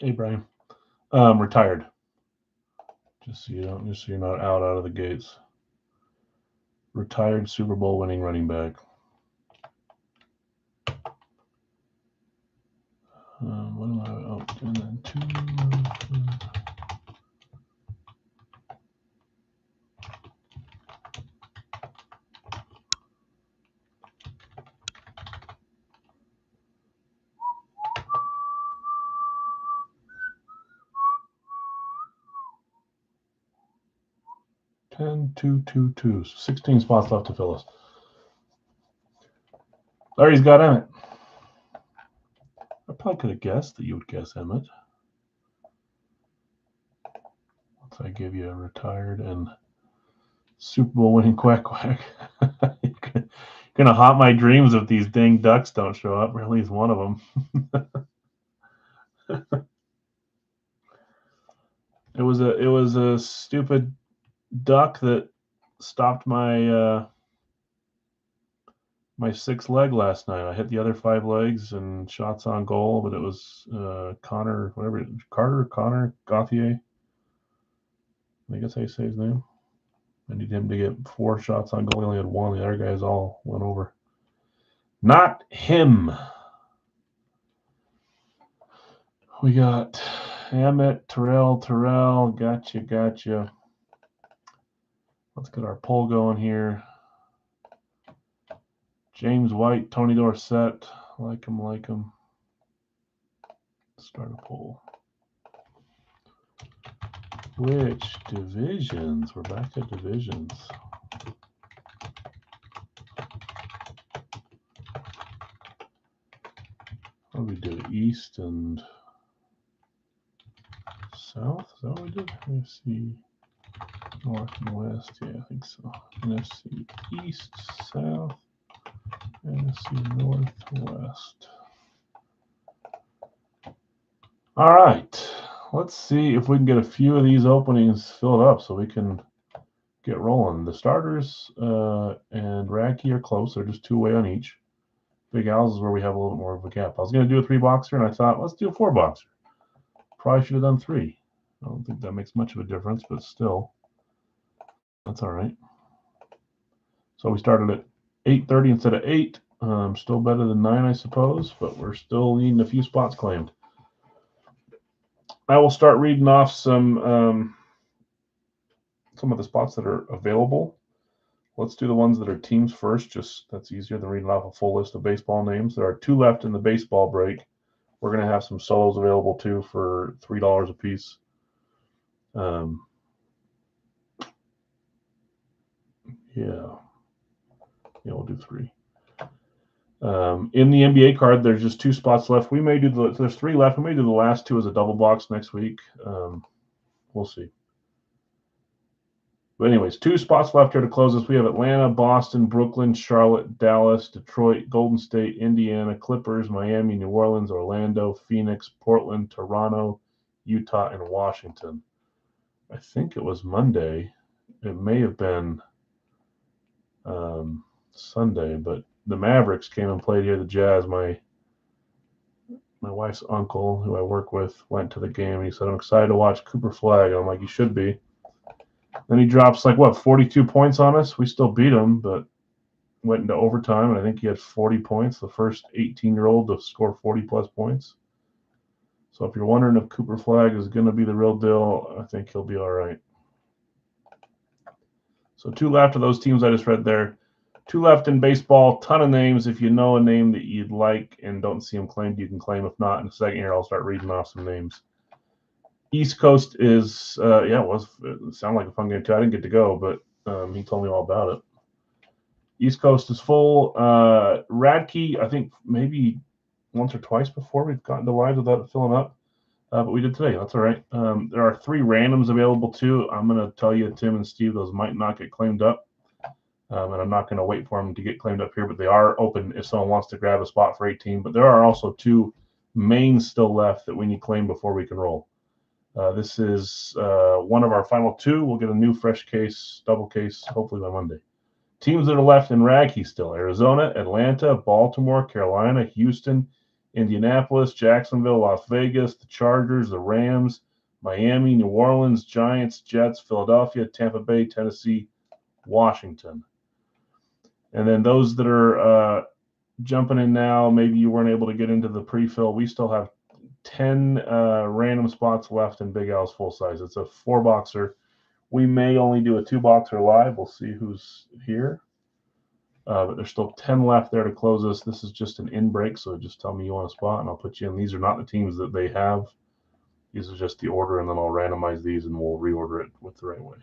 Hey, Brian. Retired. Just so you're not out of the gates. Retired Super Bowl winning running back. What am I? Oh, doing that too. 10, 2, 2, 2. 16 spots left to fill us. Larry's got Emmett. I probably could have guessed that you would guess Emmett. Once I give you a retired and Super Bowl winning quack. You're gonna haunt my dreams if these dang Ducks don't show up, or at least one of them. It was a stupid duck that stopped my my 6th leg last night. I hit the other 5 legs and shots on goal, but it was Connor Gauthier. I think that's how you say his name. I need him to get 4 shots on goal. He only had 1. The other guys all went over. Not him. We got Emmett, Terrell. Gotcha. Let's get our poll going here. James White, Tony Dorsett. Like him. Start a poll. Which divisions? We're back at divisions. What do we do? East and South? Is that what we did? NFC North and West. Yeah, I think so. NFC East, South, NFC North, West. All right. Let's see if we can get a few of these openings filled up so we can get rolling. The starters and Racky are close. They're just 2 away on each. Big Al's is where we have a little bit more of a gap. I was going to do a 3-boxer, and I thought, let's do a 4-boxer. Probably should have done 3. I don't think that makes much of a difference, but still, that's all right. So we started at 8:30 instead of 8. Still better than 9, I suppose, but we're still needing a few spots claimed. I will start reading off some of the spots that are available. Let's do the ones that are teams first. Just that's easier than reading off a full list of baseball names. There are 2 left in the baseball break. We're going to have some solos available too for $3 a piece. Yeah, we'll do 3. In the NBA card, there's just 2 spots left. We may do there's 3 left. We may do the last 2 as a double box next week. We'll see. But anyways, 2 spots left here to close this. We have Atlanta, Boston, Brooklyn, Charlotte, Dallas, Detroit, Golden State, Indiana, Clippers, Miami, New Orleans, Orlando, Phoenix, Portland, Toronto, Utah, and Washington. I think it was Monday. It may have been Sunday, but the Mavericks came and played here. The Jazz. My wife's uncle, who I work with, went to the game, and he said, I'm excited to watch Cooper Flag. And I'm like, you should be. Then he drops 42 points on us. We still beat him, but went into overtime, and I think he had 40 points, the first 18-year-old to score 40-plus points. So if you're wondering if Cooper Flag is going to be the real deal, I think he'll be all right. So 2 left of those teams I just read there. 2 left in baseball, ton of names. If you know a name that you'd like and don't see them claimed, you can claim. If not, in a second here, I'll start reading off some names. East Coast is, it sounded like a fun game too. I didn't get to go, but he told me all about it. East Coast is full. Radke, I think maybe once or twice before we've gotten to live without it filling up, but we did today. That's all right. There are 3 randoms available too. I'm going to tell you, Tim and Steve, those might not get claimed up, and I'm not going to wait for them to get claimed up here, but they are open if someone wants to grab a spot for 18. But there are also 2 mains still left that we need claimed before we can roll. This is one of our final 2. We'll get a new fresh case, double case, hopefully by Monday. Teams that are left in Raggy still: Arizona, Atlanta, Baltimore, Carolina, Houston, Indianapolis, Jacksonville, Las Vegas, the Chargers, the Rams, Miami, New Orleans, Giants, Jets, Philadelphia, Tampa Bay, Tennessee, Washington. And then those that are jumping in now, maybe you weren't able to get into the pre-fill. We still have 10 random spots left in Big Al's full size. It's a 4-boxer. We may only do a 2-boxer live. We'll see who's here. But there's still 10 left there to close this. This is just an in break, so just tell me you want a spot, and I'll put you in. These are not the teams that they have. These are just the order, and then I'll randomize these, and we'll reorder it with the right way.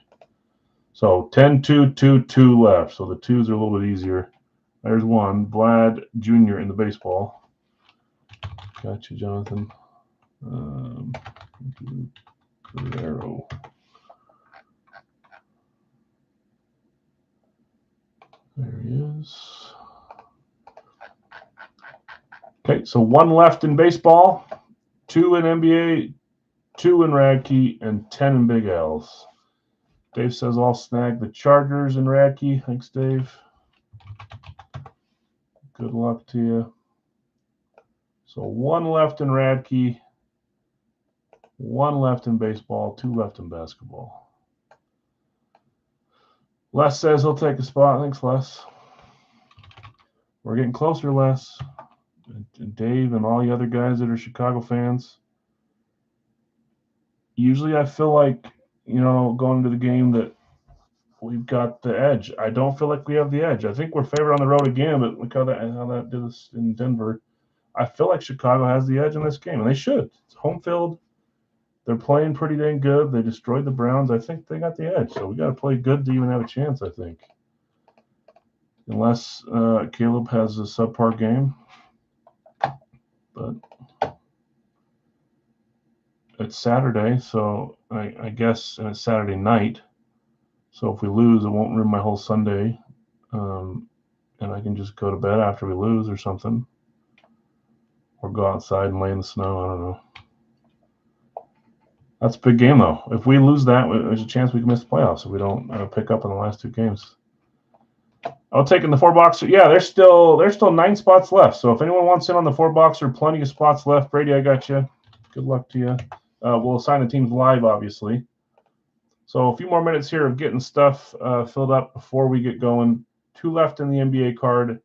So 10, 2, 2, 2 left. So the 2s are a little bit easier. There's one. Vlad Jr. in the baseball. Gotcha, Jonathan. Guerrero. There he is. Okay, so 1 left in baseball, 2 in NBA, 2 in Radke, and 10 in Big L's. Dave says I'll snag the Chargers in Radke. Thanks, Dave. Good luck to you. So 1 left in Radke, 1 left in baseball, 2 left in basketball. Les says he'll take a spot. Thanks, Les. We're getting closer, Les. And Dave and all the other guys that are Chicago fans. Usually I feel like, going into the game that we've got the edge. I don't feel like we have the edge. I think we're favored on the road again, but look how that did us in Denver. I feel like Chicago has the edge in this game, and they should. It's home field. They're playing pretty dang good. They destroyed the Browns. I think they got the edge. So we got to play good to even have a chance, I think. Unless Caleb has a subpar game. But it's Saturday, so I guess, and it's Saturday night. So if we lose, it won't ruin my whole Sunday. And I can just go to bed after we lose or something. Or go outside and lay in the snow. I don't know. That's a big game, though. If we lose that, there's a chance we can miss the playoffs if we don't pick up in the last 2 games. I'll take in the 4-boxer. Yeah, there's still 9 spots left. So if anyone wants in on the 4-boxer, plenty of spots left. Brady, I got you. Good luck to you. We'll assign the teams live, obviously. So a few more minutes here of getting stuff filled up before we get going. 2 left in the NBA card.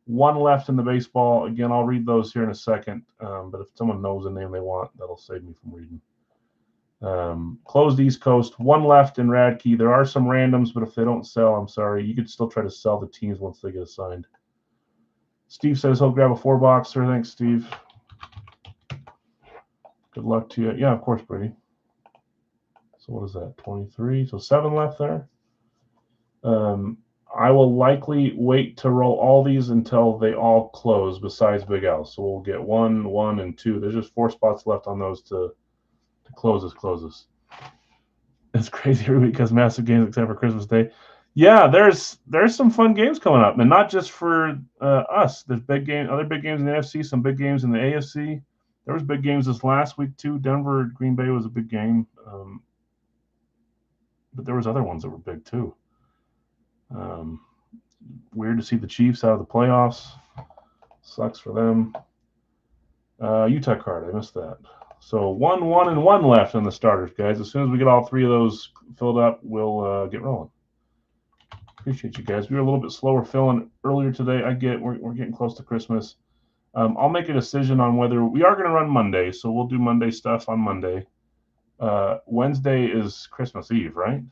1 left in the baseball. Again, I'll read those here in a second. But if someone knows the name they want, that'll save me from reading. Closed East Coast, 1 left in Radke. There are some randoms, but if they don't sell, I'm sorry. You could still try to sell the teams once they get assigned. Steve says he'll grab a 4-boxer. Thanks, Steve. Good luck to you. Yeah, of course, Brady. So what is that, 23? So 7 left there. I will likely wait to roll all these until they all close besides Big L. So we'll get 1, 1, and 2. There's just 4 spots left on those to closes. It's crazy every week because massive games except for Christmas Day. Yeah, there's some fun games coming up, and not just for us. There's other big games in the NFC, some big games in the AFC. There was big games this last week too. Denver, Green Bay was a big game, but there was other ones that were big too. Weird to see the Chiefs out of the playoffs. Sucks for them. Utah card, I missed that. So 1, 1, and 1 left on the starters, guys. As soon as we get all 3 of those filled up, we'll get rolling. Appreciate you guys. We were a little bit slower filling earlier today. We're getting close to Christmas. I'll make a decision on whether we are going to run Monday, so we'll do Monday stuff on Monday. Wednesday is Christmas Eve, right?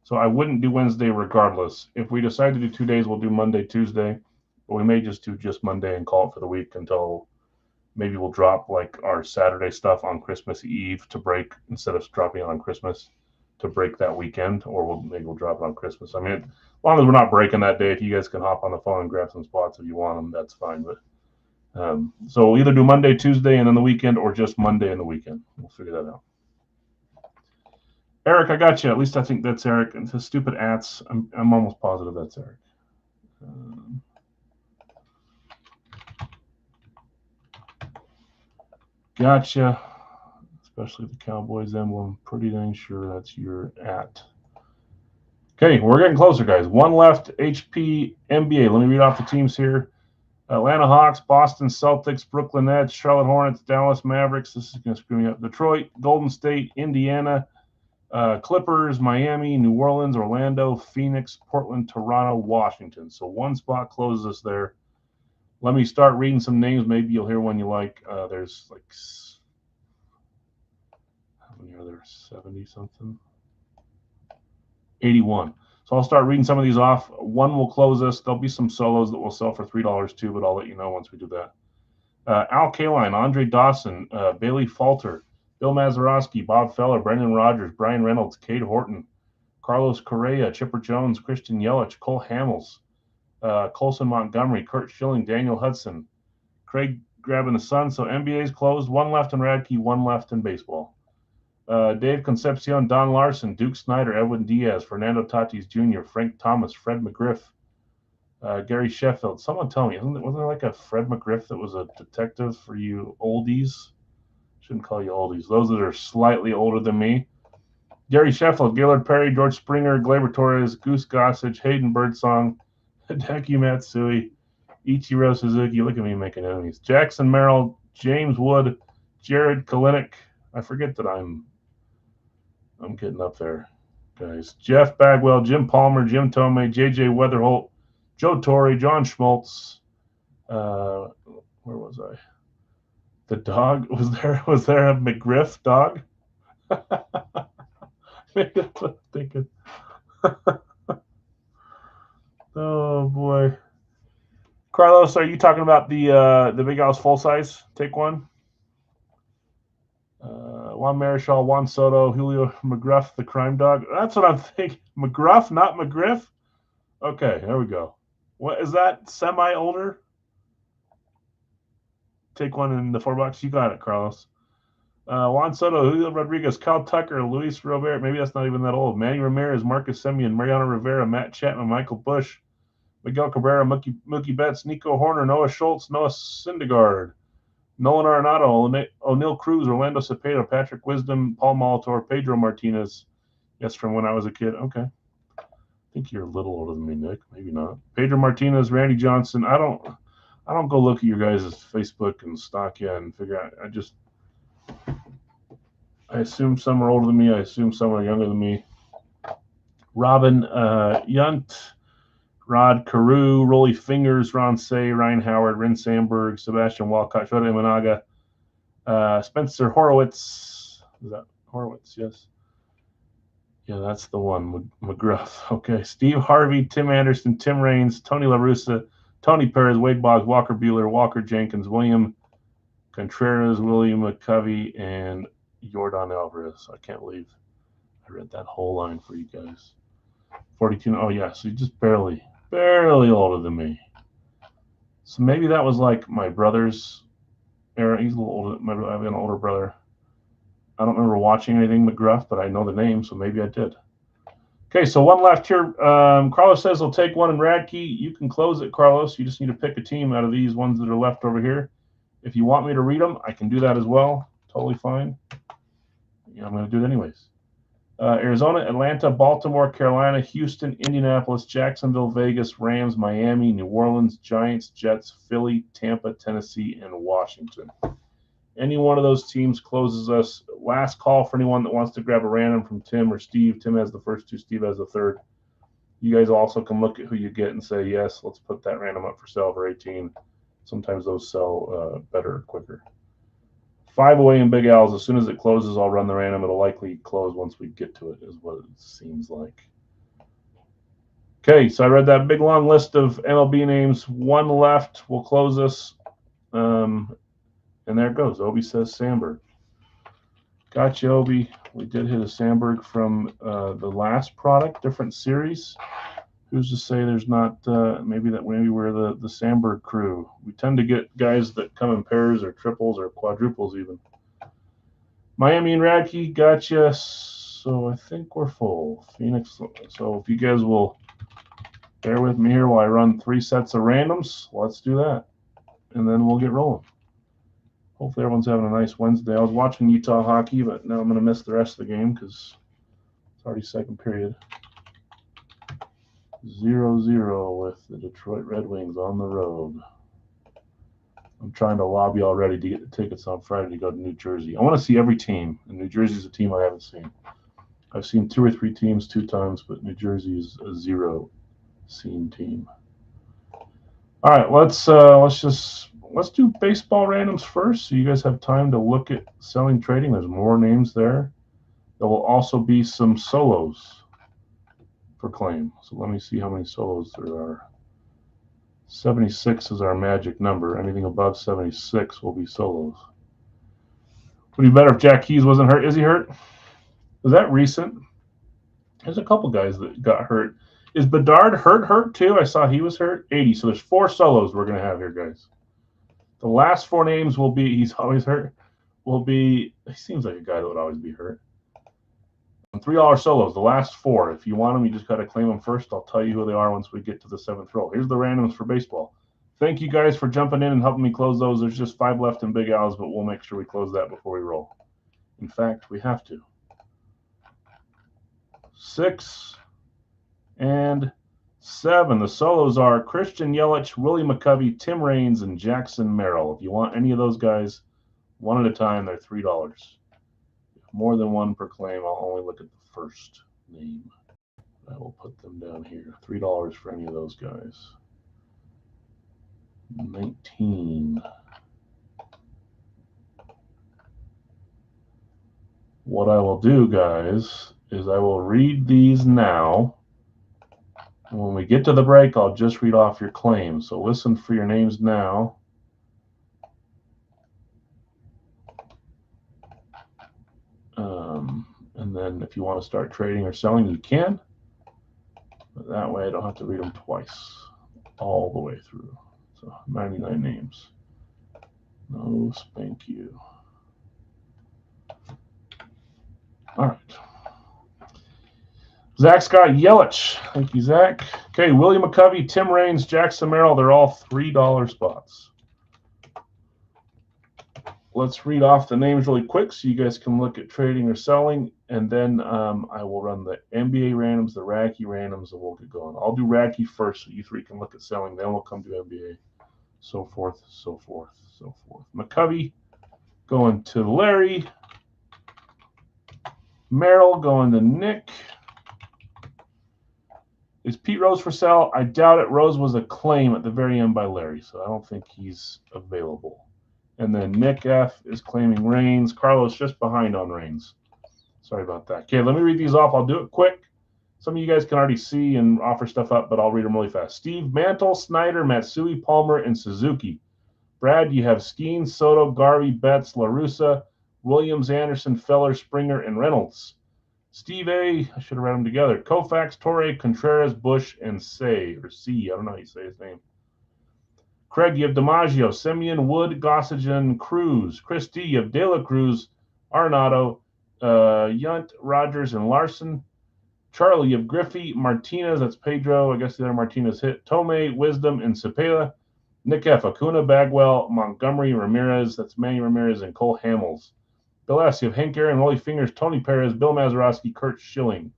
So I wouldn't do Wednesday regardless. If we decide to do 2 days, we'll do Monday, Tuesday, but we may just do Monday and call it for the week until maybe we'll drop like our Saturday stuff on Christmas Eve to break instead of dropping it on Christmas to break that weekend, or maybe we'll drop it on Christmas. I mean, as long as we're not breaking that day, if you guys can hop on the phone and grab some spots if you want them, that's fine. But so we'll either do Monday, Tuesday, and then the weekend, or just Monday and the weekend. We'll figure that out. Eric, I got you. At least I think that's Eric. And his stupid ats, I'm almost positive that's Eric. Gotcha. Especially the Cowboys emblem. Pretty dang sure that's your at. Okay, we're getting closer, guys. 1 left, HP, NBA. Let me read off the teams here. Atlanta Hawks, Boston Celtics, Brooklyn Nets, Charlotte Hornets, Dallas Mavericks. This is going to screw me up. Detroit, Golden State, Indiana, Clippers, Miami, New Orleans, Orlando, Phoenix, Portland, Toronto, Washington. So one spot closes us there. Let me start reading some names. Maybe you'll hear one you like. There's like, how many are there? 70 something? 81. So I'll start reading some of these off. One will close us. There'll be some solos that will sell for $3 too, but I'll let you know once we do that. Al Kaline, Andre Dawson, Bailey Falter, Bill Mazeroski, Bob Feller, Brendan Rodgers, Brian Reynolds, Cade Horton, Carlos Correa, Chipper Jones, Christian Yelich, Cole Hamels, Colson Montgomery, Kurt Schilling, Daniel Hudson, Craig grabbing the sun. So NBA's closed. One left in Radke, one left in baseball. Dave Concepcion, Don Larson, Duke Snyder, Edwin Diaz, Fernando Tatis Jr., Frank Thomas, Fred McGriff, Gary Sheffield. Someone tell me, wasn't there like a Fred McGriff that was a detective for you oldies? Shouldn't call you oldies. Those that are slightly older than me. Gary Sheffield, Gaylord Perry, George Springer, Gleyber Torres, Goose Gossage, Hayden Birdsong, Hideki Matsui, Ichiro Suzuki. Look at me making enemies. Jackson Merrill, James Wood, Jared Kalinick. I forget that I'm getting up there, guys. Jeff Bagwell, Jim Palmer, Jim Tomei, J.J. Weatherholt, Joe Torre, John Schmaltz. Where was I? The dog was there. Was there a McGriff dog? Maybe that's what I'm thinking. Oh boy, Carlos, are you talking about the Big House full size? Take one. Juan Marichal, Juan Soto, Julio McGruff, the crime dog. That's what I'm thinking. McGruff, not McGriff? Okay, there we go. What is that? Semi-older? Take one in the $4. You got it, Carlos. Juan Soto, Julio Rodriguez, Kyle Tucker, Luis Robert. Maybe that's not even that old. Manny Ramirez, Marcus Semien, Mariano Rivera, Matt Chapman, Michael Bush, Miguel Cabrera, Mookie Betts, Nico Horner, Noah Schultz, Noah Syndergaard, Nolan Arenado, O'Neill Cruz, Orlando Cepeda, Patrick Wisdom, Paul Molitor, Pedro Martinez. Yes, from when I was a kid. Okay. I think you're a little older than me, Nick. Maybe not. Pedro Martinez, Randy Johnson. I don't go look at your guys' Facebook and stalk you and figure out. I assume some are older than me. I assume some are younger than me. Robin Yunt, Rod Carew, Rolly Fingers, Ron Say, Ryan Howard, Rin Sandberg, Sebastian Walcott, Shota Imanaga, Spencer Horowitz. Is that Horowitz? Yes. Yeah, that's the one. McGruff. Okay. Steve Harvey, Tim Anderson, Tim Raines, Tony La Russa, Tony Perez, Wade Boggs, Walker Buehler, Walker Jenkins, William Contreras, William McCovey, and Jordan Alvarez. I can't believe I read that whole line for you guys. 42. Oh, yeah. So you're just barely older than me. So maybe that was like my brother's era. He's a little older. I have an older brother. I don't remember watching anything McGruff, but I know the name, so maybe I did. Okay, so one left here. Carlos says he'll take one in Radke. You can close it, Carlos. You just need to pick a team out of these ones that are left over here. If you want me to read them, I can do that as well. Totally fine. Yeah, I'm going to do it anyways. Arizona, Atlanta, Baltimore, Carolina, Houston, Indianapolis, Jacksonville, Vegas, Rams, Miami, New Orleans, Giants, Jets, Philly, Tampa, Tennessee, and Washington. Any one of those teams closes us. Last call for anyone that wants to grab a random from Tim or Steve. Tim has the first two. Steve has the third. You guys also can look at who you get and say, yes, let's put that random up for sale for 18. Sometimes those sell better, quicker. 5 away in Big Al's. As soon as it closes, I'll run the random. It'll likely close once we get to it, is what it seems like. Okay, so I read that big long list of MLB names. One left. We'll close this. And there it goes. Obi says Sandberg. Gotcha, Obi. We did hit a Sandberg from the last product, different series. Who's to say there's not maybe we're the Sandberg crew. We tend to get guys that come in pairs or triples or quadruples even. Miami and Radke, gotcha. So I think we're full. Phoenix. So if you guys will bear with me here while I run 3 sets of randoms, let's do that. And then we'll get rolling. Hopefully everyone's having a nice Wednesday. I was watching Utah hockey, but now I'm going to miss the rest of the game because it's already second period. 0-0 with the Detroit Red Wings on the road. I'm trying to lobby already to get the tickets on Friday to go to New Jersey. I want to see every team, and New Jersey's a team I haven't seen. I've seen 2 or 3 teams 2 times, but New Jersey is a 0 seen team. All right, let's do baseball randoms first, so you guys have time to look at selling trading. There's more names there. There will also be some solos for claim. So let me see how many solos there are. 76 is our magic number. Anything above 76 will be solos. Would be better if Jack Keys wasn't hurt. Is he hurt? Was that recent? There's a couple guys that got hurt. Is Bedard hurt too? I saw he was hurt. 80. So there's 4 solos we're going to have here, guys. The last 4 names will be, he's always hurt, will be, he seems like a guy that would always be hurt. $3 solos, the last 4. If you want them, you just got to claim them first. I'll tell you who they are once we get to the 7th row. Here's the randoms for baseball. Thank you guys for jumping in and helping me close those. There's just 5 left in Big Al's, but we'll make sure we close that before we roll. In fact, we have to. 6 and 7. The solos are Christian Yelich, Willie McCovey, Tim Raines, and Jackson Merrill. If you want any of those guys, one at a time, they're $3. More than one per claim, I'll only look at the first name. I will put them down here. $3 for any of those guys. 19. What I will do, guys, is I will read these now. And when we get to the break, I'll just read off your claims. So listen for your names now. And then if you want to start trading or selling, you can. But that way I don't have to read them twice all the way through. So 99 names. No spank you. All right. Zach's got Yelich. Thank you, Zach. Okay, William McCovey, Tim Raines, Jackson Merrill. They're all $3 spots. Let's read off the names really quick so you guys can look at trading or selling. And then I will run the NBA randoms, the Racky randoms, and we'll get going. I'll do Racky first so you 3 can look at selling. Then we'll come to NBA. So forth, so forth, so forth. McCovey going to Larry. Merrill going to Nick. Is Pete Rose for sale? I doubt it. Rose was a claim at the very end by Larry, so I don't think he's available. And then Nick F. is claiming Raines. Carlos just behind on Raines. Sorry about that. Okay, let me read these off. I'll do it quick. Some of you guys can already see and offer stuff up, but I'll read them really fast. Steve, Mantle, Snyder, Matsui, Palmer, and Suzuki. Brad, you have Skeen, Soto, Garvey, Betts, La Russa, Williams, Anderson, Feller, Springer, and Reynolds. Steve A., I should have read them together. Koufax, Torre, Contreras, Bush, and Say, or C. I don't know how you say his name. Craig, you have DiMaggio, Simeon, Wood, Gossigan, Cruz. Chris D., you have De La Cruz, Arenado, Yunt, Rogers, and Larson. Charlie, you have Griffey, Martinez, that's Pedro. I guess the other Martinez hit. Tomei, Wisdom, and Cepeda. Nick F., Acuna, Bagwell, Montgomery, Ramirez, that's Manny Ramirez, and Cole Hamels. Bill S., you have Hank Aaron, Willie Fingers, Tony Perez, Bill Mazeroski, Kurt Schilling.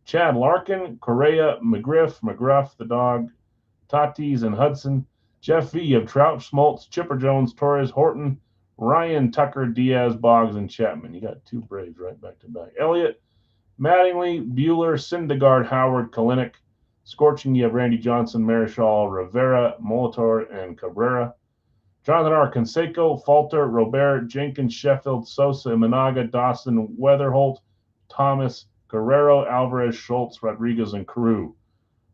Chad Larkin, Correa, McGruff, the dog, Tatis, and Hudson. Jeff V., you have Trout, Schmaltz, Chipper Jones, Torres, Horton, Ryan, Tucker, Diaz, Boggs, and Chapman. You got 2 Braves right back to back. Elliott, Mattingly, Bueller, Syndergaard, Howard, Kalinick. Scorching, you have Randy Johnson, Marichal, Rivera, Molitor, and Cabrera. Jonathan R., Canseco, Falter, Robert, Jenkins, Sheffield, Sosa, Managa, Dawson, Weatherholt, Thomas, Guerrero, Alvarez, Schultz, Rodriguez, and Carew.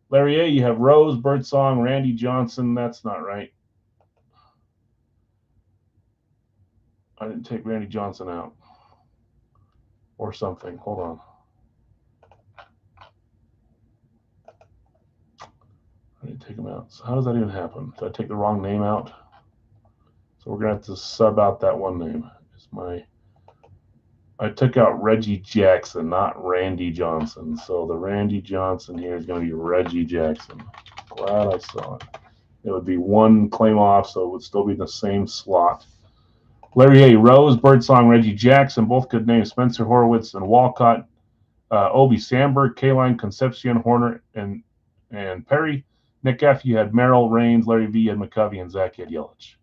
Larry A., you have Rose, Birdsong, Randy Johnson. That's not right. I didn't take Randy Johnson out. Or something. Hold on. I didn't take him out. So how does that even happen? Did I take the wrong name out? So we're going to have to sub out that one name. I took out Reggie Jackson, not Randy Johnson. So the Randy Johnson here is going to be Reggie Jackson. Glad I saw it. It would be 1 claim off, so it would still be in the same slot. Larry A., Rose, Birdsong, Reggie Jackson, both good names. Spencer Horwitz and Walcott. Obi Sandberg, Kaline, Concepcion, Horner, and Perry. Nick F., you had Merrill, Raines. Larry V., you had McCovey, and Zach, you had Yelich.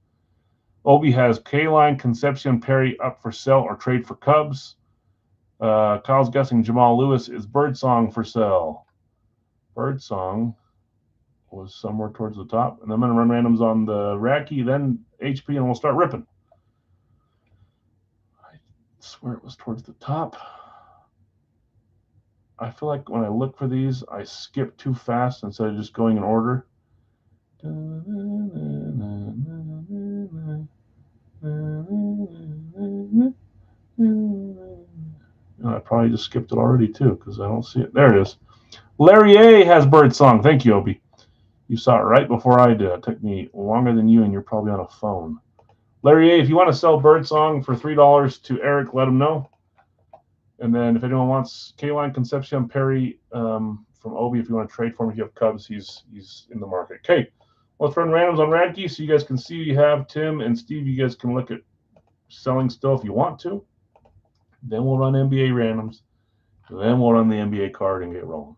Obi has Kaline Concepcion Perry up for sale or trade for Cubs. Kyle's guessing Jamal Lewis is Birdsong for sale. Birdsong was somewhere towards the top. And I'm going to run randoms on the Racky, then HP, and we'll start ripping. I swear it was towards the top. I feel like when I look for these, I skip too fast instead of just going in order. I probably just skipped it already too because I don't see it. There it is. Larry A has Birdsong. Thank you, Obi. You saw it right before I did. It took me longer than you, and you're probably on a phone. Larry A, if you want to sell Birdsong for $3 to Eric, let him know. And then if anyone wants Kaline Concepcion Perry from Obi, if you want to trade for him, if you have Cubs, he's in the market. Okay, let's run randoms on Radke so you guys can see you have Tim and Steve. You guys can look at selling still if you want to. Then we'll run NBA randoms. Then we'll run the NBA card and get rolling.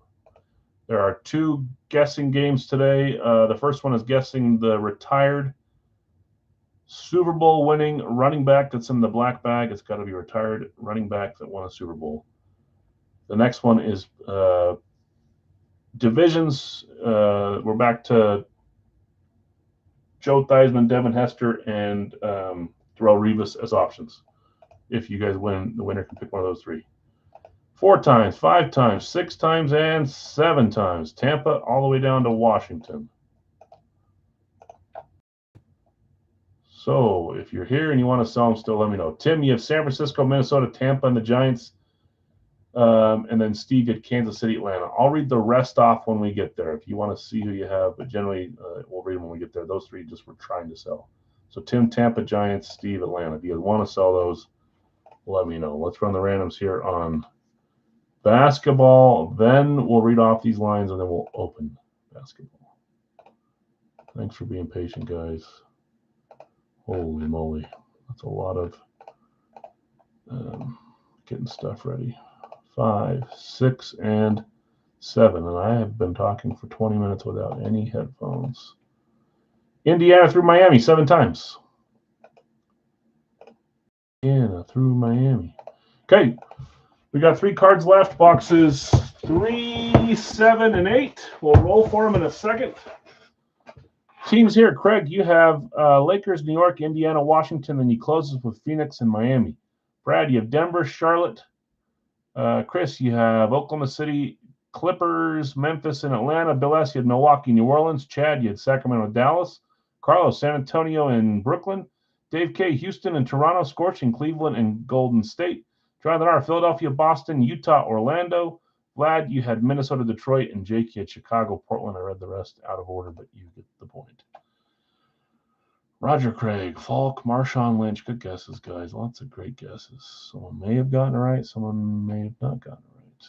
There are 2 guessing games today. The first one is guessing the retired Super Bowl winning running back that's in the black bag. It's got to be a retired running back that won a Super Bowl. The next one is divisions. We're back to Joe Theismann, Devin Hester, and Darrelle Revis as options. If you guys win, the winner can pick one of those 3. 4 times, 5 times, 6 times, and 7 times. Tampa all the way down to Washington. So if you're here and you want to sell them still, let me know. Tim, you have San Francisco, Minnesota, Tampa, and the Giants. And then Steve did Kansas City, Atlanta. I'll read the rest off when we get there if you want to see who you have. But generally, we'll read them when we get there. Those 3 just we're trying to sell. So Tim, Tampa, Giants, Steve, Atlanta. If you want to sell those, let me know. Let's run the randoms here on basketball. Then we'll read off these lines, and then we'll open basketball. Thanks for being patient, guys. Holy moly. That's a lot of getting stuff ready. 5, 6, and 7. And I have been talking for 20 minutes without any headphones. Indiana through Miami 7 times. Indiana through Miami. Okay. We got 3 cards left. Boxes 3, 7, and 8. We'll roll for them in a second. Teams here, Craig, you have Lakers, New York, Indiana, Washington, and you close with Phoenix and Miami. Brad, you have Denver, Charlotte. Chris, you have Oklahoma City, Clippers, Memphis, and Atlanta. Bill S., you had Milwaukee, New Orleans. Chad, you had Sacramento, Dallas. Carlos, San Antonio, and Brooklyn. Dave K., Houston and Toronto, Scorching, Cleveland, and Golden State. Jonathan R., Philadelphia, Boston, Utah, Orlando. Vlad, you had Minnesota, Detroit, and Jake, you had Chicago, Portland. I read the rest out of order, but you get the point. Roger Craig, Falk, Marshawn Lynch. Good guesses, guys. Lots of great guesses. Someone may have gotten it right. Someone may have not gotten it right.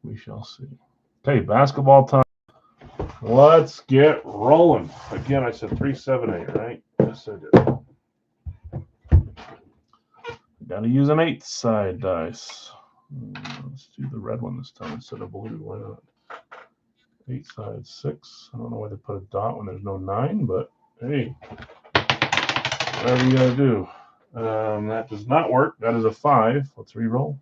We shall see. Okay, basketball time. Let's get rolling. Again, I said 3, 7, 8, right? Yes, I did. Got to use an 8-side dice. Let's do the red one this time instead of blue. Why not? 8 sides, 6. I don't know why they put a dot when there's no 9, but hey, whatever you gotta do. That does not work. That is a 5. Let's re-roll.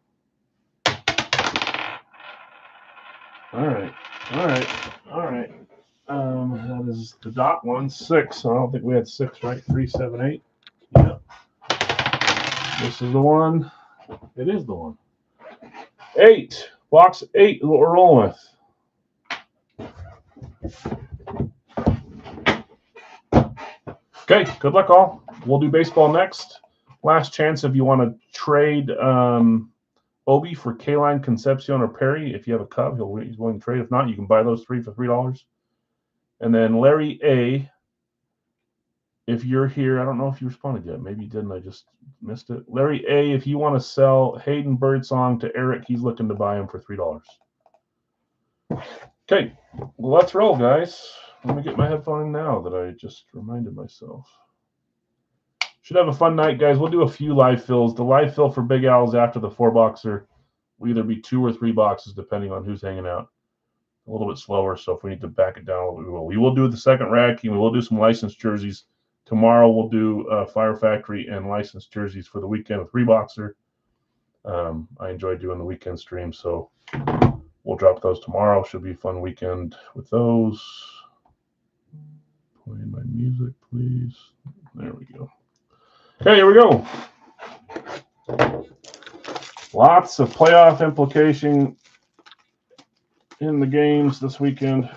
All right. That is the dot one, 6. So I don't think we had 6, right? 3, 7, 8. Yeah. This is the one. It is the one. 8. Box 8 is what we're rolling with. Okay, good luck all. We'll do baseball next. Last chance if you want to trade Obi for Kaline Concepcion or Perry. If you have a Cub, he's willing to trade. If not, you can buy those 3 for $3. And then Larry A., if you're here, I don't know if you responded yet. Maybe you didn't. I just missed it. Larry A., if you want to sell Hayden Birdsong to Eric, he's looking to buy him for $3. Okay, well, let's roll, guys. Let me get my headphone in now that I just reminded myself. Should have a fun night, guys. We'll do a few live fills. The live fill for Big Al's after the 4-boxer will either be 2 or 3 boxes, depending on who's hanging out. A little bit slower, so if we need to back it down, we will. We will do the second rack, and we will do some licensed jerseys Tomorrow we'll do Fire Factory and licensed jerseys for the weekend with Reeboxer. I enjoy doing the weekend stream, so we'll drop those tomorrow. Should be a fun weekend with those. Play my music, please. There we go. Okay, here we go. Lots of playoff implication in the games this weekend.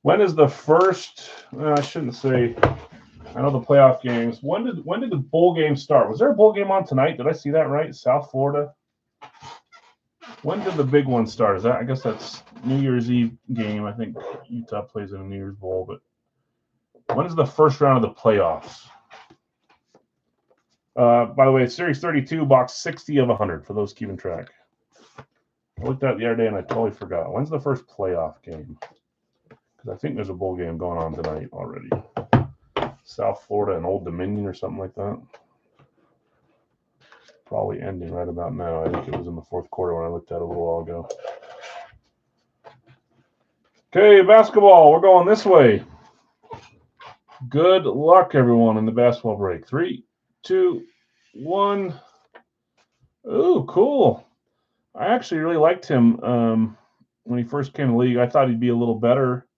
When is the first? I shouldn't say. I know the playoff games. When did the bowl game start? Was there a bowl game on tonight? Did I see that right? South Florida. When did the big one start? Is that? I guess that's New Year's Eve game. I think Utah plays in a New Year's Bowl. But when is the first round of the playoffs? By the way, it's Series 32, box 60 of 100 for those keeping track. I looked at it the other day and I totally forgot. When's the first playoff game? Because I think there's a bowl game going on tonight already. South Florida and Old Dominion or something like that. Probably ending right about now. I think it was in the fourth quarter when I looked at it a little while ago. Okay, basketball. We're going this way. Good luck, everyone, in the basketball break. 3, 2, 1. Ooh, cool. I actually really liked him when he first came to the league. I thought he'd be a little better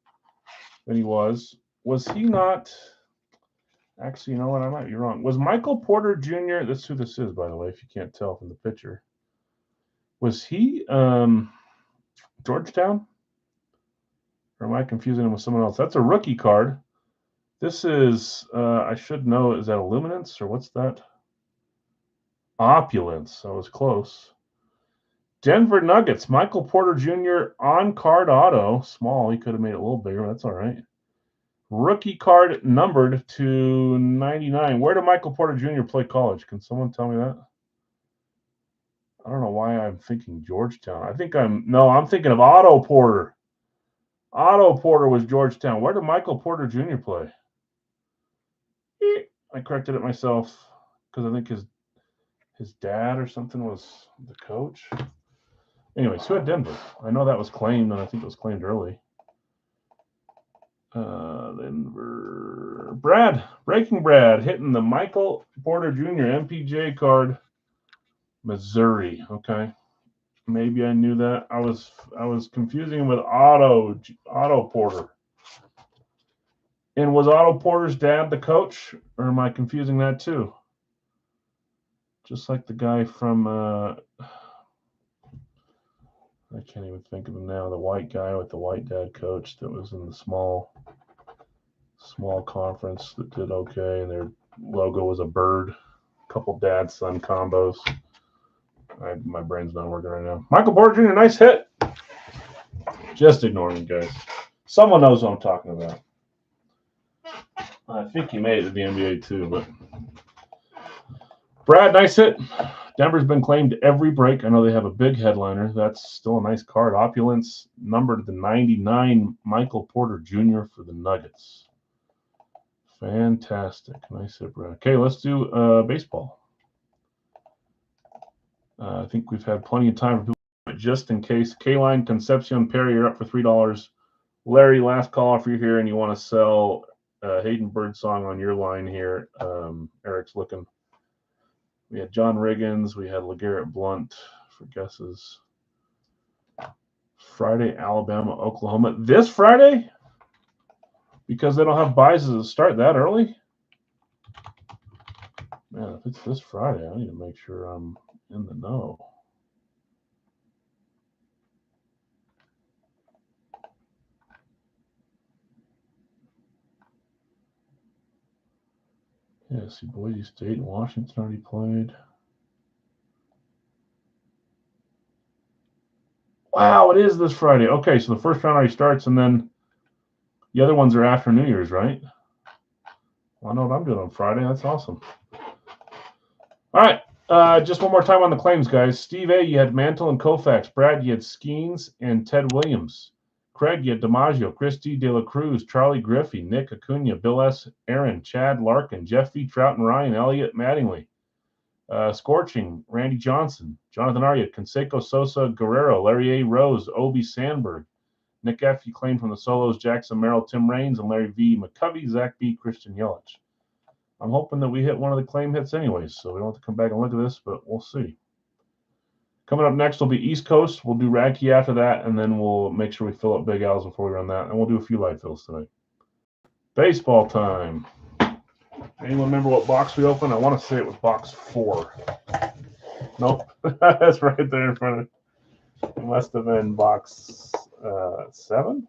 than he was. Was he not? Actually, you know what? I might be wrong. Was Michael Porter Jr. That's who this is, by the way, if you can't tell from the picture. Was he Georgetown? Or am I confusing him with someone else? That's a rookie card. This is, I should know, is that a Luminance or what's that? Opulence. I was close. Denver Nuggets, Michael Porter Jr. on-card auto. Small. He could have made it a little bigger. That's all right. Rookie card numbered to 99. Where did Michael Porter Jr. play college? Can someone tell me that? I don't know why I'm thinking Georgetown. I'm thinking of Otto Porter. Otto Porter was Georgetown. Where did Michael Porter Jr. play? I corrected it myself because I think his dad or something was the coach. Anyways, who had Denver? I know that was claimed, and I think it was claimed early. Denver. Breaking Brad, hitting the Michael Porter Jr. MPJ card. Missouri. Okay. Maybe I knew that. I was confusing him with Otto Porter. And was Otto Porter's dad the coach, or am I confusing that too? Just like the guy from I can't even think of him now. The white guy with the white dad coach that was in the small conference that did okay, and their logo was a bird. A couple dad-son combos. My brain's not working right now. Michael Porter Jr., nice hit. Just ignoring him, guys. Someone knows what I'm talking about. I think he made it to the NBA too, but Brad, nice hit. Denver's been claimed every break. I know they have a big headliner. That's still a nice card. Opulence, numbered to 99, Michael Porter Jr. for the Nuggets. Fantastic. Nice hit, Brad. Okay, let's do baseball. I think we've had plenty of time for people, but just in case, K-Line, Concepcion, Perry, you're up for $3. Larry, last call if you're here and you want to sell Hayden Birdsong on your line here. Eric's looking. We had John Riggins. We had LeGarrette Blunt for guesses. Friday, Alabama, Oklahoma. This Friday? Because they don't have buys to start that early? Man, if it's this Friday, I need to make sure I'm in the know. Yeah, see, Boise State and Washington already played. Wow, it is this Friday. Okay, so the first round already starts, and then the other ones are after New Year's, right? Well, I know what I'm doing on Friday. That's awesome. All right, just one more time on the claims, guys. Steve A., you had Mantle and Koufax. Brad, you had Skeens and Ted Williams. Craig, you had DiMaggio, Christie, De La Cruz, Charlie Griffey, Nick Acuna, Bill S., Aaron, Chad Larkin, Jeff V., Trout and Ryan, Elliott Mattingly. Scorching, Randy Johnson, Jonathan Arya, Canseco Sosa, Guerrero, Larry A. Rose, Obi Sandberg, Nick F., you claimed from the solos, Jackson Merrill, Tim Raines, and Larry V., McCovey, Zach B., Christian Yelich. I'm hoping that we hit one of the claim hits anyways, so we don't have to come back and look at this, but we'll see. Coming up next will be East Coast. We'll do Radkey after that, and then we'll make sure we fill up Big Al's before we run that, and we'll do a few live fills tonight. Baseball time. Anyone remember what box we opened? I want to say it was box 4. Nope. That's right there in front of it. It must have been box 7?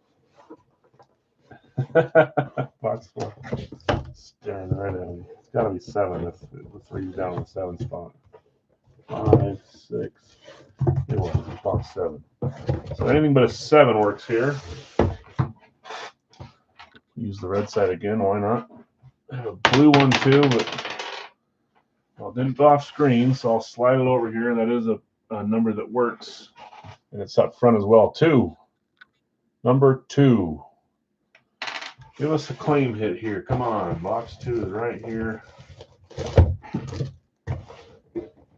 Box 4. Staring right at me. It's got to be 7. Let's read down in the 7 spot. 5, 6. It was box 7. So anything but a 7 works here. Use the red side again. Why not? I have a blue one too, but well, it didn't go off screen, so I'll slide it over here. That is a number that works, and it's up front as well. 2. Number 2. Give us a claim hit here. Come on. Box 2 is right here.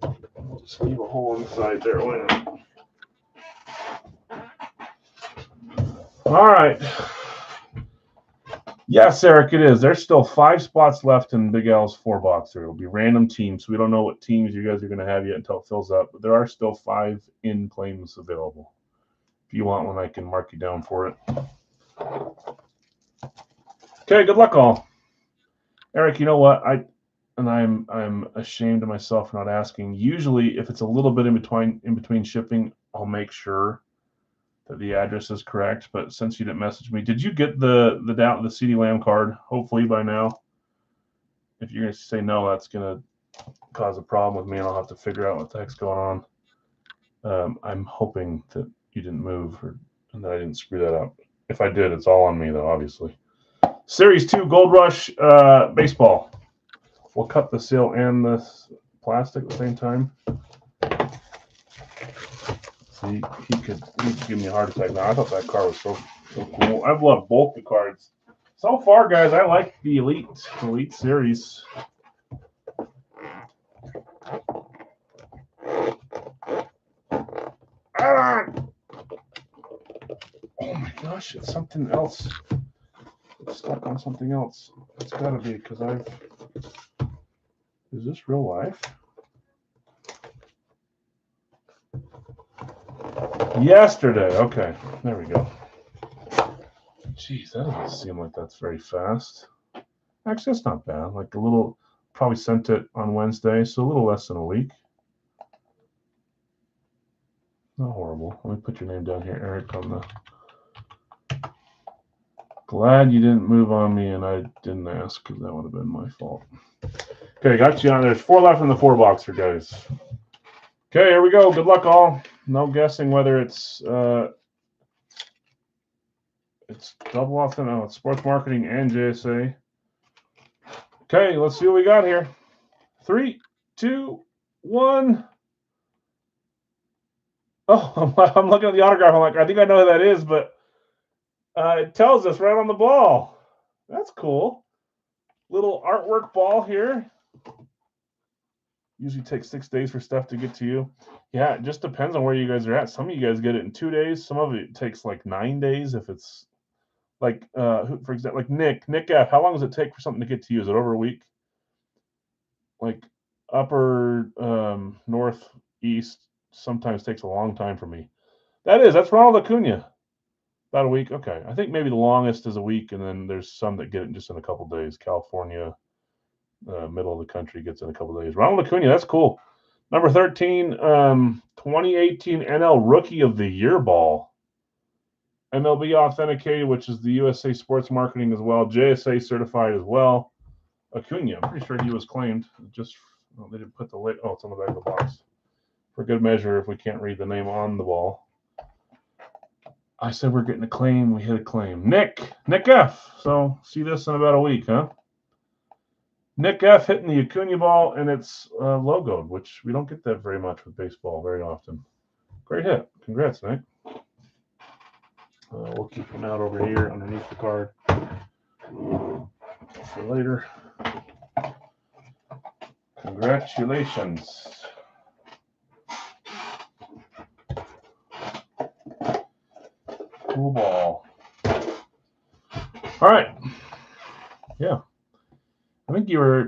I'll just leave a hole inside there. Wait a minute. All right. Yes, Eric, it is. There's still 5 spots left in Big Al's 4 boxer. It'll be random teams. So we don't know what teams you guys are going to have yet until it fills up. But there are still 5 in claims available. If you want one, I can mark you down for it. Okay, good luck all. Eric, you know what? I'm ashamed of myself for not asking. Usually, if it's a little bit in between shipping, I'll make sure that the address is correct. But since you didn't message me, did you get the CD Lamb card? Hopefully by now. If you're going to say no, that's going to cause a problem with me, and I'll have to figure out what the heck's going on. I'm hoping that you didn't move and that I didn't screw that up. If I did, it's all on me, though, obviously. Series 2 Gold Rush baseball. We'll cut the seal and the plastic at the same time. See, he could give me a heart attack now. I thought that card was so cool. I've loved both the cards. So far, guys, I like the Elite Series. Ah! Oh my gosh, it's something else. It's stuck on something else. It's got to be because is this real life? Yesterday. Okay, there we go. Jeez, that doesn't seem like that's very fast. Actually, that's not bad. Like a little, probably sent it on Wednesday, so a little less than a week. Not horrible. Let me put your name down here, Eric, on the... Glad you didn't move on me and I didn't ask because that would have been my fault. Okay, got you on. There's 4 left in the 4 boxer, guys. Okay, here we go. Good luck, all. No guessing whether it's double off. No, it's sports marketing and JSA. Okay, let's see what we got here. 3, 2, 1. Oh, I'm looking at the autograph. I'm like, I think I know who that is, but it tells us right on the ball. That's cool. Little artwork ball here. Usually takes 6 days for stuff to get to you. Yeah, it just depends on where you guys are at. Some of you guys get it in 2 days. Some of it takes like 9 days. If it's like, for example, like Nick F. How long does it take for something to get to you? Is it over a week? Like upper northeast sometimes takes a long time for me. That's Ronald Acuna. About a week. Okay, I think maybe the longest is a week, and then there's some that get it just in a couple days. California, middle of the country, gets in a couple days. Ronald Acuna, that's cool. Number 13, 2018 NL Rookie of the Year ball. MLB authenticated, which is the USA Sports Marketing as well. JSA certified as well. Acuna, I'm pretty sure he was claimed. They didn't put the lid. Oh, it's on the back of the box. For good measure, if we can't read the name on the ball. I said we're getting a claim. We hit a claim. Nick F. So see this in about a week, huh? Nick F. hitting the Acuna ball, and it's logoed, which we don't get that very much with baseball very often. Great hit. Congrats, Nick. We'll keep him out over here underneath the card for later. Congratulations. cool ball. All right. Yeah. I think you were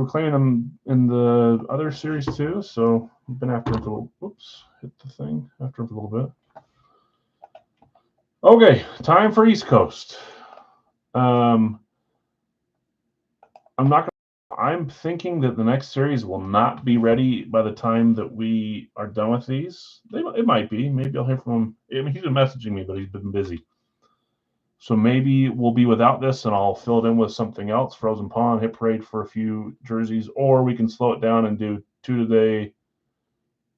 claiming them in the other series too, so you've been after him for a little. Oops, hit the thing after him for a little bit. Okay, time for East Coast. I'm thinking that the next series will not be ready by the time that we are done with these. It might be. Maybe I'll hear from him. I mean, he's been messaging me, but he's been busy. So maybe we'll be without this, and I'll fill it in with something else. Frozen Pond, Hit Parade for a few jerseys, or we can slow it down and do 2 today,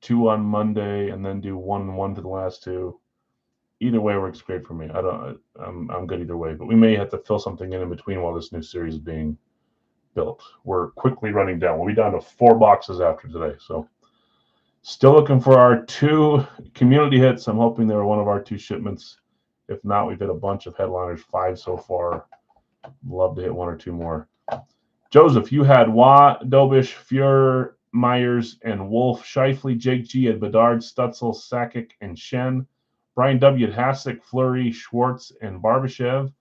2 on Monday, and then do 1 to the last 2. Either way works great for me. I'm good either way, but we may have to fill something in between while this new series is being built. We're quickly running down. We'll be down to 4 boxes after today. So still looking for our 2 community hits. I'm hoping they're one of our 2 shipments. If not, we've hit a bunch of headliners, 5 so far. Love to hit 1 or 2 more. Joseph, you had Waugh, Dobish, Fuhrer, Myers, and Wolf. Shifley, Jake G had Bedard, Stutzel, Sakic, and Shen. Brian W. had Hasek, Fleury, Schwartz, and Barbashev.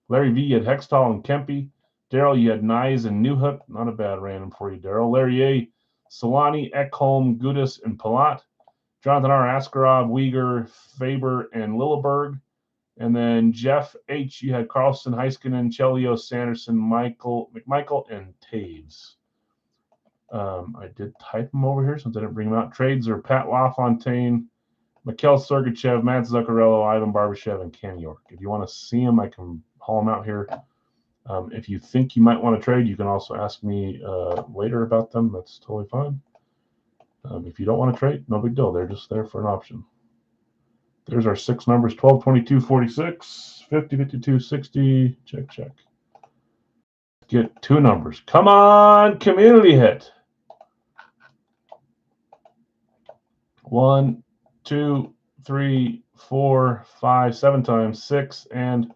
Larry V. had Hextall and Kempe. Daryl, you had Nyes and Newhook. Not a bad random for you, Daryl. Larry A. Solani, Ekholm, Gudis, and Palat. Jonathan R. Askarov, Uyghur, Faber, and Lilleberg. And then Jeff H., you had Carlson, Heiskanen, Chelio, Sanderson, McMichael, and Taves. I did type them over here since I didn't bring them out. Trades are Pat LaFontaine, Mikhail Sergachev, Matt Zuccarello, Ivan Barbashev, and Cam York. If you want to see them, I can haul them out here. If you think you might want to trade, you can also ask me later about them. That's totally fine. If you don't want to trade, no big deal. They're just there for an option. There's our 6 numbers, 12, 22, 46, 50, 52, 60. Check, check. Get 2 numbers. Come on, community hit. 1, 2, 3, 4, 5, 7 times. 6 and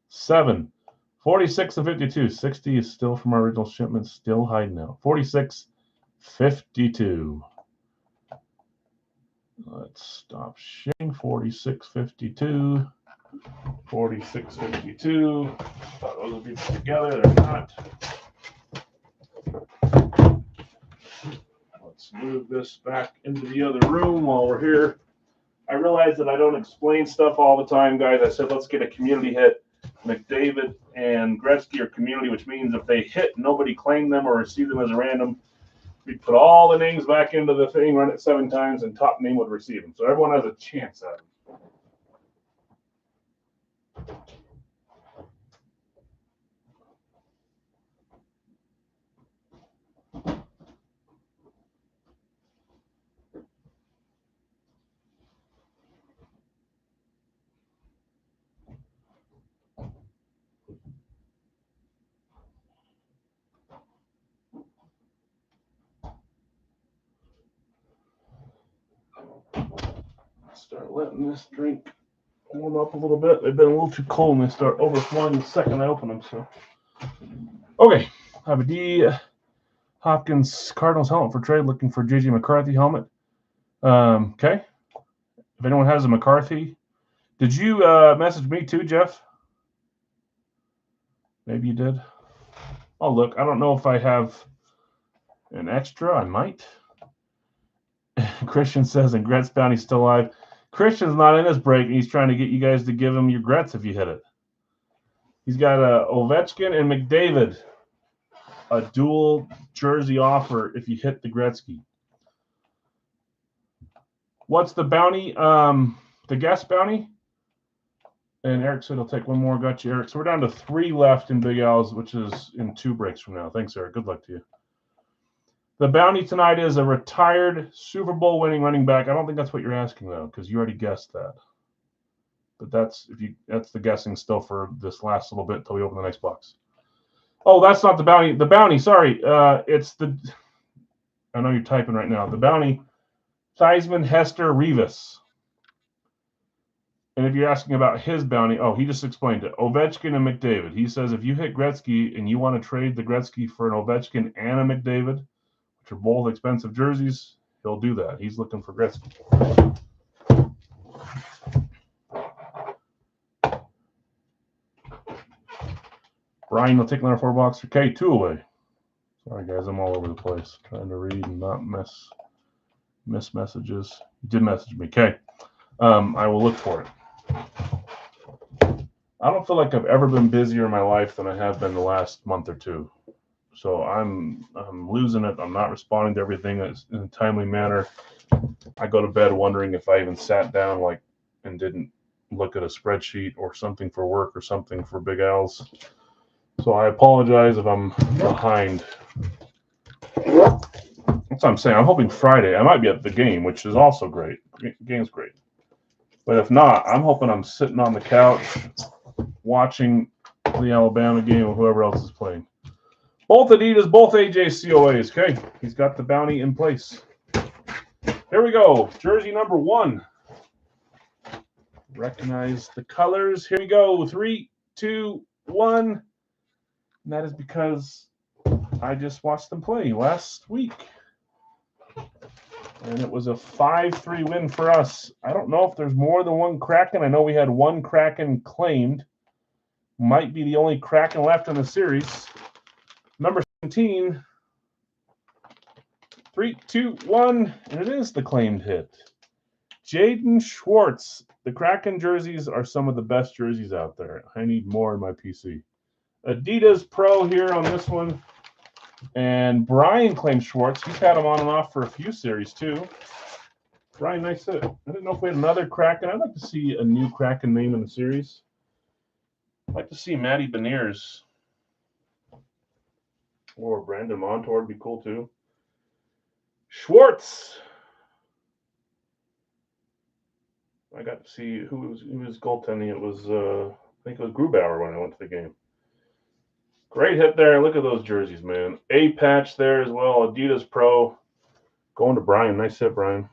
7. 46 and 52. 60 is still from our original shipment, still hiding out. 46, 52. Let's stop sharing. 46.52. 46.52. Thought those would be together. They're not. Let's move this back into the other room while we're here. I realize that I don't explain stuff all the time, guys. I said let's get a community hit. McDavid and Gretzky are community, which means if they hit, nobody claimed them or received them as a random. We put all the names back into the thing, run it 7 times, and top name would receive them. So everyone has a chance at them. Start letting this drink warm up a little bit. They've been a little too cold and they start overflowing the second I open them. So, okay, I have a D. Hopkins Cardinals helmet for trade, looking for JJ McCarthy helmet. Okay. If anyone has a McCarthy, did you message me too, Jeff? Maybe you did. Oh, look, I don't know if I have an extra. I might. Christian says, and Gretz Bounty's still alive. Christian's not in his break, and he's trying to get you guys to give him your Gretz if you hit it. He's got Ovechkin and McDavid, a dual jersey offer if you hit the Gretzky. What's the bounty? The guest bounty? And Eric said he'll take 1 more. Got you, Eric. So we're down to 3 left in Big Al's, which is in 2 breaks from now. Thanks, Eric. Good luck to you. The bounty tonight is a retired Super Bowl winning running back. I don't think that's what you're asking, though, because you already guessed that. But that's the guessing still for this last little bit until we open the next box. Oh, that's not the bounty. The bounty, sorry. It's the – I know you're typing right now. The bounty, Theismann, Hester, Rivas. And if you're asking about his bounty, oh, he just explained it. Ovechkin and McDavid. He says if you hit Gretzky and you want to trade the Gretzky for an Ovechkin and a McDavid, which are both expensive jerseys, he'll do that. He's looking for Gretzky. Brian will take another 4 box. Okay, 2 away. Sorry, guys, I'm all over the place. Trying to read and not miss messages. You did message me. Okay. I will look for it. I don't feel like I've ever been busier in my life than I have been the last month or two. So I'm losing it. I'm not responding to everything in a timely manner. I go to bed wondering if I even sat down and didn't look at a spreadsheet or something for work or something for Big Al's. So I apologize if I'm behind. That's what I'm saying. I'm hoping Friday. I might be at the game, which is also great. The game's great. But if not, I'm hoping I'm sitting on the couch watching the Alabama game or whoever else is playing. Both Adidas, both AJ COAs. Okay, he's got the bounty in place. Here we go. Jersey number 1. Recognize the colors. Here we go. 3, 2, 1. And that is because I just watched them play last week. And it was a 5-3 win for us. I don't know if there's more than one Kraken. I know we had one Kraken claimed. Might be the only Kraken left in the series. Number 17. 3, 2, 1. And it is the claimed hit. Jaden Schwartz. The Kraken jerseys are some of the best jerseys out there. I need more in my PC. Adidas Pro here on this one. And Brian claimed Schwartz. He's had him on and off for a few series, too. Brian, nice hit. I didn't know if we had another Kraken. I'd like to see a new Kraken name in the series. I'd like to see Matty Beniers. Or Brandon Montour would be cool, too. Schwartz. I got to see who was goaltending. It was, I think it was Grubauer when I went to the game. Great hit there. Look at those jerseys, man. A patch there as well. Adidas Pro. Going to Brian. Nice hit, Brian.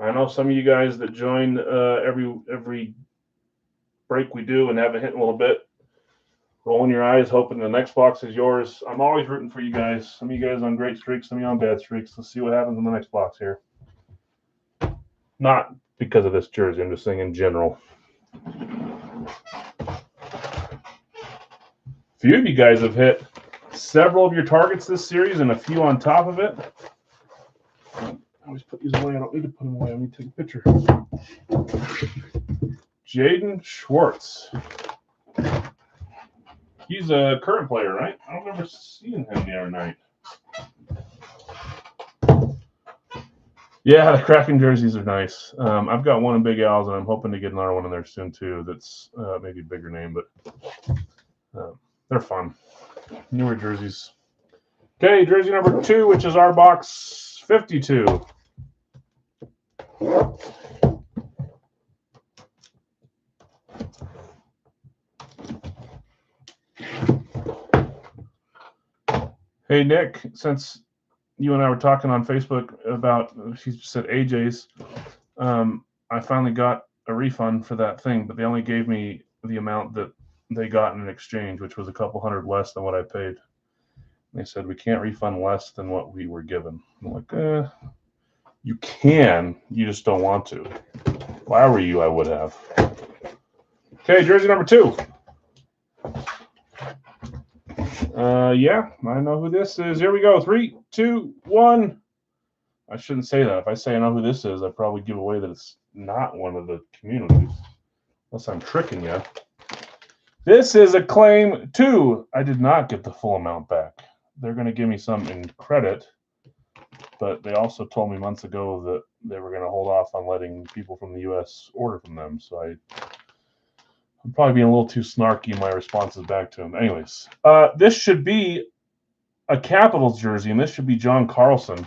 I know some of you guys that join every break we do and haven't hit in a little bit, rolling your eyes, hoping the next box is yours. I'm always rooting for you guys. Some of you guys on great streaks, some of you on bad streaks. Let's see what happens in the next box here. Not because of this jersey. I'm just saying in general. A few of you guys have hit several of your targets this series and a few on top of it. I always put these away. I don't need to put them away. I need to take a picture. Jaden Schwartz. He's a current player, right? I don't remember seeing him the other night. Yeah, the Kraken jerseys are nice. I've got one in Big Al's, and I'm hoping to get another one in there soon, too. That's maybe a bigger name, but they're fun. Newer jerseys. Okay, jersey number 2, which is our box 52. Hey, Nick, since you and I were talking on Facebook about, she said AJ's, I finally got a refund for that thing, but they only gave me the amount that they got in an exchange, which was a couple hundred less than what I paid. They said, we can't refund less than what we were given. I'm like, you can, you just don't want to. If I were you, I would have. Okay, jersey number 2. Yeah, I know who this is. Here we go. 3, 2, 1. I shouldn't say that. If I say I know who this is, I probably give away that it's not one of the communities. Unless I'm tricking you. This is a claim 2. I did not get the full amount back. They're going to give me some in credit, but they also told me months ago that they were going to hold off on letting people from the U.S. order from them. So I'm probably being a little too snarky in my responses back to them. Anyways, this should be a Capitals jersey, and this should be John Carlson.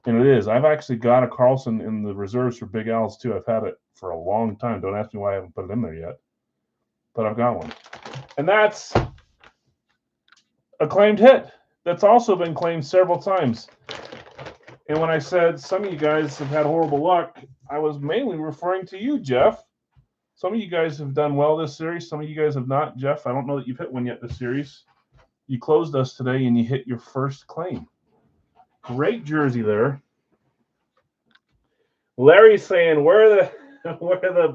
And it is. I've actually got a Carlson in the reserves for Big Al's, too. I've had it for a long time. Don't ask me why I haven't put it in there yet. But I've got one. And that's a claimed hit. That's also been claimed several times. And when I said some of you guys have had horrible luck, I was mainly referring to you, Jeff. Some of you guys have done well this series. Some of you guys have not. Jeff, I don't know that you've hit one yet this series. You closed us today and you hit your first claim. Great jersey there. Larry's saying, where the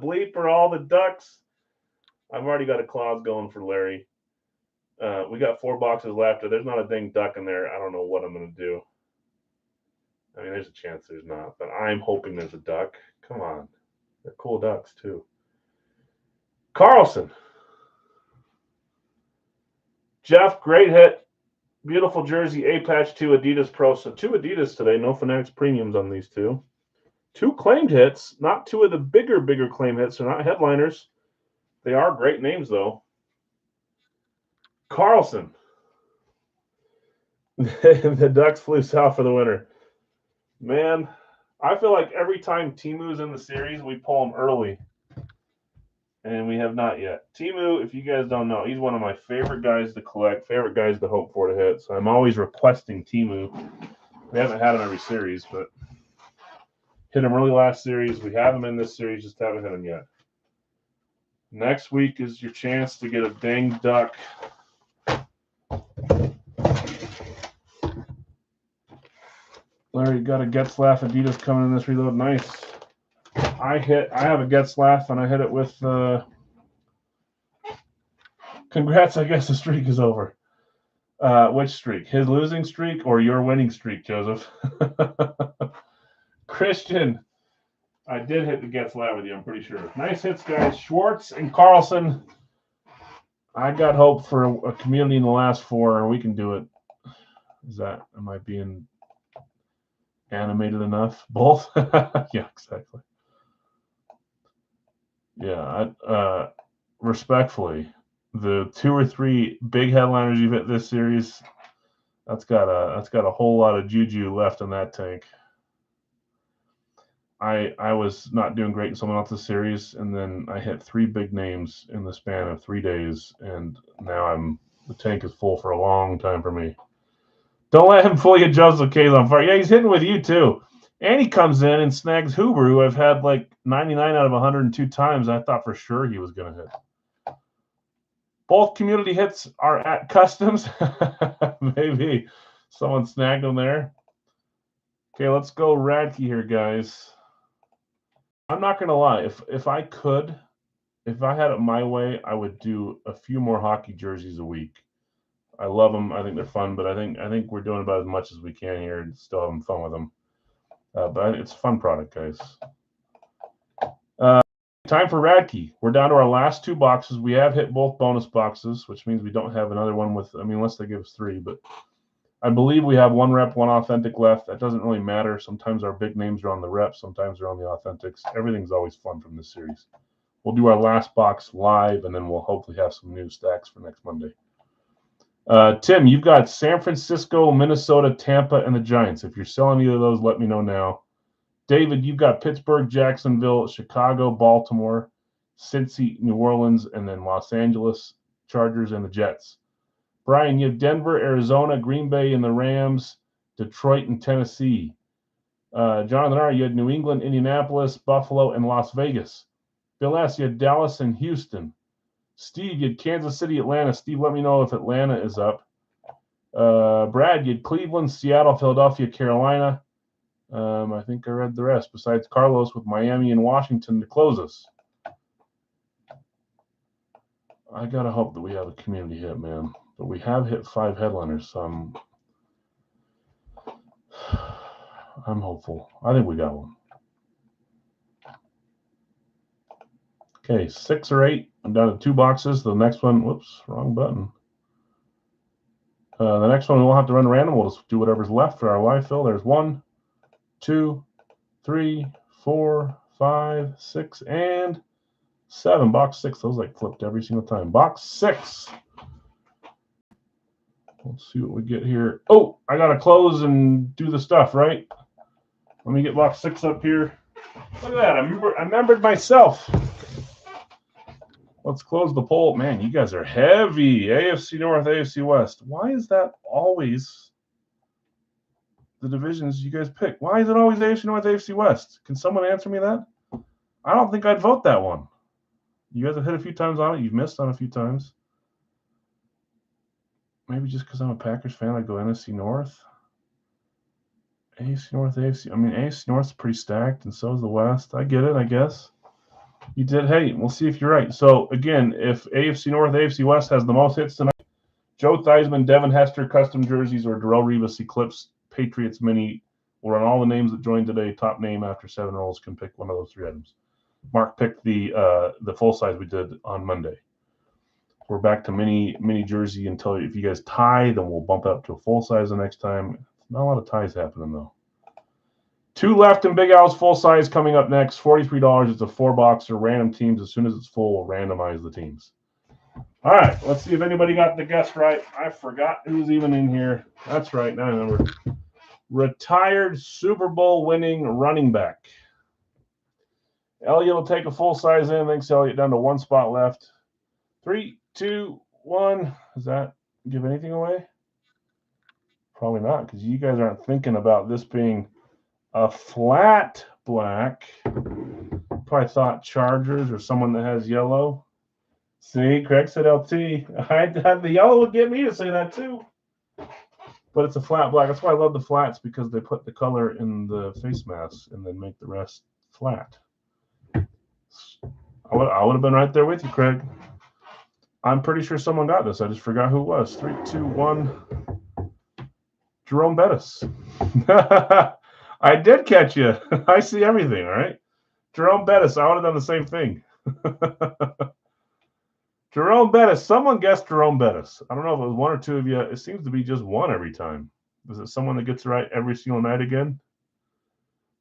bleep are all the ducks? I've already got a clause going for Larry. We got 4 boxes left. If there's not a dang duck in there, I don't know what I'm going to do. I mean, there's a chance there's not, but I'm hoping there's a duck. Come on. They're cool ducks, too. Carlson. Jeff, great hit. Beautiful jersey, A-Patch 2, Adidas Pro. So 2 Adidas today. No Fanatics premiums on these 2. 2 claimed hits. Not 2 of the bigger claim hits. They're not headliners. They are great names, though. Carlson. The Ducks flew south for the winter. Man, I feel like every time Timu's in the series, we pull him early. And we have not yet. Timu, if you guys don't know, he's one of my favorite guys to collect, favorite guys to hope for to hit. So I'm always requesting Timu. We haven't had him every series, but hit him early last series. We have him in this series, just haven't hit him yet. Next week is your chance to get a dang duck. Larry got a Getzlaff Adidas coming in this reload. Nice. I have a Getzlaff and I hit it with congrats, I guess the streak is over. Which streak? His losing streak or your winning streak, Joseph? Christian, I did hit the Getzlaff with you, I'm pretty sure. Nice hits, guys. Schwartz and Carlson. I got hope for a community in the last 4. We can do it. Am I being animated enough? Both? Yeah, exactly. Yeah, respectfully, the 2 or 3 big headliners you've hit this series, that's got a whole lot of juju left in that tank. I was not doing great in someone else's series, and then I hit 3 big names in the span of 3 days, and now the tank is full for a long time for me. Don't let him fool you, Joseph K's on fire. Yeah, he's hitting with you too. And he comes in and snags Huber, who I've had like 99 out of 102 times. I thought for sure he was going to hit. Both community hits are at customs. Maybe someone snagged them there. Okay, let's go Radke here, guys. I'm not going to lie. If I had it my way, I would do a few more hockey jerseys a week. I love them. I think they're fun, but I think we're doing about as much as we can here and still having fun with them. But it's a fun product, guys. Time for Radke. We're down to our last 2 boxes. We have hit both bonus boxes, which means we don't have another one with, unless they give us 3. But I believe we have 1 rep, 1 authentic left. That doesn't really matter. Sometimes our big names are on the reps. Sometimes they're on the authentics. Everything's always fun from this series. We'll do our last box live, and then we'll hopefully have some new stacks for next Monday. Tim, you've got San Francisco, Minnesota, Tampa, and the Giants. If you're selling either of those, let me know now. David, you've got Pittsburgh, Jacksonville, Chicago, Baltimore, Cincy, New Orleans, and then Los Angeles Chargers and the Jets. Brian, you have Denver, Arizona, Green Bay, and the Rams, Detroit, and Tennessee. Jonathan R., you had New England, Indianapolis, Buffalo, and Las Vegas. Bill S., you had Dallas and Houston. Steve, you had Kansas City, Atlanta. Steve, let me know if Atlanta is up. Brad, you had Cleveland, Seattle, Philadelphia, Carolina. I think I read the rest, besides Carlos with Miami and Washington to close us. I got to hope that we have a community hit, man. But we have hit 5 headliners, so I'm hopeful. I think we got one. Okay, 6 or 8. I'm down to 2 boxes. The next one, whoops, wrong button. The next one, we'll have to run random. We'll just do whatever's left for our live fill. There's 1, 2, 3, 4, 5, 6, and 7. Box 6. Those like flipped every single time. Box 6. Let's see what we get here. Oh, I got to close and do the stuff, right? Let me get box 6 up here. Look at that. I remembered myself. Let's close the poll. Man, you guys are heavy. AFC North, AFC West. Why is that always the divisions you guys pick? Why is it always AFC North, AFC West? Can someone answer me that? I don't think I'd vote that one. You guys have hit a few times on it. You've missed on a few times. Maybe just because I'm a Packers fan, I'd go NFC North. AFC North, AFC. AFC North is pretty stacked, and so is the West. I get it, I guess. You did. Hey, we'll see if you're right. So, again, if AFC North, AFC West has the most hits tonight, Joe Theismann, Devin Hester, custom jerseys, or Darrelle Revis Eclipse Patriots Mini will run all the names that joined today. Top name after 7 rolls can pick one of those 3 items. Mark picked the full size we did on Monday. We're back to mini jersey until if you guys tie, then we'll bump up to a full size the next time. Not a lot of ties happening though. 2 left in Big Al's full size coming up next. $43. It's a 4-boxer, random teams. As soon as it's full, we'll randomize the teams. All right, let's see if anybody got the guess right. I forgot who's even in here. That's right, now I remember. Retired Super Bowl winning running back. Elliot will take a full size in. Thanks, Elliot. Down to 1 spot left. 3, 2, 1. Does that give anything away? Probably not, because you guys aren't thinking about this being a flat black. Probably thought Chargers or someone that has yellow. See, Craig said LT. The yellow would get me to say that too. But it's a flat black. That's why I love the flats, because they put the color in the face mask and then make the rest flat. I would have been right there with you, Craig. I'm pretty sure someone got this. I just forgot who it was. 3, 2, 1. Jerome Bettis. I did catch you. I see everything, all right? Jerome Bettis. I would have done the same thing. Jerome Bettis. Someone guessed Jerome Bettis. I don't know if it was 1 or 2 of you. It seems to be just 1 every time. Is it someone that gets it right every single night again?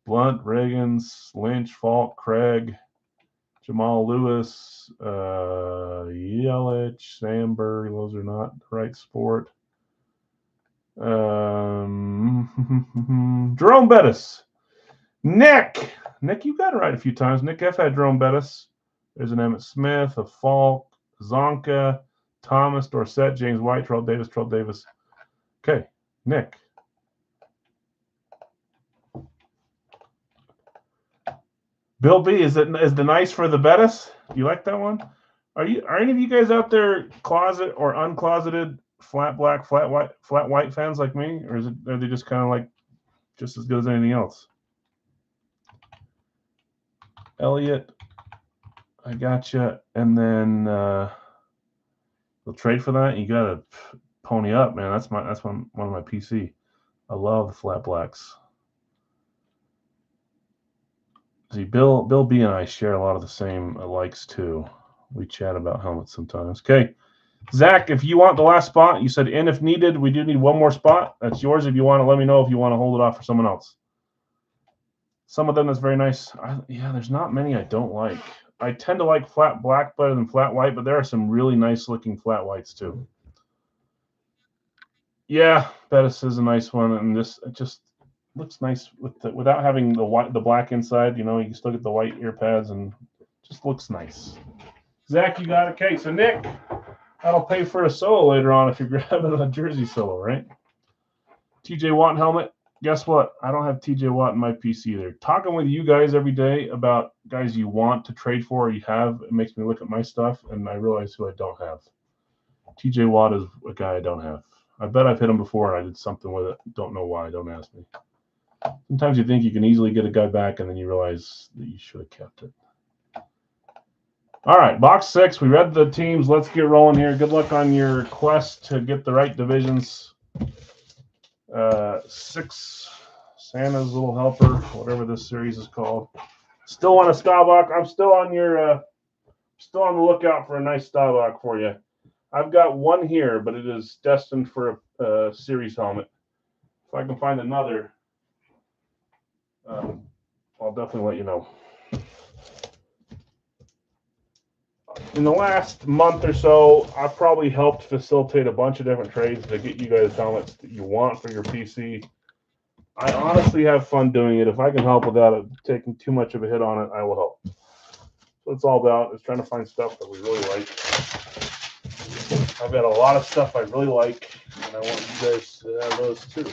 Blunt, Reagans, Lynch, Falk, Craig, Jamal Lewis, Yelich, Sandberg. Those are not the right sport. Jerome Bettis. Nick, you got it right a few times. Nick F had Jerome Bettis. There's an Emmitt Smith, a Falk, Zonka, Thomas, Dorsett, James White, Terrell Davis. Okay, Nick. Bill B, is the nice for the Bettis? You like that one? Are any of you guys out there closet or uncloseted flat black, flat white fans like me, or are they just kind of like just as good as anything else? Elliot, I gotcha. And then you'll trade for that. You gotta pony up, man. That's one of my PC. I love the flat blacks. See, Bill B and I share a lot of the same likes too. We chat about helmets sometimes. Okay, Zach, if you want the last spot, you said in if needed. We do need 1 more spot. That's yours. If you want to, let me know if you want to hold it off for someone else. Some of them that's very nice. There's not many I don't like. I tend to like flat black better than flat white, but there are some really nice looking flat whites too. Yeah, Bettis is a nice one, and this it just looks nice without having the black inside. You know, you can still get the white ear pads, and just looks nice. Zach, you got it. Okay, so Nick, that'll pay for a solo later on if you're grabbing a jersey solo, right? TJ Watt helmet. Guess what? I don't have TJ Watt in my PC either. Talking with you guys every day about guys you want to trade for or you have, it makes me look at my stuff, and I realize who I don't have. TJ Watt is a guy I don't have. I bet I've hit him before and I did something with it. Don't know why. Don't ask me. Sometimes you think you can easily get a guy back, and then you realize that you should have kept it. All right, box 6. We read the teams. Let's get rolling here. Good luck on your quest to get the right divisions. 6, Santa's Little Helper, whatever this series is called. Still want a Staubach. I'm still on still on the lookout for a nice Staubach for you. I've got 1 here, but it is destined for a series helmet. If I can find another, I'll definitely let you know. In the last month or so, I've probably helped facilitate a bunch of different trades to get you guys helmets that you want for your PC. I honestly have fun doing it. If I can help without it taking too much of a hit on it, I will help. So it's all about is trying to find stuff that we really like. I've got a lot of stuff I really like, and I want you guys to have those too.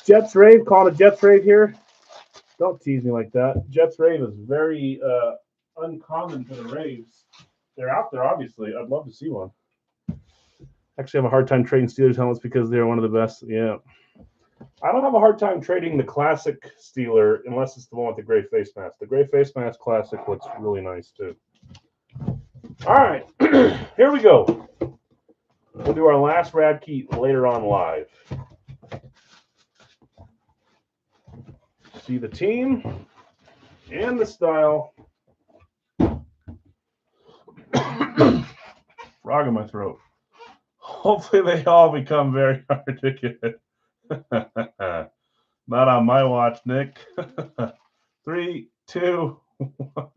Jets Rave, calling a Jets Rave here. Don't tease me like that. Jets Rave is very uncommon for the Raves. They're out there, obviously. I'd love to see one. Actually, I have a hard time trading Steelers helmets because they're one of the best. Yeah. I don't have a hard time trading the classic Steeler unless it's the one with the gray face mask. The gray face mask classic looks really nice too. All right, here we go. We'll do our last Radkey later on live. See the team and the style. Frog in my throat. Hopefully they all become very articulate. Not on my watch, Nick. 3, 2, 1.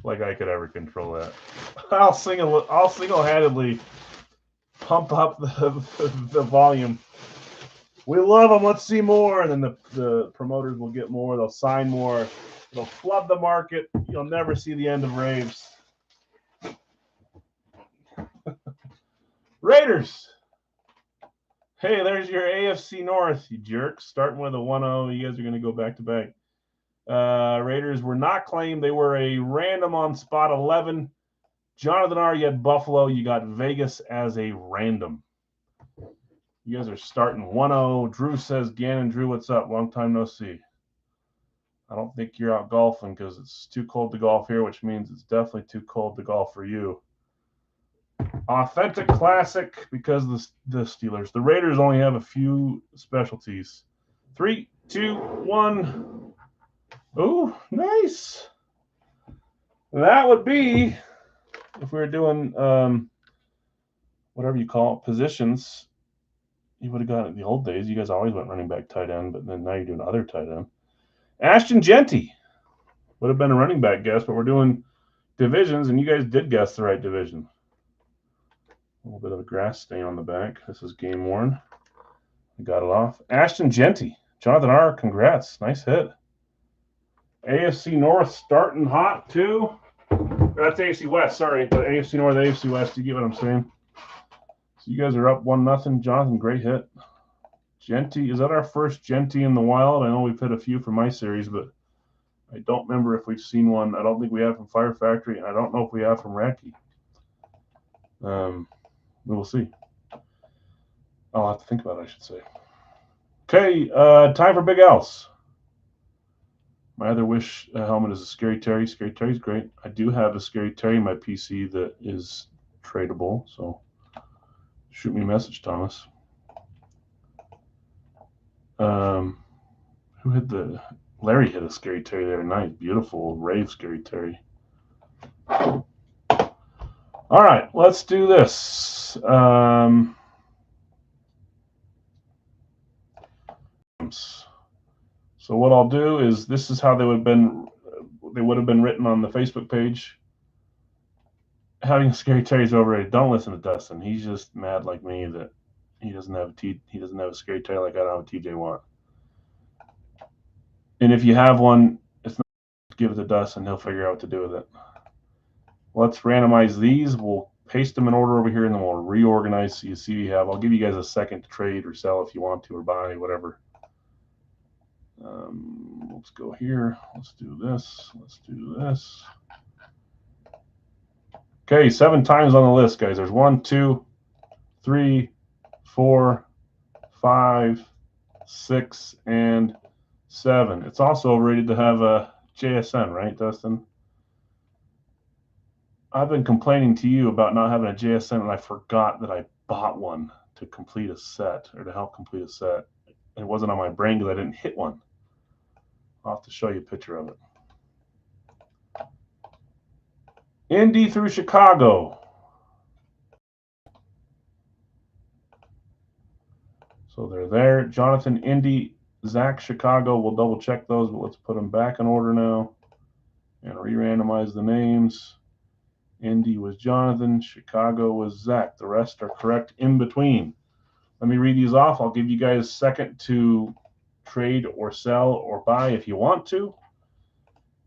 Like I could ever control that. I'll single-handedly pump up the volume. We love them. Let's see more. And then the promoters will get more. They'll sign more. It'll flood the market. You'll never see the end of raves. Raiders. Hey, there's your AFC North, you jerks. Starting with a 1-0. You guys are going to go back-to-back. Raiders were not claimed. They were a random on spot 11. Jonathan R., you had Buffalo. You got Vegas as a random. You guys are starting 1-0. Drew says, Gannon, Drew, what's up? Long time no see. I don't think you're out golfing because it's too cold to golf here, which means it's definitely too cold to golf for you. Authentic classic because the Steelers. The Raiders only have a few specialties. 3, 2, 1. Oh, nice. That would be, if we were doing whatever you call it, positions, you would have got it in the old days. You guys always went running back, tight end, but then now you're doing other tight end. Ashton Jeanty would have been a running back guess, but we're doing divisions, and you guys did guess the right division. A little bit of a grass stain on the back. This is game worn. I got it off. Ashton Jeanty. Jonathan R., congrats. Nice hit. AFC North starting hot, too. That's AFC West, sorry. But AFC North, AFC West, you get what I'm saying? So you guys are up 1-0. Jonathan, great hit. Jeanty, is that our first Jeanty in the wild? I know we've hit a few from my series, but I don't remember if we've seen one. I don't think we have from Fire Factory, and I don't know if we have from Radkey. We'll see. I'll have to think about it, I should say. Okay, time for Big Al's. My other wish helmet is a Scary Terry. Scary Terry's great. I do have a Scary Terry in my PC that is tradable, so shoot me a message, Thomas. Who hit the... Larry hit a Scary Terry the other night. Beautiful rave Scary Terry. All right, let's do this. So what I'll do is, this is how they would have been written on the Facebook page. Having a Scary Terry's overrated. Don't listen to Dustin. He's just mad like me that he doesn't have a Scary Terry like I don't have a TJ Watt. And if you have one, it's not, give it to Dustin. He'll figure out what to do with it. Let's randomize these. We'll paste them in order over here, and then we'll reorganize so you see you have. I'll give you guys a second to trade or sell if you want to, or buy, whatever. Let's go here. Let's do this. Let's do this. Okay, 7 times on the list, guys. There's 1, 2, 3, 4, 5, 6, and 7. It's also overrated to have a JSN, right, Dustin? I've been complaining to you about not having a JSN, and I forgot that I bought one to complete a set, or to help complete a set. It wasn't on my brain because I didn't hit one. I'll have to show you a picture of it. Indy through Chicago. So they're there. Jonathan, Indy, Zach, Chicago. We'll double check those, but let's put them back in order now and re-randomize the names. Indy was Jonathan. Chicago was Zach. The rest are correct in between. Let me read these off. I'll give you guys a second to trade or sell or buy if you want to.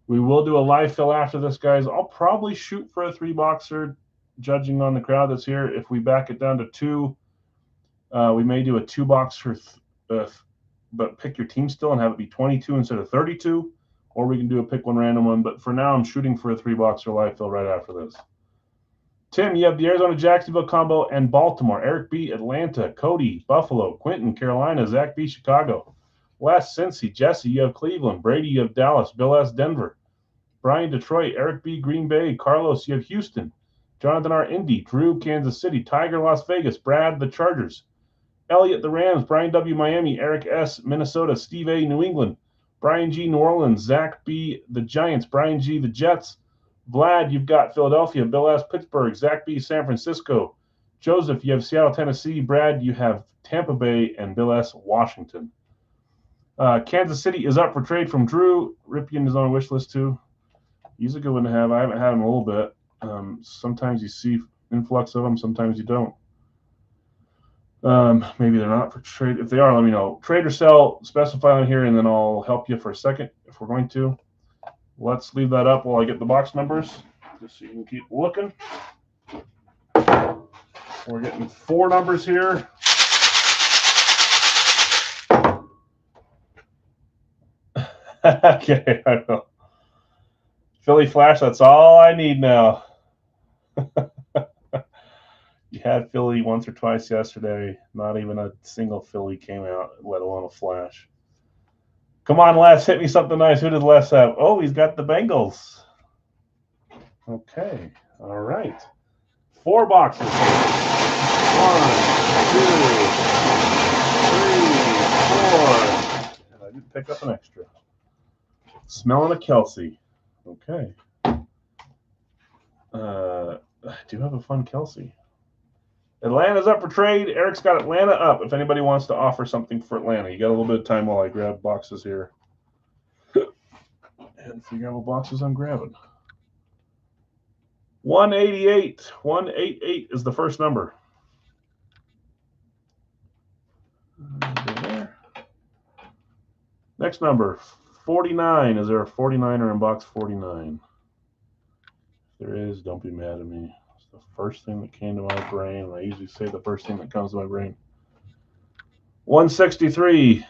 We will do a live fill after this, guys. I'll probably shoot for a 3-boxer, judging on the crowd that's here. If we back it down to 2, we may do a 2-boxer, but pick your team still and have it be 22 instead of 32. Or we can do a pick one random one. But for now, I'm shooting for a 3-boxer live fill right after this. Tim, you have the Arizona-Jacksonville combo and Baltimore. Eric B, Atlanta. Cody, Buffalo. Quentin, Carolina. Zach B, Chicago. Wes, Cincy. Jesse, you have Cleveland. Brady, you have Dallas. Bill S, Denver. Brian, Detroit. Eric B, Green Bay. Carlos, you have Houston. Jonathan R, Indy. Drew, Kansas City. Tiger, Las Vegas. Brad, the Chargers. Elliott, the Rams. Brian W, Miami. Eric S, Minnesota. Steve A, New England. Brian G, New Orleans. Zach B, the Giants. Brian G, the Jets. Vlad, you've got Philadelphia. Bill S, Pittsburgh. Zach B, San Francisco. Joseph, you have Seattle, Tennessee. Brad, you have Tampa Bay. And Bill S, Washington. Kansas City is up for trade from Drew. Ripien is on a wish list too. He's a good one to have. I haven't had him a little bit. Sometimes you see influx of them. Sometimes you don't. Maybe they're not for trade. If they are, let me know. Trade or sell, specify on here, and then I'll help you for a second if we're going to. Let's leave that up while I get the box numbers, just so you can keep looking. We're getting 4 numbers here. Okay, I know. Philly Flash, that's all I need now. You had Philly once or twice yesterday. Not even a single Philly came out, let alone a Flash. Come on, Les, hit me something nice. Who did Les have? Oh, he's got the Bengals. Okay, all right. 4 boxes. 1, 2, 3, 4. And I did pick up an extra. Smelling a Kelsey. Okay. I do have a fun Kelsey. Atlanta's up for trade. Eric's got Atlanta up. If anybody wants to offer something for Atlanta, you got a little bit of time while I grab boxes here and figure out what boxes I'm grabbing. 188. 188 is the first number. There. Next number, 49. Is there a 49er in box 49? If there is, don't be mad at me. It's the first thing that came to my brain, and I usually say the first thing that comes to my brain. 163.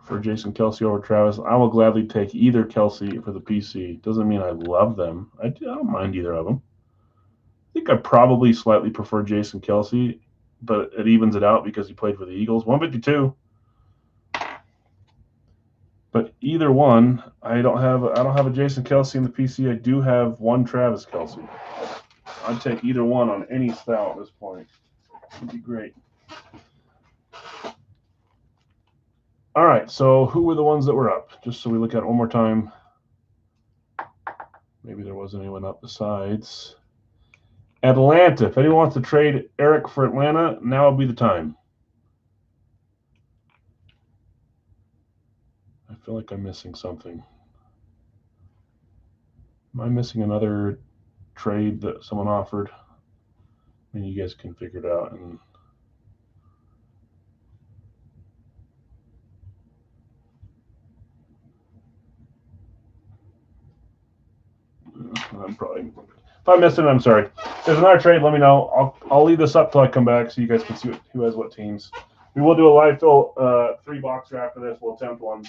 For Jason Kelsey over Travis, I will gladly take either Kelsey for the PC. Doesn't mean I love them. I don't mind either of them. I think I probably slightly prefer Jason Kelsey, but it evens it out because he played for the Eagles. 152. But either one, I don't have a Jason Kelsey in the PC. I do have one Travis Kelsey. I'd take either one on any style at this point. It'd be great. All right, so who were the ones that were up? Just so we look at it one more time. Maybe there wasn't anyone up besides Atlanta. If anyone wants to trade Eric for Atlanta, now would be the time. I feel like I'm missing something. Am I missing another trade that someone offered? I mean, you guys can figure it out. And I'm probably, if I missed it, I'm sorry. If there's another trade, let me know. I'll leave this up till I come back so you guys can see who has what teams. We will do a live fill 3-boxer after this. We'll attempt one.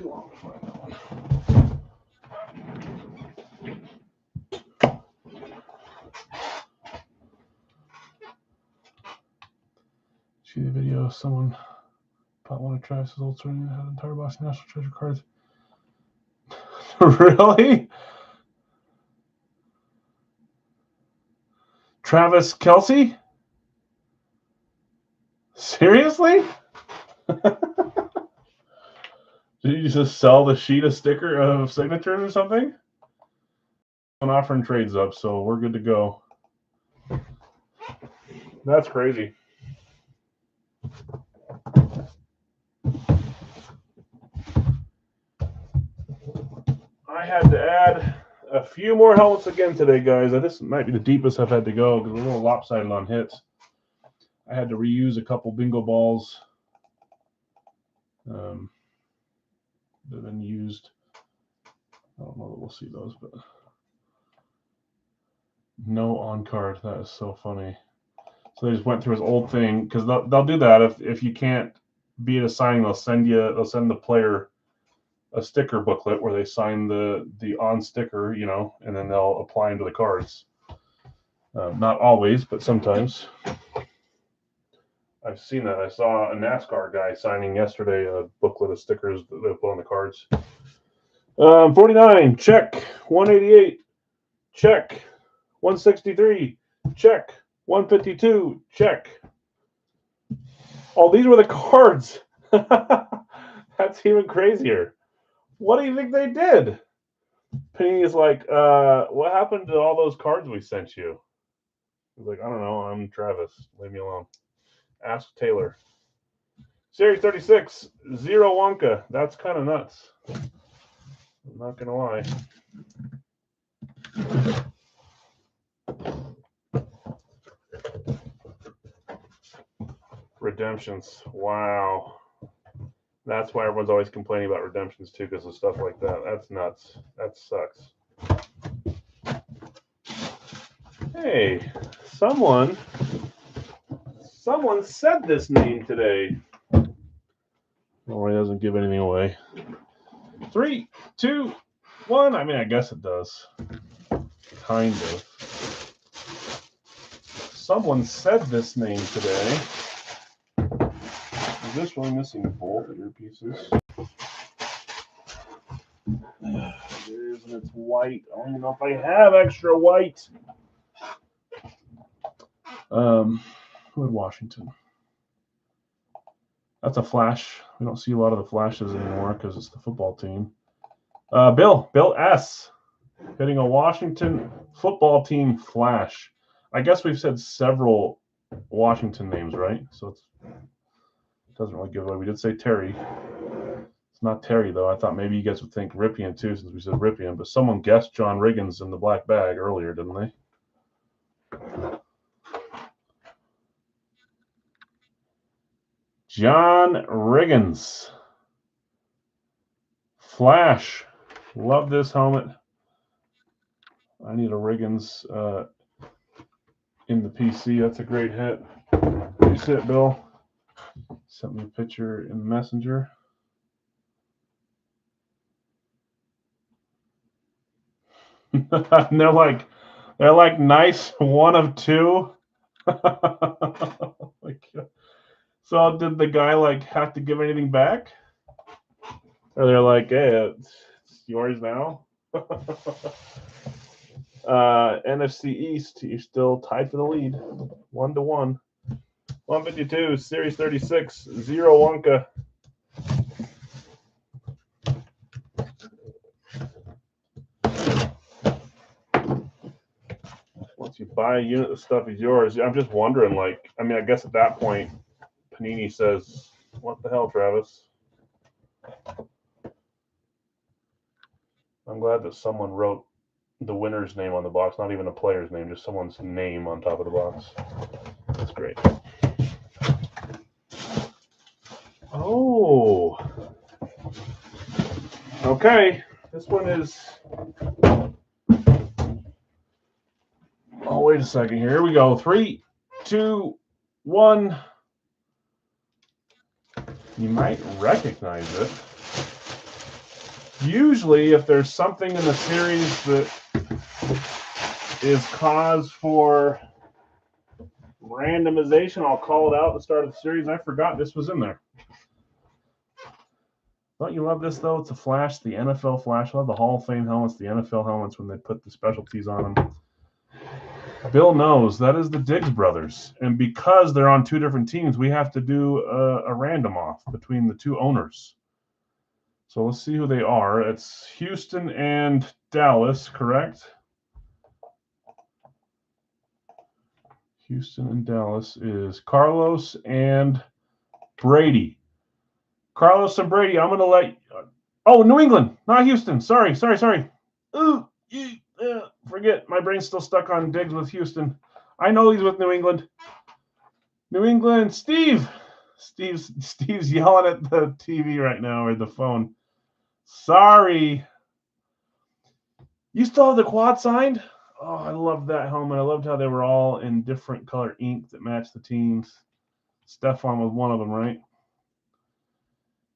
too long to find that one. See the video of someone bought one of Travis's old swing and had an entire box of National Treasure cards. Really? Travis Kelce? Seriously? Did you just sell the sheet of sticker of signatures or something? I'm offering trades up, so we're good to go. That's crazy. I had to add a few more helmets again today, guys. This might be the deepest I've had to go because we're a little lopsided on hits. I had to reuse a couple bingo balls that have been used. I don't know that we'll see those, but no on card. That is so funny. So they just went through his old thing because they'll do that if you can't be at a signing. They'll send the player a sticker booklet where they sign the on sticker, you know, and then they'll apply them to the cards. Not always, but sometimes. I've seen that. I saw a NASCAR guy signing yesterday a booklet of stickers that they put on the cards. 49, check. 188, check. 163, check. 152, check. Oh, these were the cards. That's even crazier. What do you think they did? Panini's like, what happened to all those cards we sent you? He's like, I don't know. I'm Travis. Leave me alone. Ask Taylor. Series 36, Zero Wonka. That's kind of nuts. I'm not going to lie. Redemptions. Wow. That's why everyone's always complaining about redemptions too, because of stuff like that. That's nuts. That sucks. Hey, someone said this name today. Well, he doesn't give anything away. 3, 2, 1. I mean, I guess it does. Kind of. Someone said this name today. Is this really missing both earpieces? It is, and it's white. I don't even know if I have extra white. Wood Washington. That's a flash. We don't see a lot of the flashes anymore because it's the football team. Bill S. Hitting a Washington football team flash. I guess we've said several Washington names, right? So it doesn't really give away. We did say Terry. It's not Terry, though. I thought maybe you guys would think Ripien, too, since we said Ripien. But someone guessed John Riggins in the black bag earlier, didn't they? John Riggins. Flash. Love this helmet. I need a Riggins in the PC. That's a great hit. Nice hit, Bill. Sent me a picture in the messenger. And they're like nice 1 of 2. So did the guy like have to give anything back? Or they're like, hey, it's yours now? NFC East, you're still tied for the lead. 1-1. 152, Series 36, Zero Wonka. Once you buy a unit, the stuff is yours. I'm just wondering, like, I mean, I guess at that point, Panini says, what the hell, Travis? I'm glad that someone wrote the winner's name on the box, not even a player's name, just someone's name on top of the box. That's great. Oh. Okay. This one is... Oh, wait a second here. Here we go. 3, 2, 1. You might recognize it. Usually, if there's something in the series that is cause for randomization, I'll call it out at the start of the series. I forgot this was in there. Don't you love this, though? It's a flash, the NFL flash. I love the Hall of Fame helmets, the NFL helmets when they put the specialties on them. Bill knows that is the Diggs brothers. And because they're on two different teams, we have to do a random off between the two owners. So let's see who they are. It's Houston and Dallas, correct? Houston and Dallas is Carlos and Brady. Carlos and Brady, I'm going to let... Oh, New England, not Houston. Sorry. Ooh, forget. My brain's still stuck on Diggs with Houston. I know he's with New England. New England, Steve. Steve's yelling at the TV right now, or the phone. Sorry. You still have the quad signed? Oh, I love that helmet. I loved how they were all in different color ink that matched the teams. Stephon was one of them, right?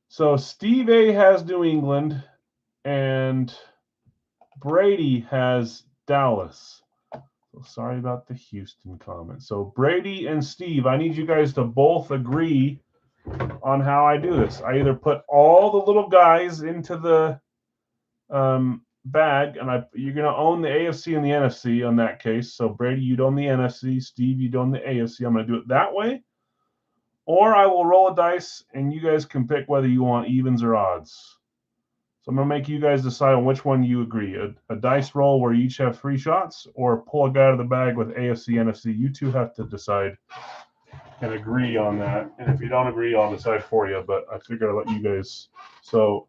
So Steve A has New England, and Brady has Dallas. So sorry about the Houston comment. So Brady and Steve, I need you guys to both agree on how I do this. I either put all the little guys into the bag, and you're going to own the AFC and the NFC on that case. So Brady, you'd own the NFC. Steve, you'd own the AFC. I'm going to do it that way. Or I will roll a dice, and you guys can pick whether you want evens or odds. So I'm going to make you guys decide on which one you agree. A dice roll where you each have 3 shots, or pull a guy out of the bag with AFC, NFC. You two have to decide and agree on that. And if you don't agree, I'll decide for you. But I figured I'd let you guys. So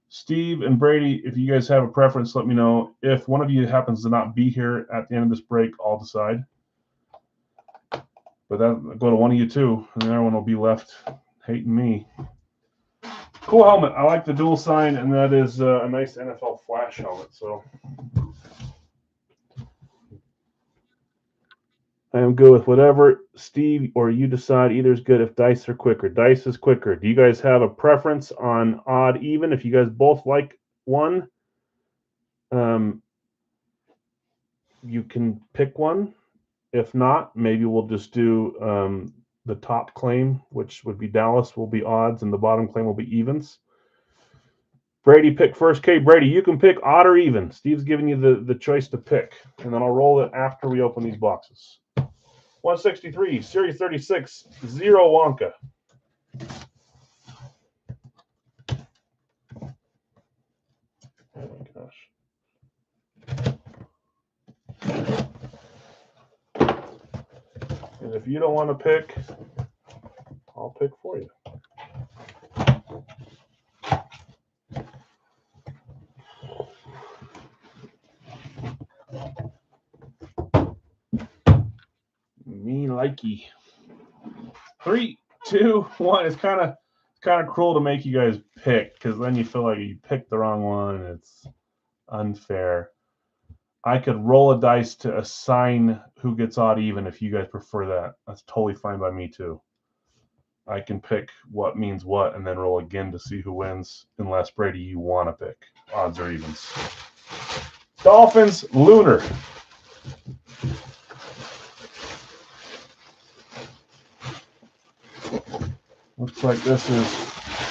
Steve and Brady, if you guys have a preference, let me know. If one of you happens to not be here at the end of this break, I'll decide. But that go to one of you two, and the other one will be left hating me. Cool helmet. I like the dual sign, and that is a nice NFL flash helmet. So I am good with whatever Steve or you decide. Either is good if dice are quicker. Dice is quicker. Do you guys have a preference on odd, even? If you guys both like one, you can pick one. If not, maybe we'll just do the top claim, which would be Dallas, will be odds, and the bottom claim will be evens. Brady, pick first. Okay, Brady, you can pick odd or even. Steve's giving you the choice to pick, and then I'll roll it after we open these boxes. 163, Series 36, 0 Wonka. Oh my gosh. And if you don't want to pick, I'll pick for you. Me likey. 3, 2, 1. It's kind of cruel to make you guys pick, because then you feel like you picked the wrong one and it's unfair. I could roll a dice to assign who gets odd even if you guys prefer that. That's totally fine by me too. I can pick what means what and then roll again to see who wins, unless, Brady, you want to pick odds or evens. Dolphins, Lunar. Looks like this is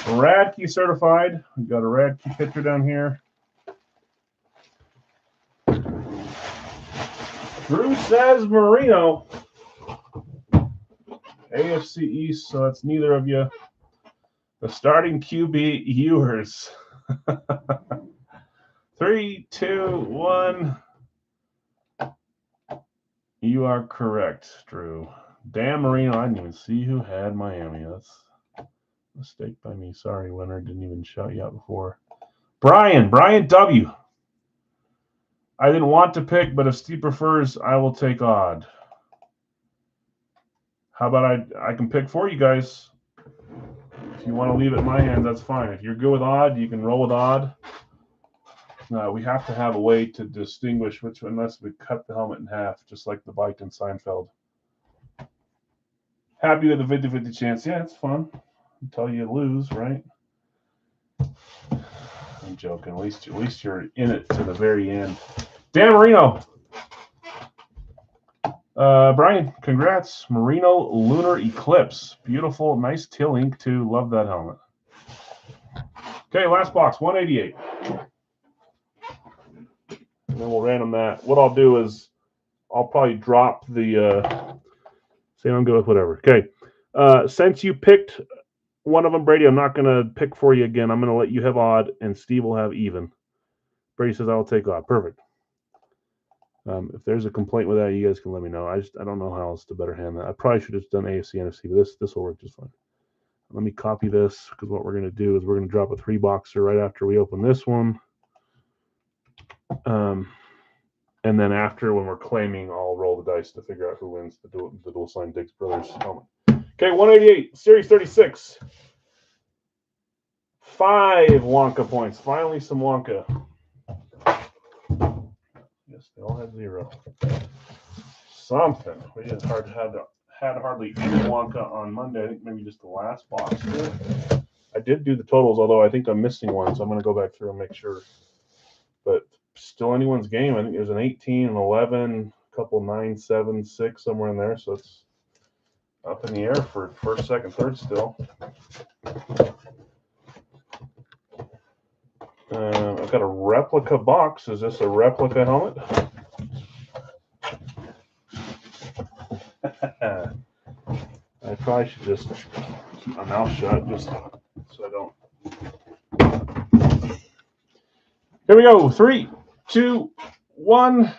Radke certified. We've got a Radke picture down here. Drew says Marino. AFC East, so that's neither of you. The starting QB, Ewers. 3, 2, 1. You are correct, Drew. Dan Marino, I didn't even see who had Miami. That's a mistake by me. Sorry, winner. Didn't even shout you out before. Brian W. I didn't want to pick, but if Steve prefers, I will take odd. How about I can pick for you guys? If you want to leave it in my hands, that's fine. If you're good with odd, you can roll with odd. We have to have a way to distinguish which one, unless we cut the helmet in half, just like the bike in Seinfeld. Happy with the 50-50 chance. Yeah, it's fun until you lose, right? I'm joking. At least you're in it to the very end. Dan Marino. Brian, congrats. Marino Lunar Eclipse. Beautiful, nice teal ink too. Love that helmet. Okay, last box, 188. And then we'll random that. What I'll do is I'll probably drop the say I'm good with whatever. Okay. Since you picked one of them, Brady, I'm not going to pick for you again. I'm going to let you have odd, and Steve will have even. Brady says I'll take odd. Perfect. If there's a complaint with that, you guys can let me know. I don't know how else to better hand that. I probably should have just done AFC, NFC, but this will work just fine. Let me copy this, because what we're going to do is we're going to drop a 3-boxer right after we open this one. And then after, when we're claiming, I'll roll the dice to figure out who wins the dual sign Diggs Brothers helmet. Okay, 188, Series 36. 5 Wonka points. Finally, some Wonka. Yes, they all had 0. Something. We had hardly any Wonka on Monday. I think maybe just the last box. I did do the totals, although I think I'm missing one, so I'm going to go back through and make sure. But still anyone's game. I think there's an 18, an 11, a couple 9, 7, 6, somewhere in there. So it's up in the air for first, second, third still. I've got a replica box. Is this a replica helmet? I probably should just keep my mouth shut just so I don't. Here we go. 3, 2, 1.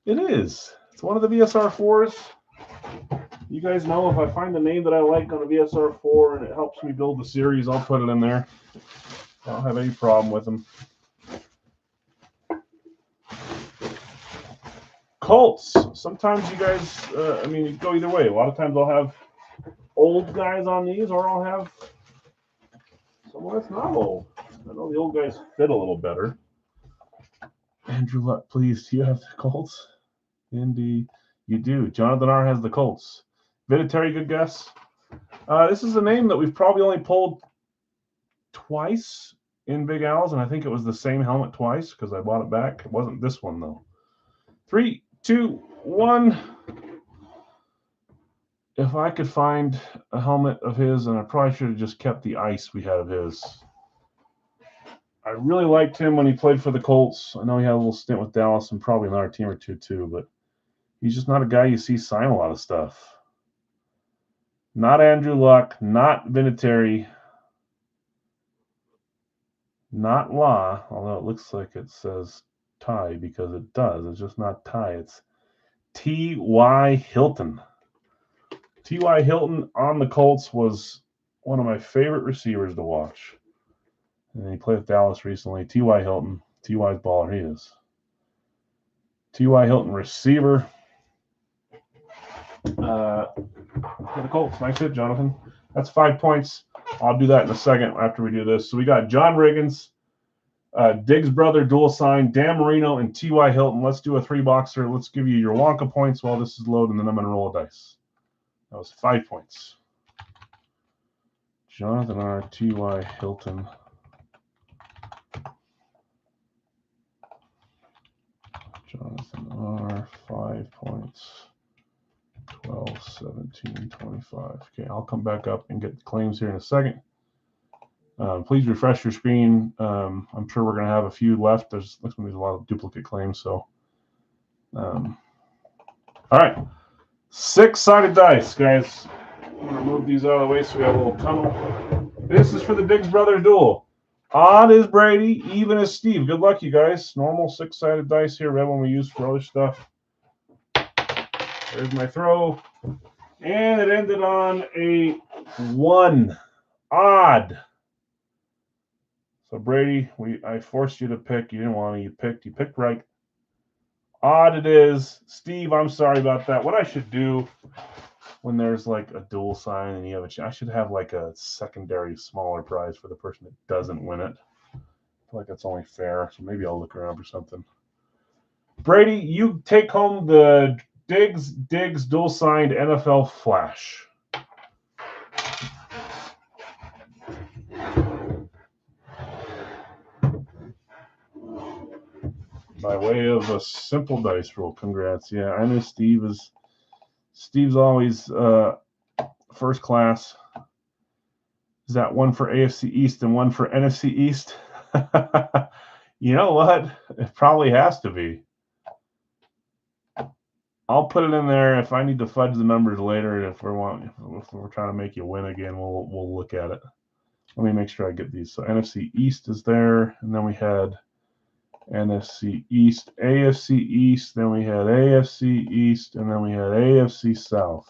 It is. It's one of the VSR4s. You guys know if I find a name that I like on a VSR4 and it helps me build the series, I'll put it in there. I don't have any problem with them. Colts. Sometimes you guys, you go either way. A lot of times I'll have old guys on these, or I'll have someone that's not old. I know the old guys fit a little better. Andrew Luck, please. Do you have the Colts? Indeed, you do. Jonathan R. has the Colts. Vinatieri, good guess. This is a name that we've probably only pulled twice in Big Al's, and I think it was the same helmet twice because I bought it back. It wasn't this one, though. 3, 2, 1. If I could find a helmet of his, and I probably should have just kept the ice we had of his. I really liked him when he played for the Colts. I know he had a little stint with Dallas and probably another team or two too, but he's just not a guy you see sign a lot of stuff. Not Andrew Luck, not Vinatieri, not Law, although it looks like it says Ty because it does. It's just not Ty. It's T.Y. Hilton. T.Y. Hilton on the Colts was one of my favorite receivers to watch. And he played with Dallas recently. T.Y. Hilton. T.Y.'s baller. He is. T.Y. Hilton, receiver. For the Colts. Nice hit, Jonathan. That's 5 points. I'll do that in a second after we do this. So we got John Riggins, Diggs brother, dual sign, Dan Marino, and T.Y. Hilton. Let's do a 3-boxer. Let's give you your Wonka points while this is loading, and then I'm going to roll a dice. That was 5 points. Jonathan R. T.Y. Hilton. Jonathan R. 5 points. 12, 17, 25. Okay, I'll come back up and get the claims here in a second. Please refresh your screen. I'm sure we're going to have a few left. Looks like there's a lot of duplicate claims. So, all right. 6-sided dice, guys. I'm going to move these out of the way so we have a little tunnel. This is for the Diggs Brothers duel. Odd is Brady, even is Steve. Good luck, you guys. Normal 6-sided dice here. Red one we use for other stuff. There's my throw. And it ended on a 1. Odd. So, Brady, I forced you to pick. You didn't want to. You picked right. Odd it is. Steve, I'm sorry about that. What I should do when there's like a dual sign and you have I should have like a secondary smaller prize for the person that doesn't win it. I feel like that's only fair. So maybe I'll look around for something. Brady, you take home the Diggs dual signed NFL Flash. by way of a simple dice roll. Congrats. Yeah, I know Steve's always first class. Is that one for AFC East and one for NFC East? You know what? It probably has to be. I'll put it in there if I need to fudge the numbers later. If we're trying to make you win again, we'll look at it. Let me make sure I get these. So NFC East is there, and then we had NFC East, AFC East, then we had AFC East, and then we had AFC South.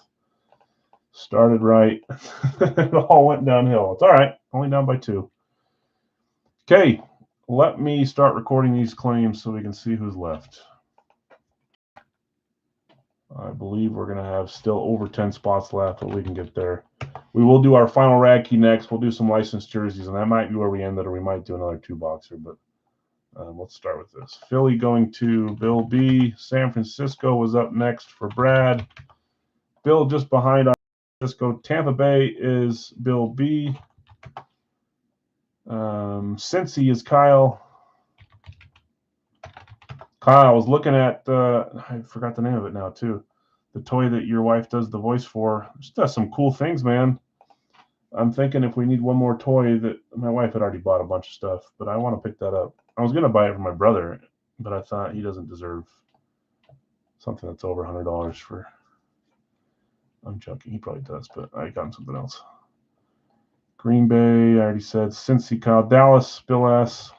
Started right. It all went downhill. It's all right. Only down by 2. Okay, let me start recording these claims so we can see who's left. I believe we're going to have still over 10 spots left, but we can get there. We will do our final rag key next. We'll do some licensed jerseys, and that might be where we end it, or we might do another 2-boxer, but let's start with this. Philly going to Bill B. San Francisco was up next for Brad. Bill just behind on Francisco. Tampa Bay is Bill B. Cincy is Kyle. Kyle, I was looking at, I forgot the name of it now, too. The toy that your wife does the voice for. She does some cool things, man. I'm thinking if we need one more toy, that my wife had already bought a bunch of stuff, but I want to pick that up. I was going to buy it for my brother, but I thought he doesn't deserve something that's over $100 for. I'm joking. He probably does, but I got him something else. Green Bay, I already said. Cincy, Kyle. Dallas, Bill S.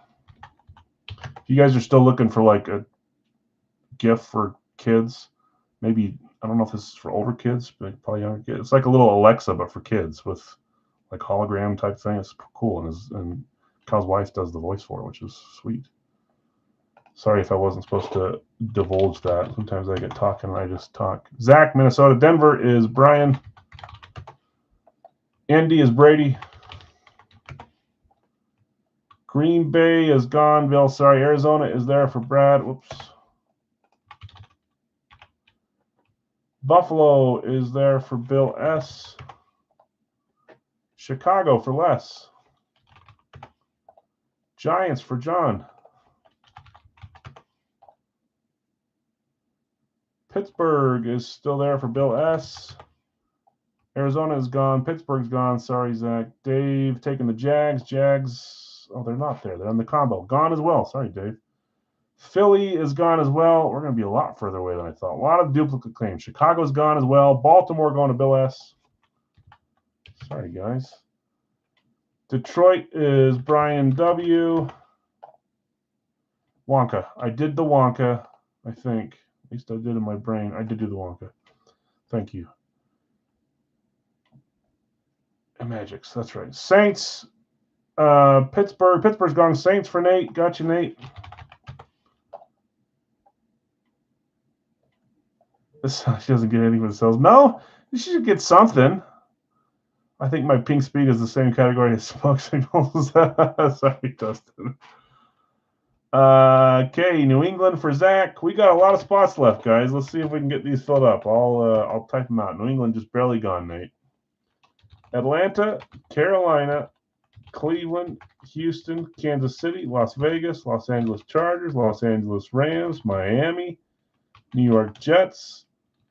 If you guys are still looking for like a gift for kids, maybe, I don't know if this is for older kids, but probably younger kids. It's like a little Alexa, but for kids with like hologram type thing. It's cool. And Kyle's wife does the voice for it, which is sweet. Sorry if I wasn't supposed to divulge that. Sometimes I get talking and I just talk. Zach, Minnesota. Denver is Brian. Indy is Brady. Green Bay is gone. Bill, sorry. Arizona is there for Brad. Whoops. Buffalo is there for Bill S. Chicago for Les. Giants for John. Pittsburgh is still there for Bill S. Arizona is gone. Pittsburgh's gone. Sorry, Zach. Dave taking the Jags. Jags, oh, they're not there. They're on the combo. Gone as well. Sorry, Dave. Philly is gone as well. We're going to be a lot further away than I thought. A lot of duplicate claims. Chicago's gone as well. Baltimore going to Bill S. Sorry, guys. Detroit is Brian W. Wonka. I did the Wonka, I think. At least I did in my brain. I did do the Wonka. Thank you. And Magics. That's right. Saints. Pittsburgh. Pittsburgh's gone. Saints for Nate. Got you, Nate. She doesn't get anything with sales. No, she should get something. I think my pink speed is the same category as smoke signals. Sorry, Dustin. Okay, New England for Zach. We got a lot of spots left, guys. Let's see if we can get these filled up. I'll type them out. New England just barely gone, Nate. Atlanta, Carolina, Cleveland, Houston, Kansas City, Las Vegas, Los Angeles Chargers, Los Angeles Rams, Miami, New York Jets,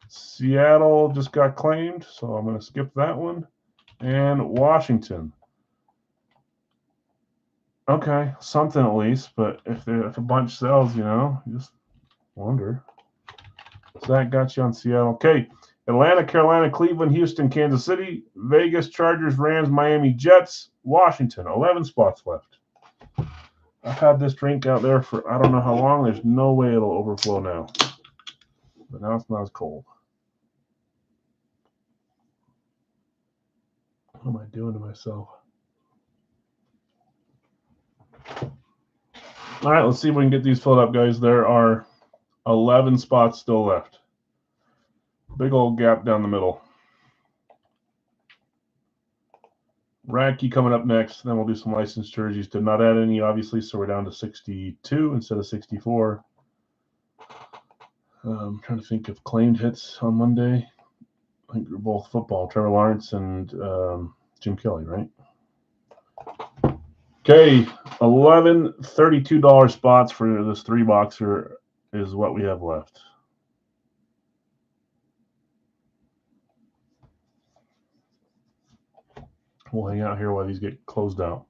Seattle just got claimed, so I'm going to skip that one, and Washington. Okay, something at least, but if a bunch sells, you just wonder. So that got you on Seattle. Okay, Atlanta, Carolina, Cleveland, Houston, Kansas City, Vegas, Chargers, Rams, Miami, Jets, Washington. 11 spots left. I've had this drink out there for I don't know how long. There's no way it'll overflow now. But now it's not as cold. What am I doing to myself? All right, let's see if we can get these filled up, guys. There are 11 spots still left. Big old gap down the middle. Radke coming up next. Then we'll do some licensed jerseys. Did not add any, obviously, so we're down to 62 instead of 64. I'm trying to think of claimed hits on Monday. I think they're both football. Trevor Lawrence and Jim Kelly, right? Okay, 11 $32 spots for this 3-boxer is what we have left. We'll hang out here while these get closed out.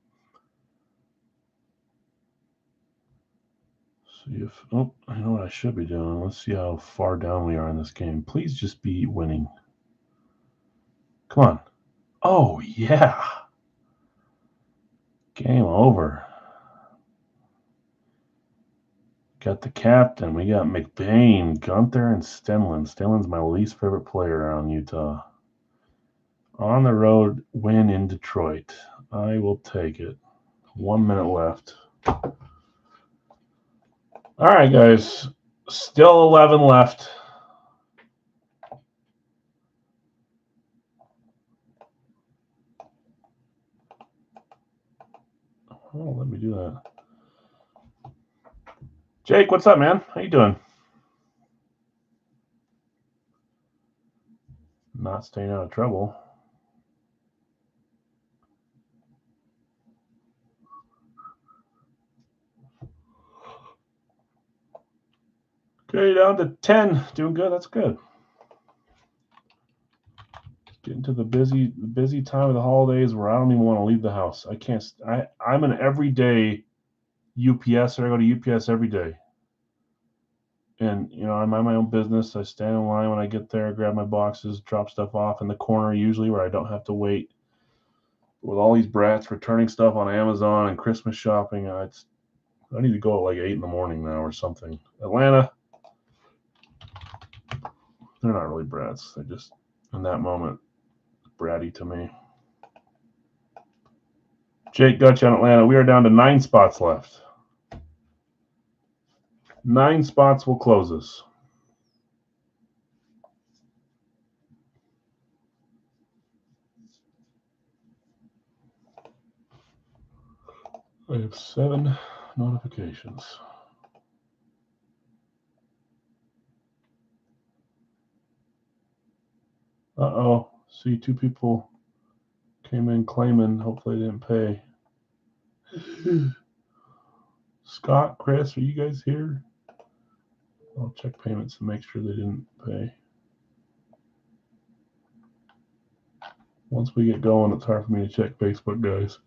See if, oh, I know what I should be doing. Let's see how far down we are in this game. Please just be winning. Come on. Oh, yeah. Game over. Got the captain. We got McBain, Gunther, and Stenlin. Stenlin's my least favorite player around Utah. On the road win in Detroit. I will take it. 1 minute left. All right, guys. Still 11 left. Oh, let me do that. Jake, what's up, man? How you doing? Not staying out of trouble. Okay, down to 10. Doing good. That's good. Getting to the busy time of the holidays where I don't even want to leave the house. I can't. I'm an everyday UPS, or I go to UPS every day. And, you know, I mind my own business. I stand in line when I get there, grab my boxes, drop stuff off in the corner usually where I don't have to wait. With all these brats returning stuff on Amazon and Christmas shopping, I need to go at like 8 in the morning now or something. Atlanta, they're not really brats. They're just, in that moment, bratty to me. Jake got you on Atlanta. We are down to 9 spots left. 9 spots will close us. I have 7 notifications. Uh-oh. See, 2 people came in claiming. Hopefully they didn't pay. Scott, Chris, are you guys here? I'll check payments and make sure they didn't pay. Once we get going, it's hard for me to check Facebook, guys.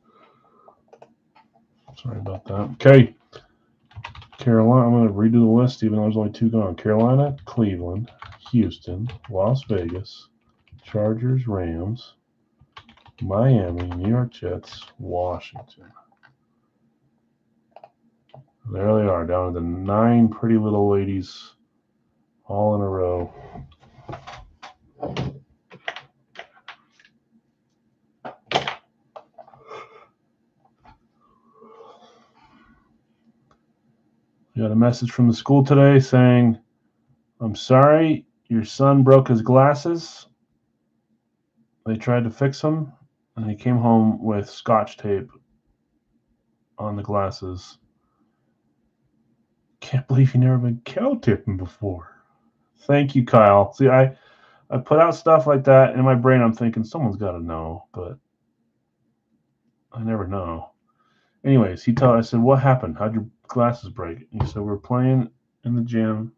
Sorry about that. Okay. Carolina, I'm going to redo the list even though there's only 2 gone. Carolina, Cleveland, Houston, Las Vegas, Chargers, Rams, Miami, New York Jets, Washington. There they are, down to the 9 pretty little ladies all in a row. We got a message from the school today saying, I'm sorry, your son broke his glasses. They tried to fix them, and he came home with Scotch tape on the glasses. Can't believe you never been cow tipping before. Thank you, Kyle. See, I put out stuff like that in my brain. I'm thinking someone's got to know, but I never know. Anyways, I said, what happened? How'd your glasses break? And he said, we're playing in the gym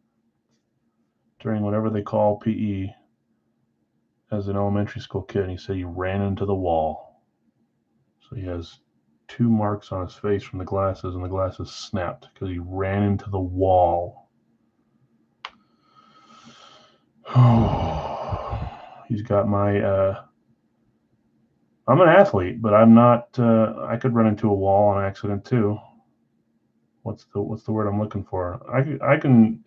during whatever they call PE as an elementary school kid. And he said he ran into the wall. So he has 2 marks on his face from the glasses, and the glasses snapped because he ran into the wall. He's got my I'm an athlete, but I'm not I could run into a wall on accident too. What's the word I'm looking for? I can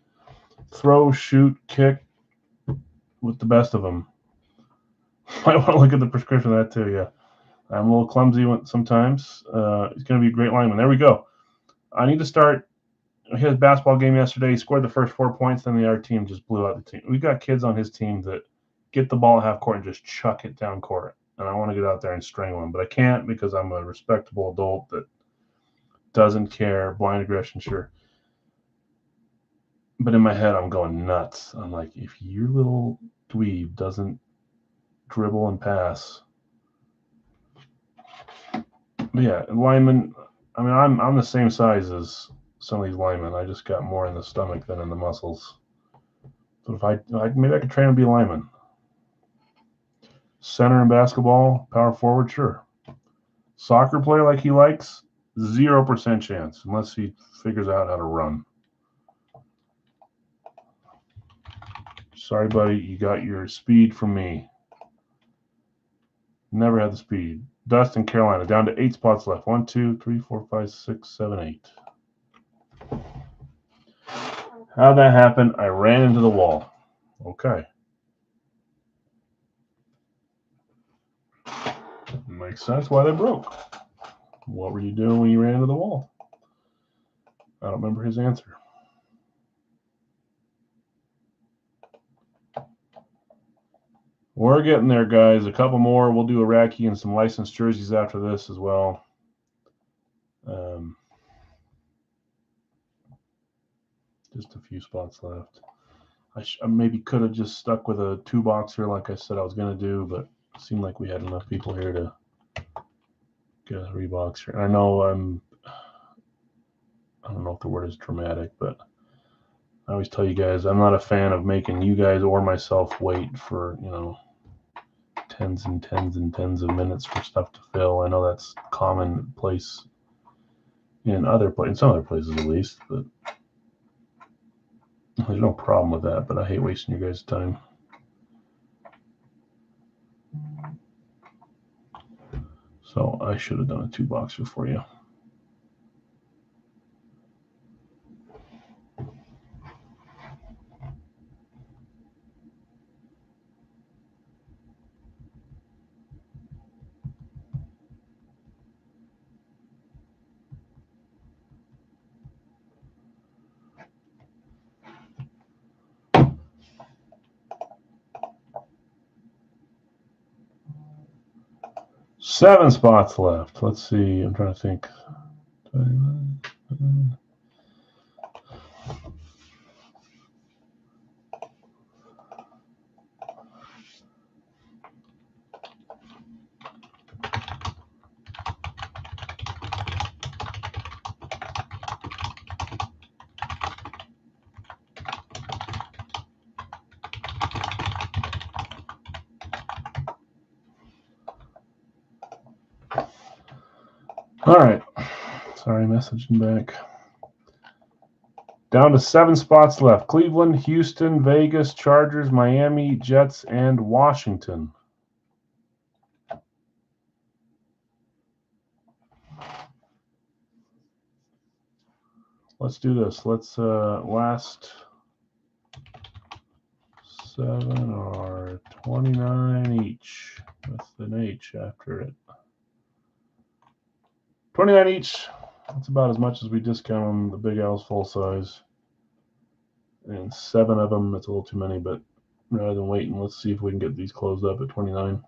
throw, shoot, kick with the best of them. Might want to look at the prescription of that too, yeah. I'm a little clumsy sometimes. He's going to be a great lineman. There we go. I need to start. He had a basketball game yesterday. He scored the first 4 points, then the other team just blew out the team. We've got kids on his team that get the ball at half court and just chuck it down court. And I want to get out there and strangle him, but I can't because I'm a respectable adult that doesn't care. Blind aggression, sure. But in my head, I'm going nuts. I'm like, if your little dweeb doesn't dribble and pass. But yeah, lineman, I mean, I'm the same size as some of these linemen. I just got more in the stomach than in the muscles. But if maybe I could train to be a lineman. Center in basketball, power forward, sure. Soccer player like he likes, 0% chance unless he figures out how to run. Sorry, buddy, you got your speed from me. Never had the speed. Dustin, Carolina, down to 8 spots left. 1, 2, 3, 4, 5, 6, 7, 8. How'd that happen? I ran into the wall. Okay. Makes sense why they broke. What were you doing when you ran into the wall? I don't remember his answer. We're getting there, guys. A couple more. We'll do Iraqi and some licensed jerseys after this as well. Just a few spots left. I maybe could have just stuck with a 2-box here like I said I was going to do, but it seemed like we had enough people here to get a 3-box here. I know I don't know if the word is dramatic, but I always tell you guys I'm not a fan of making you guys or myself wait for, tens and tens and tens of minutes for stuff to fill. I know that's commonplace in some other places at least, but there's no problem with that. But I hate wasting your guys' time. So I should have done a 2-boxer for you. Seven spots left. Let's see. I'm trying to think. All right. Sorry, messaging back. Down to 7 spots left. Cleveland, Houston, Vegas, Chargers, Miami, Jets, and Washington. Let's do this. Let's last 7 are 29 each with an H after it. 29 each. That's about as much as we discount them. The Big L's full size. And 7 of them, it's a little too many, but rather than waiting, let's see if we can get these closed up at 29.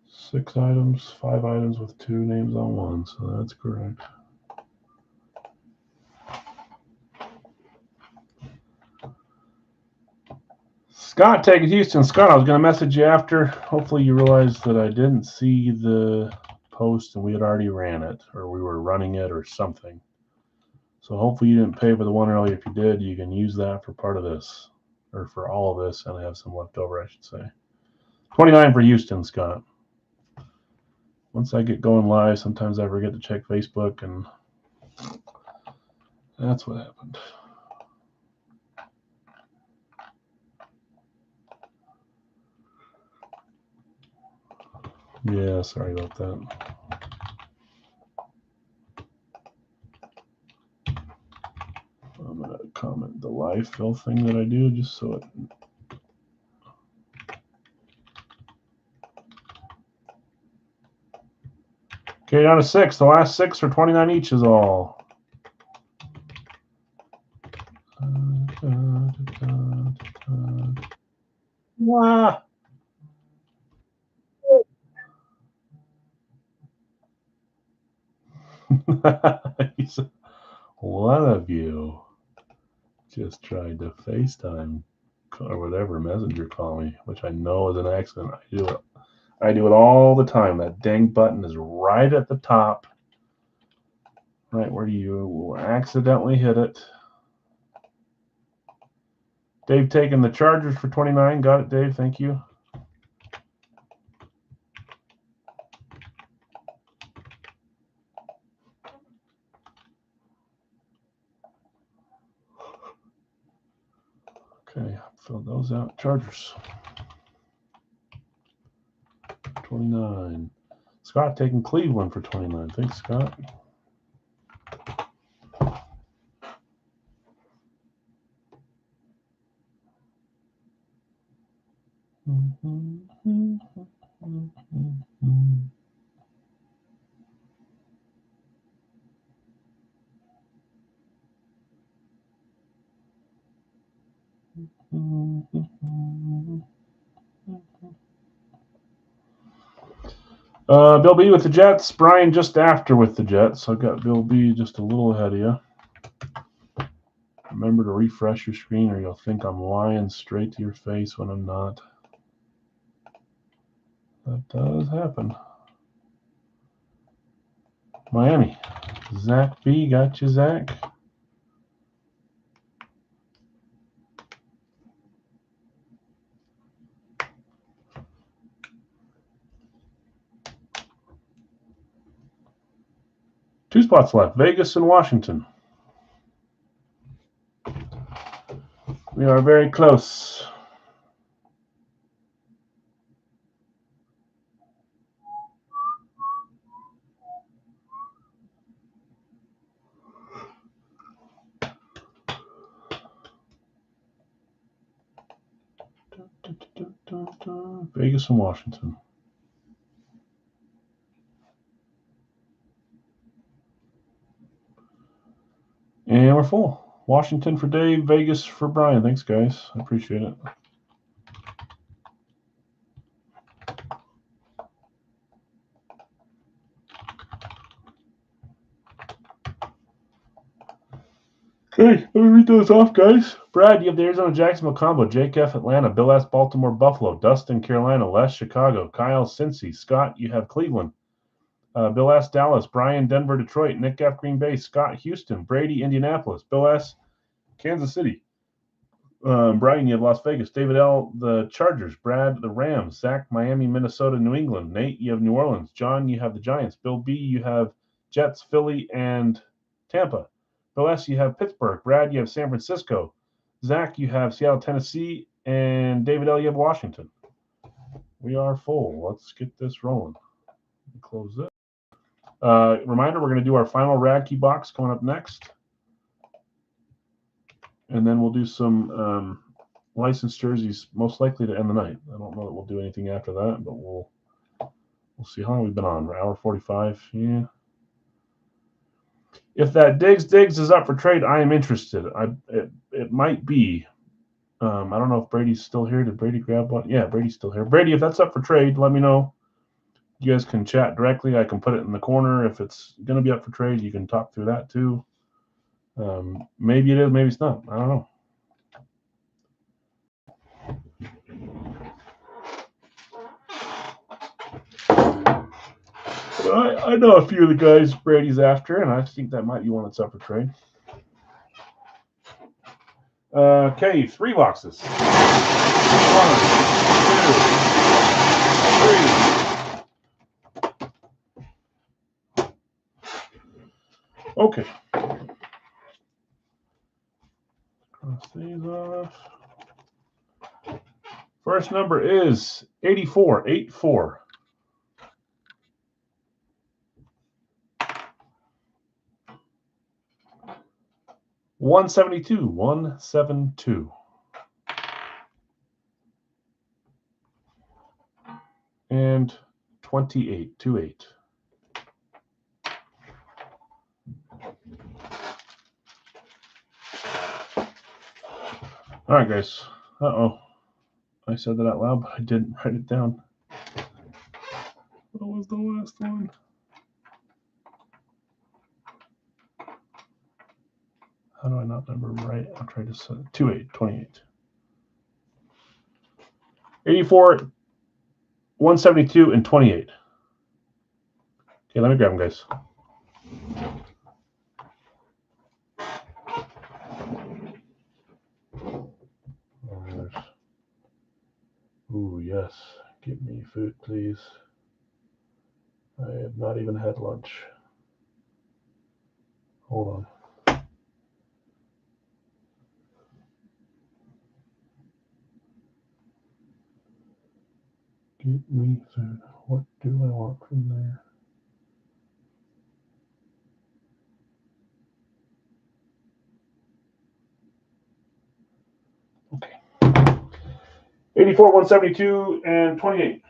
Six items, 5 items with 2 names on one, so that's correct. Scott, take it, Houston. Scott, I was going to message you after. Hopefully you realized that I didn't see the post and we had already ran it, or we were running it or something. So hopefully you didn't pay for the one earlier. If you did, you can use that for part of this, or for all of this, and I have some left over, I should say. 29 for Houston, Scott. Once I get going live, sometimes I forget to check Facebook, and that's what happened. Yeah, sorry about that. I'm going to comment the live fill thing that I do just so it. Okay, down to 6. The last 6 are 29 each is all. Wow. One of you just tried to FaceTime or whatever Messenger call me, which I know is an accident. I do it all the time. That dang button is right at the top, right where you accidentally hit it. Dave taking the Chargers for 29. Got it, Dave. Thank you. Okay, fill those out. Chargers. 29. Scott taking Cleveland for 29. Thanks, Scott. Bill B with the Jets. Brian just after with the Jets. So I've got Bill B just a little ahead of you. Remember to refresh your screen or you'll think I'm lying straight to your face when I'm not. That does happen. Miami. Zach B. Got you, Zach. Two spots left. Vegas and Washington. We are very close. Vegas and Washington. And we're full. Washington for Dave, Vegas for Brian. Thanks, guys. I appreciate it. Okay, let me read those off, guys. Brad, you have the Arizona Jacksonville combo. Jake F. Atlanta. Bill S. Baltimore Buffalo. Dustin Carolina. Les Chicago. Kyle Cincy. Scott, you have Cleveland. Bill S. Dallas. Brian Denver Detroit. Nick F. Green Bay. Scott Houston. Brady Indianapolis. Bill S. Kansas City. Brian, you have Las Vegas. David L. the Chargers. Brad the Rams. Zach Miami Minnesota New England. Nate, you have New Orleans. John, you have the Giants. Bill B. you have Jets Philly and Tampa. Bill S. you have Pittsburgh. Brad, you have San Francisco. Zach, you have Seattle, Tennessee, and David L. you have Washington. We are full. Let's get this rolling. Close it. Reminder, we're going to do our final Radkey box coming up next. And then we'll do some licensed jerseys, most likely to end the night. I don't know that we'll do anything after that, but we'll see how long we've been on. Hour 45. Yeah. If that Diggs is up for trade, I am interested. It might be. I don't know if Brady's still here. Did Brady grab one? Yeah, Brady's still here. Brady, if that's up for trade, let me know. You guys can chat directly. I can put it in the corner. If it's going to be up for trade, you can talk through that too. Maybe it is, maybe it's not. I don't know. I know a few of the guys Brady's after, and I think that might be one that's up for trade. Okay, 3 boxes. 1, 2, 3. Okay. Cross these off. First number is 84, 84. $172, 172. And 28, 28. All right, guys. Uh-oh. I said that out loud, but I didn't write it down. What was the last one? How do I not remember right? I'll try to set 28, 28. 84, 172, and 28. Okay, let me grab them, guys. Ooh, yes. Give me food, please. I have not even had lunch. Hold on. Get me food. What do I want from there? Okay. 84, 172, and 28.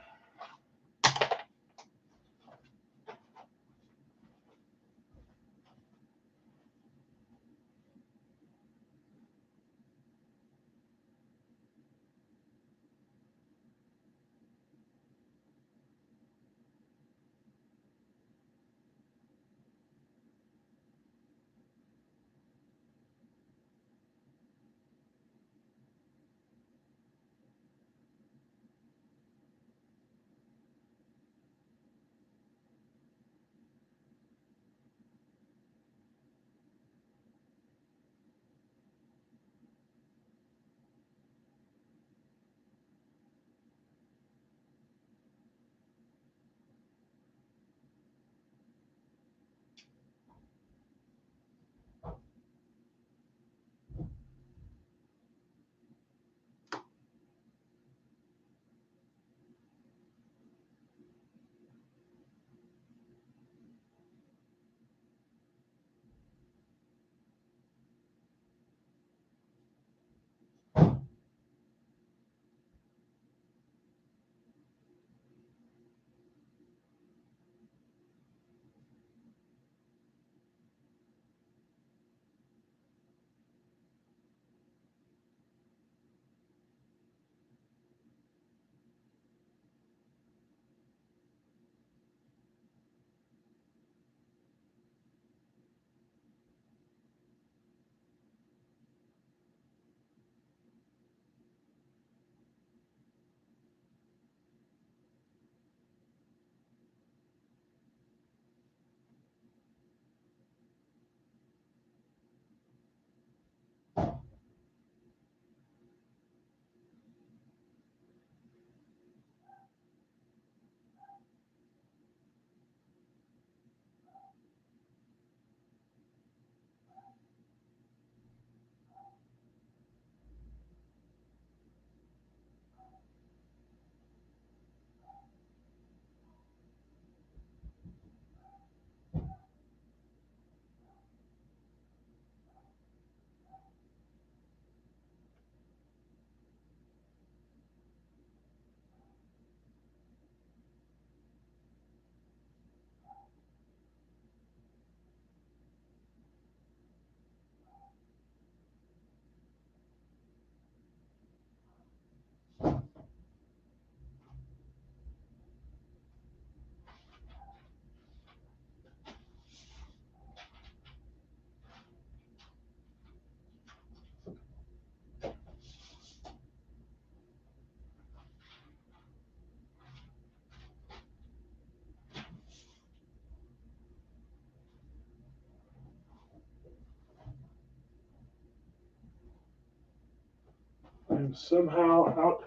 I'm somehow out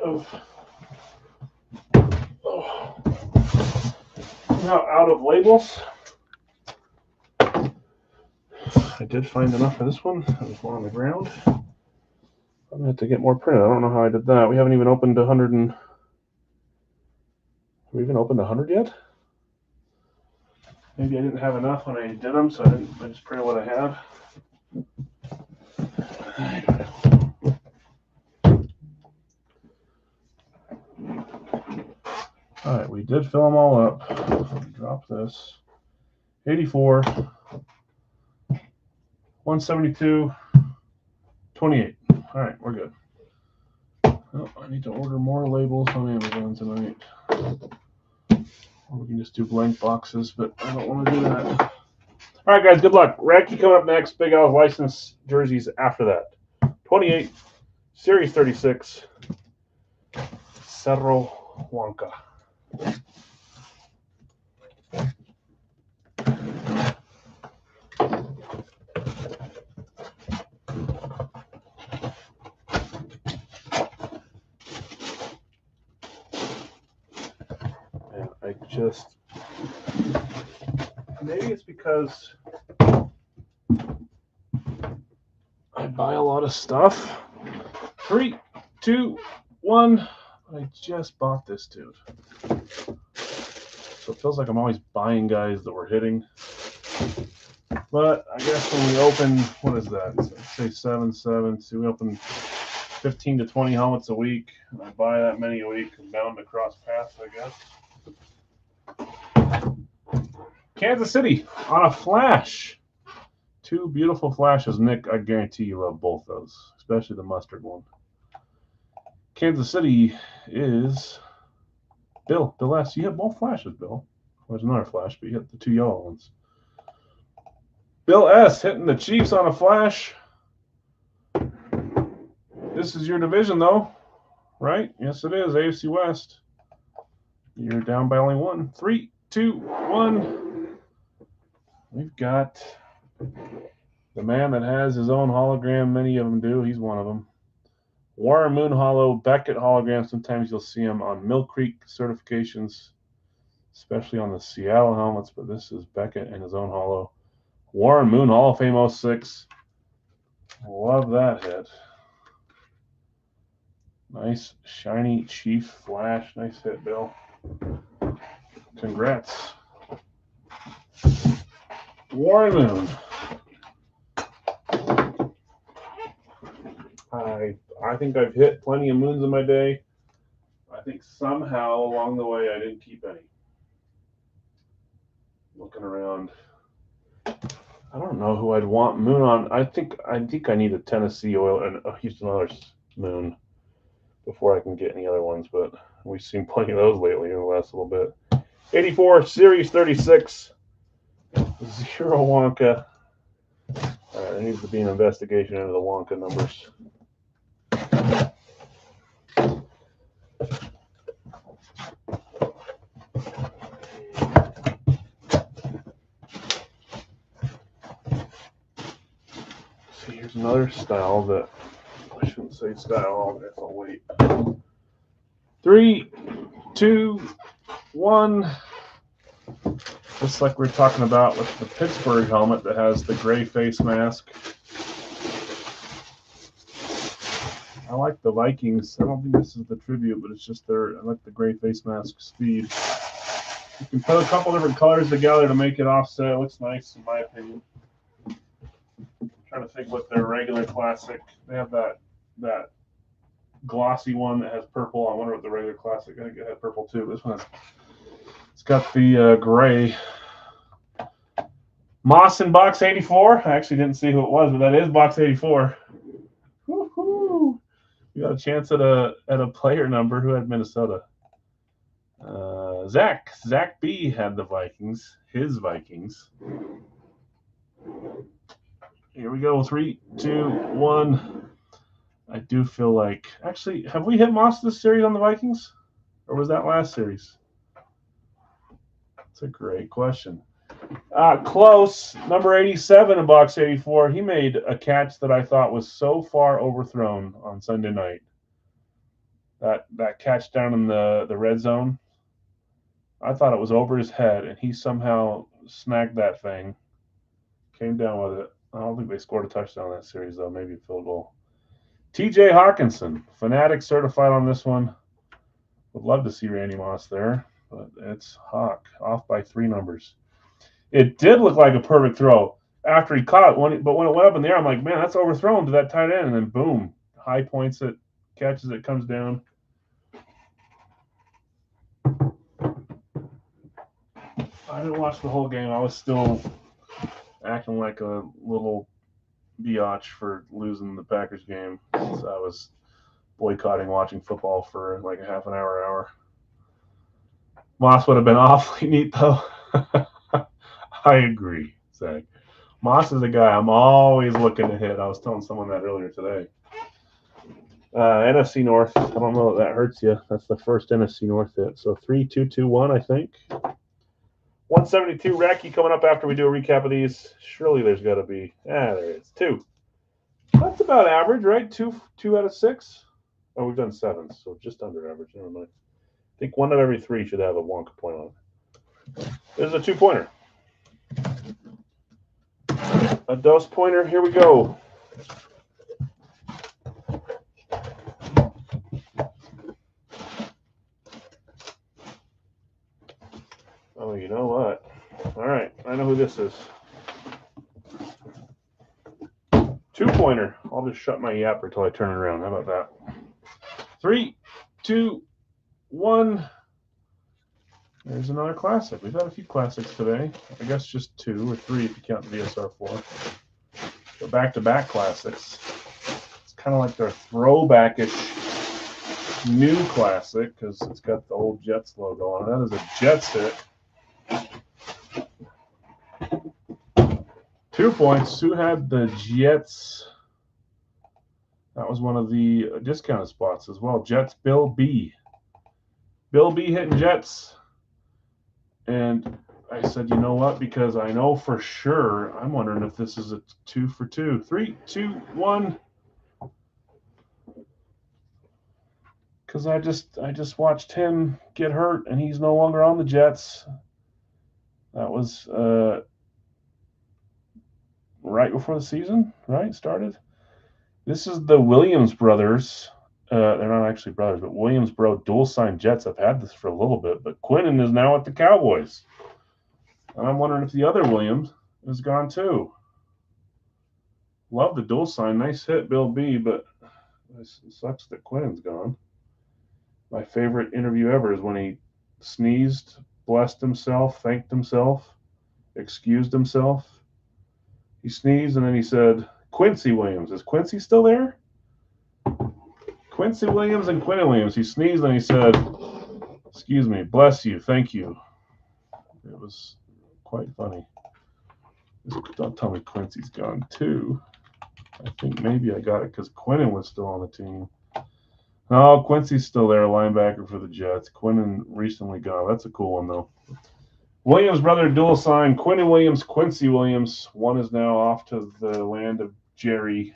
of labels. I did find enough for this one. There's one on the ground. I'm gonna have to get more printed. I don't know how I did that. We haven't even opened 100 and. Have we even opened 100 yet? Maybe I didn't have enough when I did them, so I just printed what I have. I don't know. All right, we did fill them all up. Drop this. 84, 172, 28. All right, we're good. Oh, I need to order more labels on Amazon tonight. Or we can just do blank boxes, but I don't want to do that. All right, guys, good luck. Radke coming up next. Big Al's license jerseys after that. 28, Series 36, Cerro Huanca. And I just, maybe it's because I buy a lot of stuff. 3, 2, 1. I just bought this dude. So it feels like I'm always buying guys that we're hitting. But I guess when we open, what is that? So say 7, 7. So we open 15 to 20 helmets a week. And I buy that many a week. I'm bound to cross paths, I guess. Kansas City on a flash. 2 beautiful flashes. Nick, I guarantee you love both those, especially the mustard one. Kansas City is Bill. Bill S. You hit both flashes, Bill. Well, there's another flash, but you hit the 2 yellow ones. Bill S. hitting the Chiefs on a flash. This is your division, though, right? Yes, it is. AFC West. You're down by only 1. 3, 2, 1. We've got the man that has his own hologram. Many of them do. He's one of them. Warren Moon Hollow, Beckett hologram. Sometimes you'll see him on Mill Creek certifications, especially on the Seattle helmets, but this is Beckett and his own hollow. Warren Moon, Hall of Fame 06. Love that hit. Nice, shiny Chief flash. Nice hit, Bill. Congrats. Warren Moon. I think I've hit plenty of moons in my day. I think somehow along the way I didn't keep any. Looking around, I don't know who I'd want moon on. I think I need a Tennessee oil and a Houston Oilers moon before I can get any other ones, but we've seen plenty of those lately in the last little bit. 84 Series 36 Zero Wonka. All right, there needs to be an investigation into the Wonka numbers. See, here's another style that I shouldn't say style. I guess I'll wait. 3, 2, 1. Just like we were talking about with the Pittsburgh helmet that has the gray face mask. I like the Vikings. I don't think this is the tribute, but it's just I like the gray face mask speed. You can put a couple different colors together to make it offset. It looks nice in my opinion. I'm trying to think what their regular classic. They have that glossy one that has purple. I wonder what the regular classic. I think it had purple too. This one it's got the gray. Moss in box 84. I actually didn't see who it was, but that is box 84. Woo-hoo. You got a chance at a player number. Who had Minnesota? Zach B had the Vikings. His Vikings. Here we go. 3, 2, 1. I do feel like actually, have we hit Moss this series on the Vikings, or was that last series? That's a great question. Close. Number 87 in box 84. He made a catch that I thought was so far overthrown on Sunday night. That catch down in the red zone. I thought it was over his head, and he somehow snagged that thing. Came down with it. I don't think they scored a touchdown that series, though. Maybe a field goal. TJ Hawkinson, Fanatic certified on this one. Would love to see Randy Moss there, but it's Hawk, off by 3 numbers. It did look like a perfect throw after he caught it, but when it went up in the air, I'm like, man, that's overthrown to that tight end, and then boom, high points it, catches it, comes down. I didn't watch the whole game. I was still acting like a little biatch for losing the Packers game. So I was boycotting watching football for like a half an hour. Moss would have been awfully neat, though. I agree, Zach. Moss is a guy I'm always looking to hit. I was telling someone that earlier today. NFC North. I don't know if that hurts you. That's the first NFC North hit. So 3-2-2-1, I think. 172 Racky coming up after we do a recap of these. Surely there's got to be. There it is. 2. That's about average, right? Two out of 6. Oh, we've done 7, so just under average. Never mind. I think 1 out of every 3 should have a Wonka point on it. There's a 2-pointer. A dose pointer. Here we go. Oh, you know what? All right, I know who this is. 2-pointer. I'll just shut my yapper until I turn it around. How about that? 3, 2, 1. There's another classic. We've had a few classics today. I guess just 2 or 3 if you count the VSR4. But back-to-back classics. It's kind of like their throwback-ish new classic because it's got the old Jets logo on it. That is a Jets hit. 2 points. Who had the Jets? That was one of the discounted spots as well. Jets, Bill B. Bill B hitting Jets. And I said, you know what? Because I know for sure, I'm wondering if this is a 2 for 2. 3, 2, 1. Because I just watched him get hurt, and he's no longer on the Jets. That was right before the season, right? Started. This is the Williams brothers. They're not actually brothers, but Williams bro dual sign Jets. I've had this for a little bit, but Quinnen is now at the Cowboys. And I'm wondering if the other Williams is gone too. Love the dual sign. Nice hit, Bill B, but it sucks that Quinnen's gone. My favorite interview ever is when he sneezed, blessed himself, thanked himself, excused himself. He sneezed, and then he said, Quincy Williams. Is Quincy still there? Quincy Williams and Quinnen Williams. He sneezed, and he said, excuse me, bless you, thank you. It was quite funny. Don't tell me Quincy's gone, too. I think maybe I got it because Quinnen was still on the team. No, Quincy's still there, linebacker for the Jets. Quinnen recently gone. That's a cool one, though. Williams brother dual sign. Quinnen Williams, Quincy Williams. One is now off to the land of Jerry's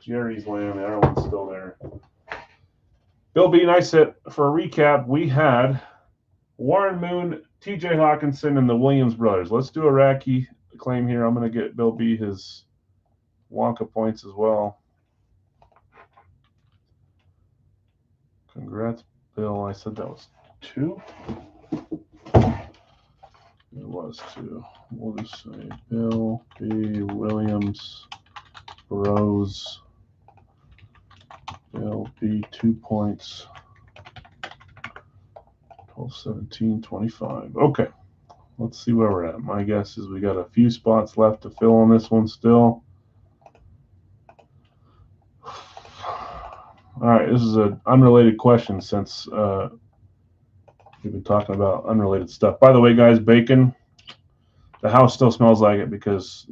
land. The other one's still there. Bill B, nice hit. For a recap, we had Warren Moon, TJ Hawkinson, and the Williams brothers. Let's do a Racky claim here. I'm going to get Bill B his Wonka points as well. Congrats, Bill. I said that was 2. It was 2. We'll just say Bill B. Williams Bros. Bill B. 2 points. 12, 17, 25. Okay. Let's see where we're at. My guess is we got a few spots left to fill on this one still. All right, this is an unrelated question since we've been talking about unrelated stuff. By the way, guys, bacon, the house still smells like it because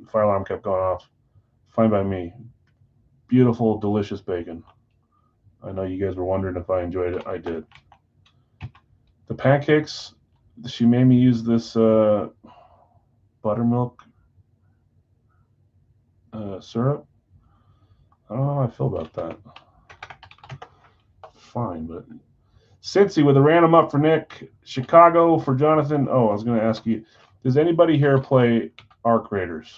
fire alarm kept going off. Fine by me. Beautiful, delicious bacon. I know you guys were wondering if I enjoyed it. I did. The pancakes, she made me use this buttermilk syrup. I don't know how I feel about that. Fine, but Cincy with a random up for Nick. Chicago for Jonathan. Oh, I was going to ask you, does anybody here play Arc Raiders?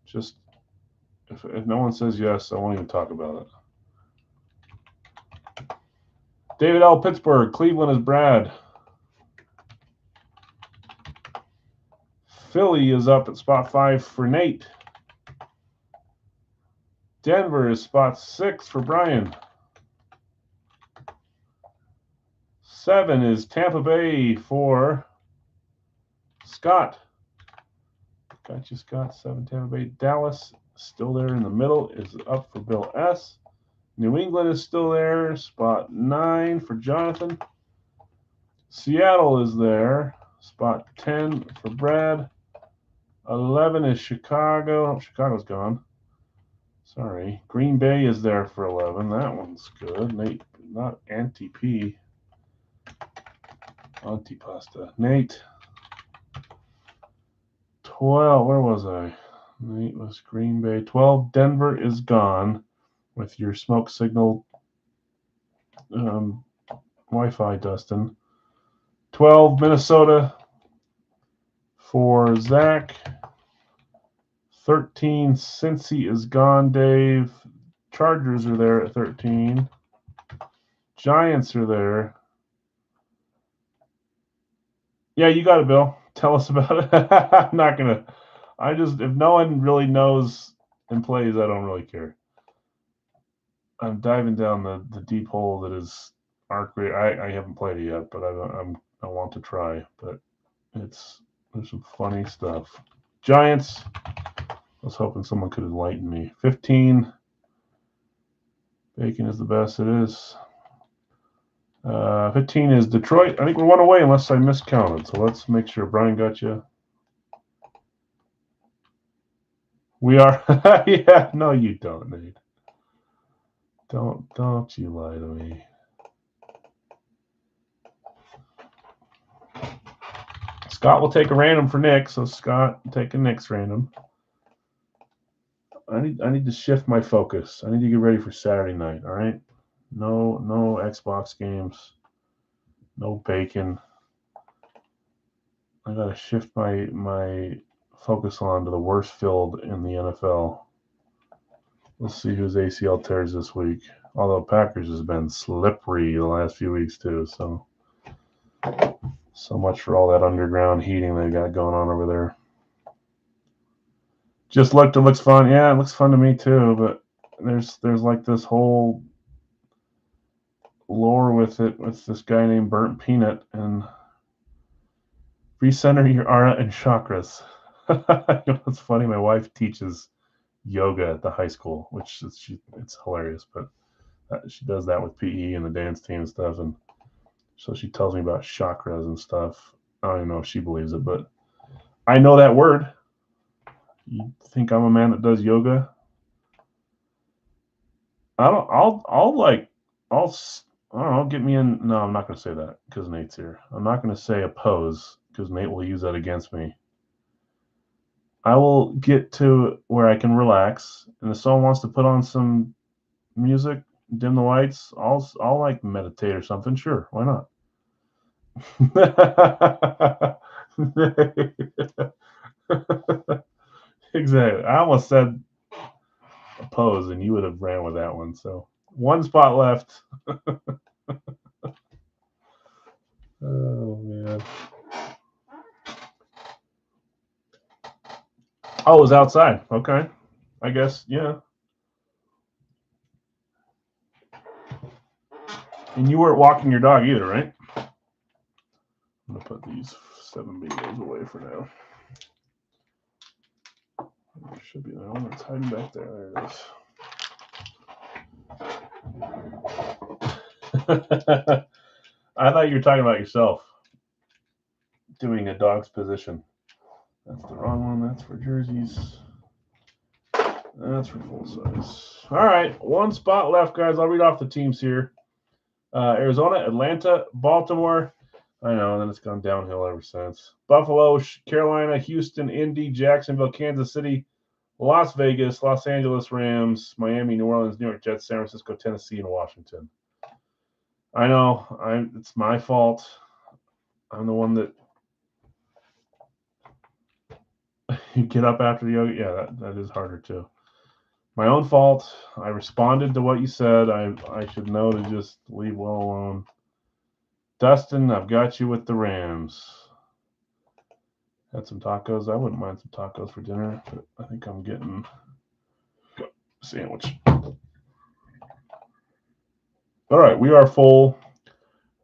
Just, if no one says yes, I won't even talk about it. David L. Pittsburgh. Cleveland is Brad. Philly is up at spot 5 for Nate. Denver is spot 6 for Brian. 7 is Tampa Bay for Scott. Got you, Scott. 7 Tampa Bay. Dallas still there in the middle is up for Bill S. New England is still there. Spot 9 for Jonathan. Seattle is there. Spot 10 for Brad. 11 is Chicago. Oh, Chicago's gone. Sorry. Green Bay is there for 11. That one's good. Nate, not Anti-P. Antipasta. Nate. 12. Where was I? Nate was Green Bay. 12. Denver is gone with your smoke signal Wi-Fi, Dustin. 12. Minnesota for Zach. 13. Cincy is gone, Dave. Chargers are there at 13. Giants are there. Yeah, you got it, Bill. Tell us about it. I'm not gonna. If no one really knows and plays, I don't really care. I'm diving down the deep hole that is Arc Raiders. I haven't played it yet, but I want to try. But there's some funny stuff. Giants. I was hoping someone could enlighten me. 15. Bacon is the best. It is. 15 is Detroit. I think we're one away unless I miscounted. So let's make sure. Brian got you. We are. Yeah. No, you don't, Nate. Don't you lie to me. Scott will take a random for Nick. So Scott taking Nick's random. I need to shift my focus. I need to get ready for Saturday night. All right. No Xbox games. No bacon. I gotta shift my focus on to the worst field in the NFL. Let's see whose ACL tears this week. Although Packers has been slippery the last few weeks too. So much for all that underground heating they got going on over there. Just looked. It looks fun. Yeah, it looks fun to me too. But there's like this whole lore with it with this guy named Burnt Peanut and recenter your aura and chakras. It's funny. My wife teaches yoga at the high school, which it's hilarious. But she does that with PE and the dance team and stuff, and so she tells me about chakras and stuff. I don't even know if she believes it, but I know that word. You think I'm a man that does yoga? I don't know, get me in. No, I'm not going to say that because Nate's here. I'm not going to say oppose because Nate will use that against me. I will get to where I can relax, and if someone wants to put on some music, dim the lights, I'll like meditate or something. Sure, why not? Exactly. I almost said oppose, and you would have ran with that one. So one spot left. Oh man. Oh, it was outside. Okay. I guess, yeah. And you weren't walking your dog either, right? I'm gonna put these 7 bagels away for now. There should be that one that's hiding back there. There it is. I thought you were talking about yourself doing a dog's position. That's the wrong one. That's for jerseys. That's for full size. All right, one spot left, guys. I'll read off the teams here. Arizona, Atlanta, Baltimore. I know, and then it's gone downhill ever since. Buffalo, Carolina, Houston, Indy, Jacksonville, Kansas City, Las Vegas, Los Angeles Rams, Miami, New Orleans, New York Jets, San Francisco, Tennessee, and Washington. I know. It's my fault. I'm the one that you get up after the yoga. Yeah, that is harder too. My own fault. I responded to what you said. I should know to just leave well alone. Dustin, I've got you with the Rams. Had some tacos. I wouldn't mind some tacos for dinner, but I think I'm getting a sandwich. All right, we are full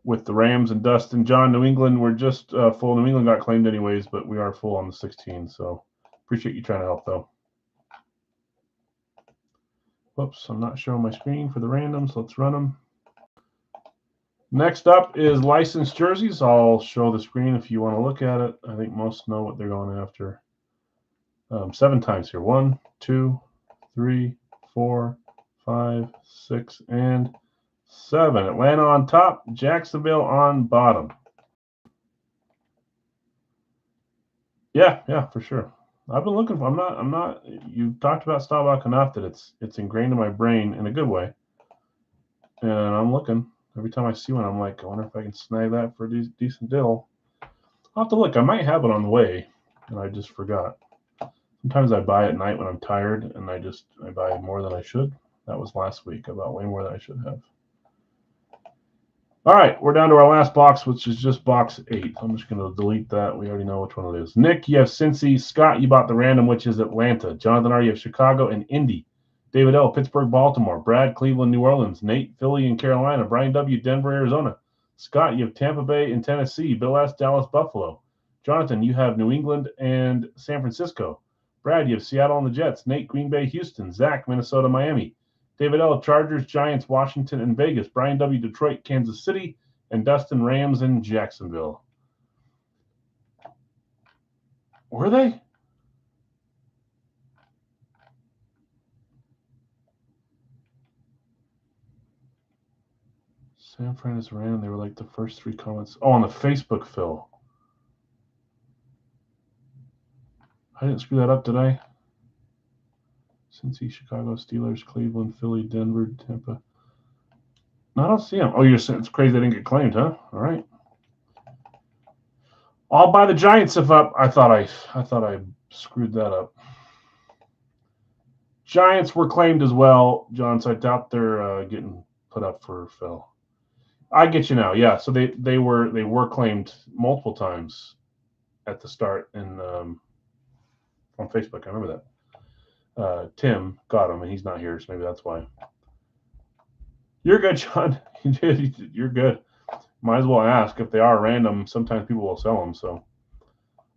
with the Rams and Dustin. John, New England, we're just full. New England got claimed anyways, but we are full on the 16, so appreciate you trying to help, though. Whoops, I'm not showing my screen for the randoms. Let's run them. Next up is licensed jerseys. I'll show the screen if you want to look at it. I think most know what they're going after. 7 times here. 1, 2, 3, 4, 5, 6, and 7. Atlanta on top, Jacksonville on bottom. Yeah, for sure. I've been looking for. I'm not. You talked about Staubach enough that it's ingrained in my brain in a good way, and I'm looking. Every time I see one, I'm like, I wonder if I can snag that for a decent deal. I'll have to look. I might have it on the way, and I just forgot. Sometimes I buy at night when I'm tired, and I buy more than I should. That was last week. I bought way more than I should have. All right, we're down to our last box, which is just box 8. I'm just going to delete that. We already know which one it is. Nick, you have Cincy. Scott, you bought the random, which is Atlanta. Jonathan R., you have Chicago and Indy. David L., Pittsburgh, Baltimore. Brad, Cleveland, New Orleans. Nate, Philly and Carolina. Brian W., Denver, Arizona. Scott, you have Tampa Bay and Tennessee. Bill S., Dallas, Buffalo. Jonathan, you have New England and San Francisco. Brad, you have Seattle and the Jets. Nate, Green Bay, Houston. Zach, Minnesota, Miami. David L., Chargers, Giants, Washington, and Vegas. Brian W., Detroit, Kansas City. And Dustin, Rams, and Jacksonville. Were they? San Fran is random. They were like the first 3 comments. Oh, on the Facebook, Phil. I didn't screw that up, did I? Cincy, Chicago, Steelers, Cleveland, Philly, Denver, Tampa. No, I don't see them. Oh, you're saying it's crazy they didn't get claimed, huh? All right. I'll buy the Giants if up. I thought I screwed that up. Giants were claimed as well, John. So I doubt they're getting put up for Phil. I get you now. Yeah. So they were claimed multiple times at the start and on Facebook. I remember that. Tim got him, and he's not here, so maybe that's why. You're good, John. You're good. Might as well ask. If they are random, sometimes people will sell them. So, all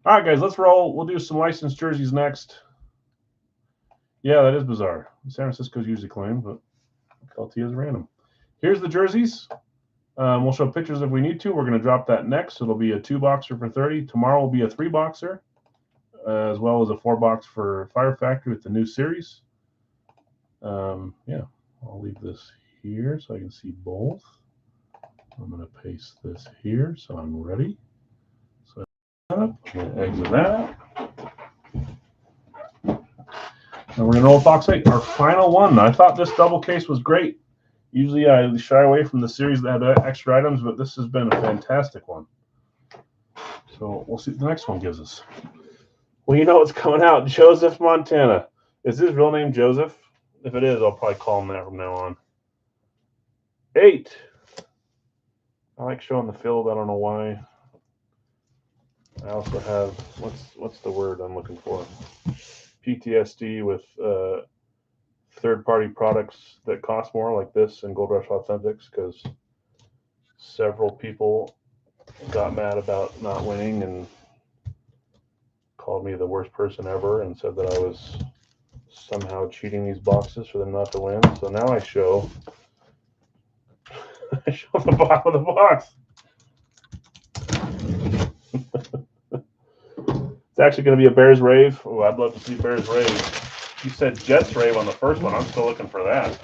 right, guys, let's roll. We'll do some licensed jerseys next. Yeah, that is bizarre. San Francisco's usually claimed, but LT is random. Here's the jerseys. We'll show pictures if we need to. We're going to drop that next. It'll be a 2-boxer for $30. Tomorrow will be a 3-boxer, as well as a 4-box for Fire Factory with the new series. Yeah, I'll leave this here so I can see both. I'm going to paste this here so I'm ready. So I'm going to exit that. And we're going to roll box 8, our final one. I thought this double case was great. Usually I shy away from the series that have extra items, but this has been a fantastic one. So we'll see what the next one gives us. Well, you know what's coming out. Joseph Montana. Is his real name Joseph? If it is, I'll probably call him that from now on. 8. I like showing the field. I don't know why. I also have, what's the word I'm looking for? PTSD with third-party products that cost more, like this and Gold Rush Authentics, because several people got mad about not winning and called me the worst person ever and said that I was somehow cheating these boxes for them not to win. So now I show the bottom of the box. It's actually going to be a Bears Rave. Oh, I'd love to see Bears Rave. You said Jets Rave on the first one. I'm still looking for that.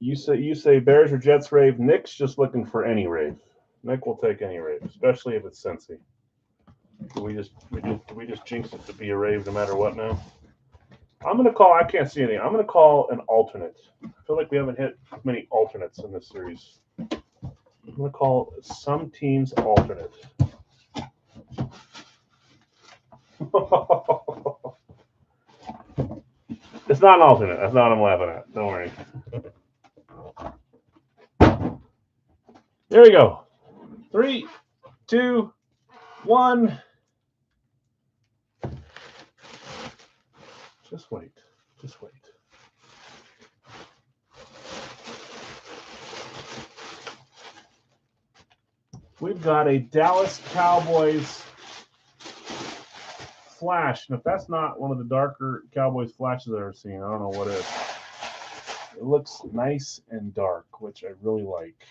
You say Bears or Jets Rave. Nick's just looking for any Rave. Nick will take any Rave, especially if it's Cincy. Do we just jinx it to be a Rave no matter what now? I'm going to call, I can't see anything. I'm going to call an alternate. I feel like we haven't hit many alternates in this series. I'm going to call some teams alternate. It's not an alternate. That's not what I'm laughing at. Don't worry. There we go. 3, 2, 1. Just wait. Just wait. We've got a Dallas Cowboys flash. And if that's not one of the darker Cowboys flashes I've ever seen, I don't know what is. It looks nice and dark, which I really like.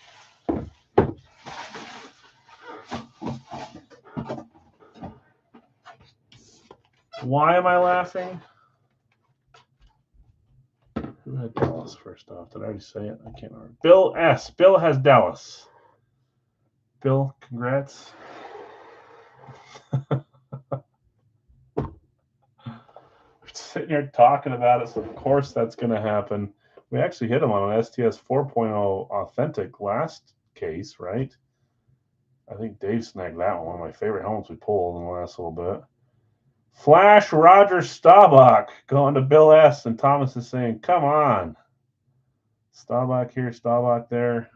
Why am I laughing? Who had Dallas first off? Did I already say it? I can't remember. Bill S. Bill has Dallas. Bill, congrats. We're sitting here talking about it, so of course that's going to happen. We actually hit him on an STS 4.0 authentic last case, right? I think Dave snagged that one of my favorite helmets we pulled in the last little bit. Flash Roger Staubach going to Bill S. And Thomas is saying, come on. Staubach here, Staubach there.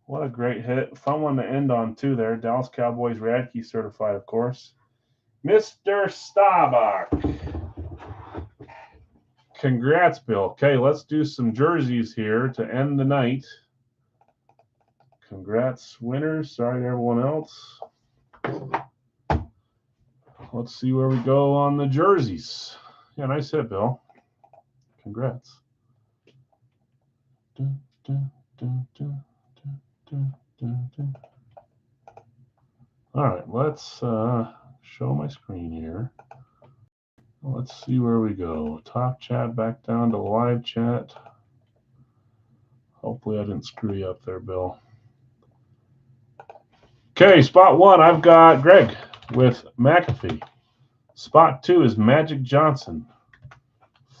What a great hit. Fun one to end on, too, there. Dallas Cowboys Radke certified, of course. Mr. Staubach. Congrats, Bill. Okay, let's do some jerseys here to end the night. Congrats, winners. Sorry to everyone else. Let's see where we go on the jerseys. Yeah, nice hit, Bill. Congrats. All right, let's show my screen here. Let's see where we go. Top chat back down to live chat. Hopefully I didn't screw you up there, Bill. Okay, spot 1, I've got Greg with McAfee. Spot 2 is Magic Johnson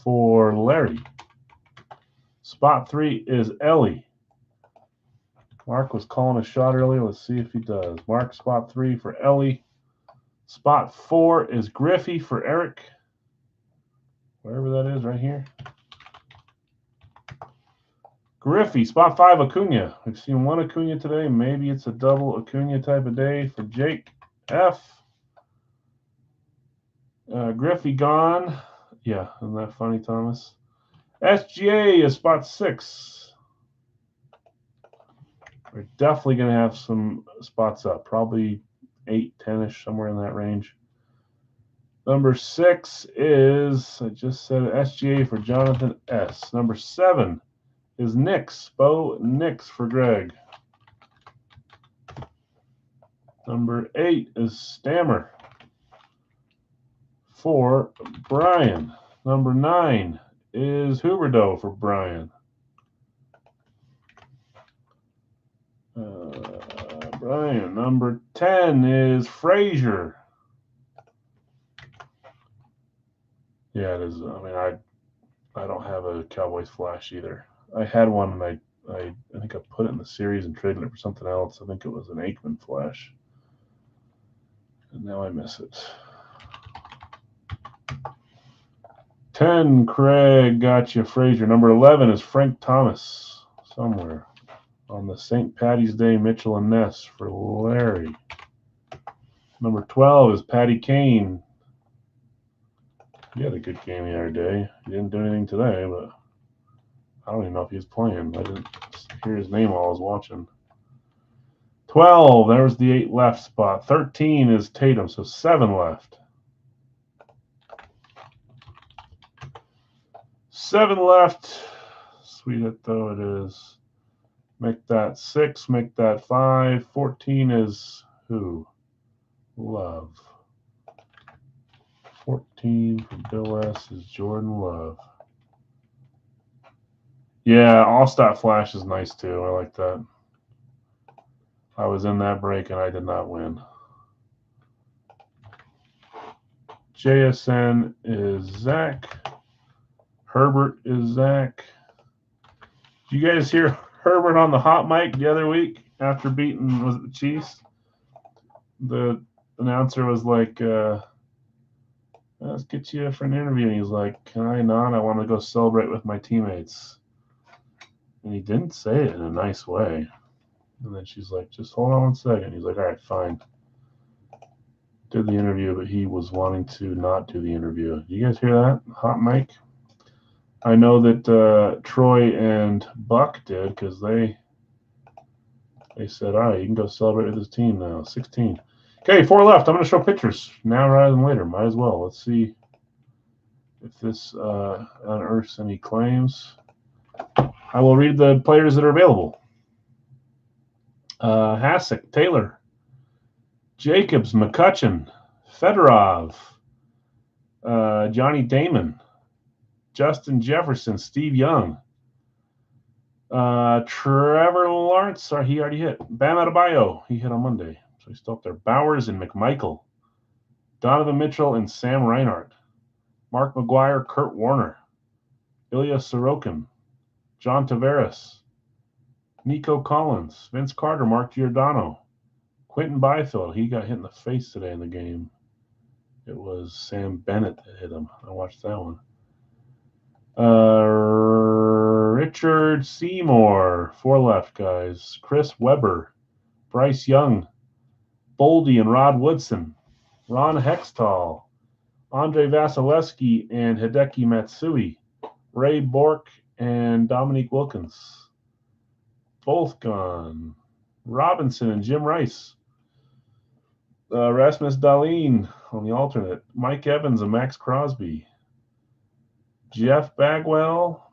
for Larry. Spot 3 is Ellie. Mark was calling a shot earlier. Let's see if he does. Mark, spot 3 for Ellie. Spot 4 is Griffey for Eric. Wherever that is, right here. Griffey, spot 5, Acuna. We've seen one Acuna today. Maybe it's a double Acuna type of day for Jake F. Griffey gone. Yeah, isn't that funny, Thomas? SGA is spot 6. We're definitely going to have some spots up. Probably 8, 10-ish, somewhere in that range. Number 6 is, I just said SGA for Jonathan S. Number 7 is Nix. Bo Nix for Greg. Number 8 is Stammer for Brian. Number 9 is Huberdeau for Brian. Brian. Number 10 is Frazier. Yeah, it is. I mean, I don't have a Cowboys flash either. I had one, and I think I put it in the series and traded it for something else. I think it was an Aikman flash. And now I miss it. 10, Craig, gotcha, Frazier. Number 11 is Frank Thomas, somewhere on the St. Patty's Day, Mitchell and Ness for Larry. Number 12 is Patty Kane. He had a good game the other day. He didn't do anything today, but I don't even know if he's playing. I didn't hear his name while I was watching. 12, there was the 8 left spot. 13 is Tatum, so 7 left. 7 left. Sweet it though it is. Make that 6, make that 5. 14 is who? Love. 14 for Bill S. is Jordan Love. Yeah, All-Star Flash is nice too. I like that. I was in that break and I did not win. JSN is Zach. Herbert is Zach. Did you guys hear Herbert on the hot mic the other week after beating, was it the Chiefs? The announcer was like, let's get you for an interview. And he's like, can I not? I want to go celebrate with my teammates. And he didn't say it in a nice way. And then she's like, just hold on 1 second. He's like, all right, fine. Did the interview, but he was wanting to not do the interview. You guys hear that? Hot mic? I know that Troy and Buck did because they said, all right, you can go celebrate with his team now. 16. Okay, 4 left. I'm going to show pictures now rather than later. Might as well. Let's see if this unearths any claims. I will read the players that are available. Hasek, Taylor, Jacobs, McCutcheon, Fedorov, Johnny Damon, Justin Jefferson, Steve Young, Trevor Lawrence. Sorry, he already hit. Bam Adebayo, he hit on Monday, so he's still up there. Bowers and McMichael, Donovan Mitchell and Sam Reinhart, Mark McGuire, Kurt Warner, Ilya Sorokin, John Tavares, Nico Collins, Vince Carter, Mark Giordano, Quentin Byfield. He got hit in the face today in the game. It was Sam Bennett that hit him. I watched that one. Richard Seymour, 4 left, guys. Chris Webber, Bryce Young, Boldy and Rod Woodson, Ron Hextall, Andre Vasilevsky and Hideki Matsui, Ray Bork and Dominique Wilkins. Both gone. Robinson and Jim Rice. Rasmus Dahlin on the alternate. Mike Evans and Max Crosby. Jeff Bagwell.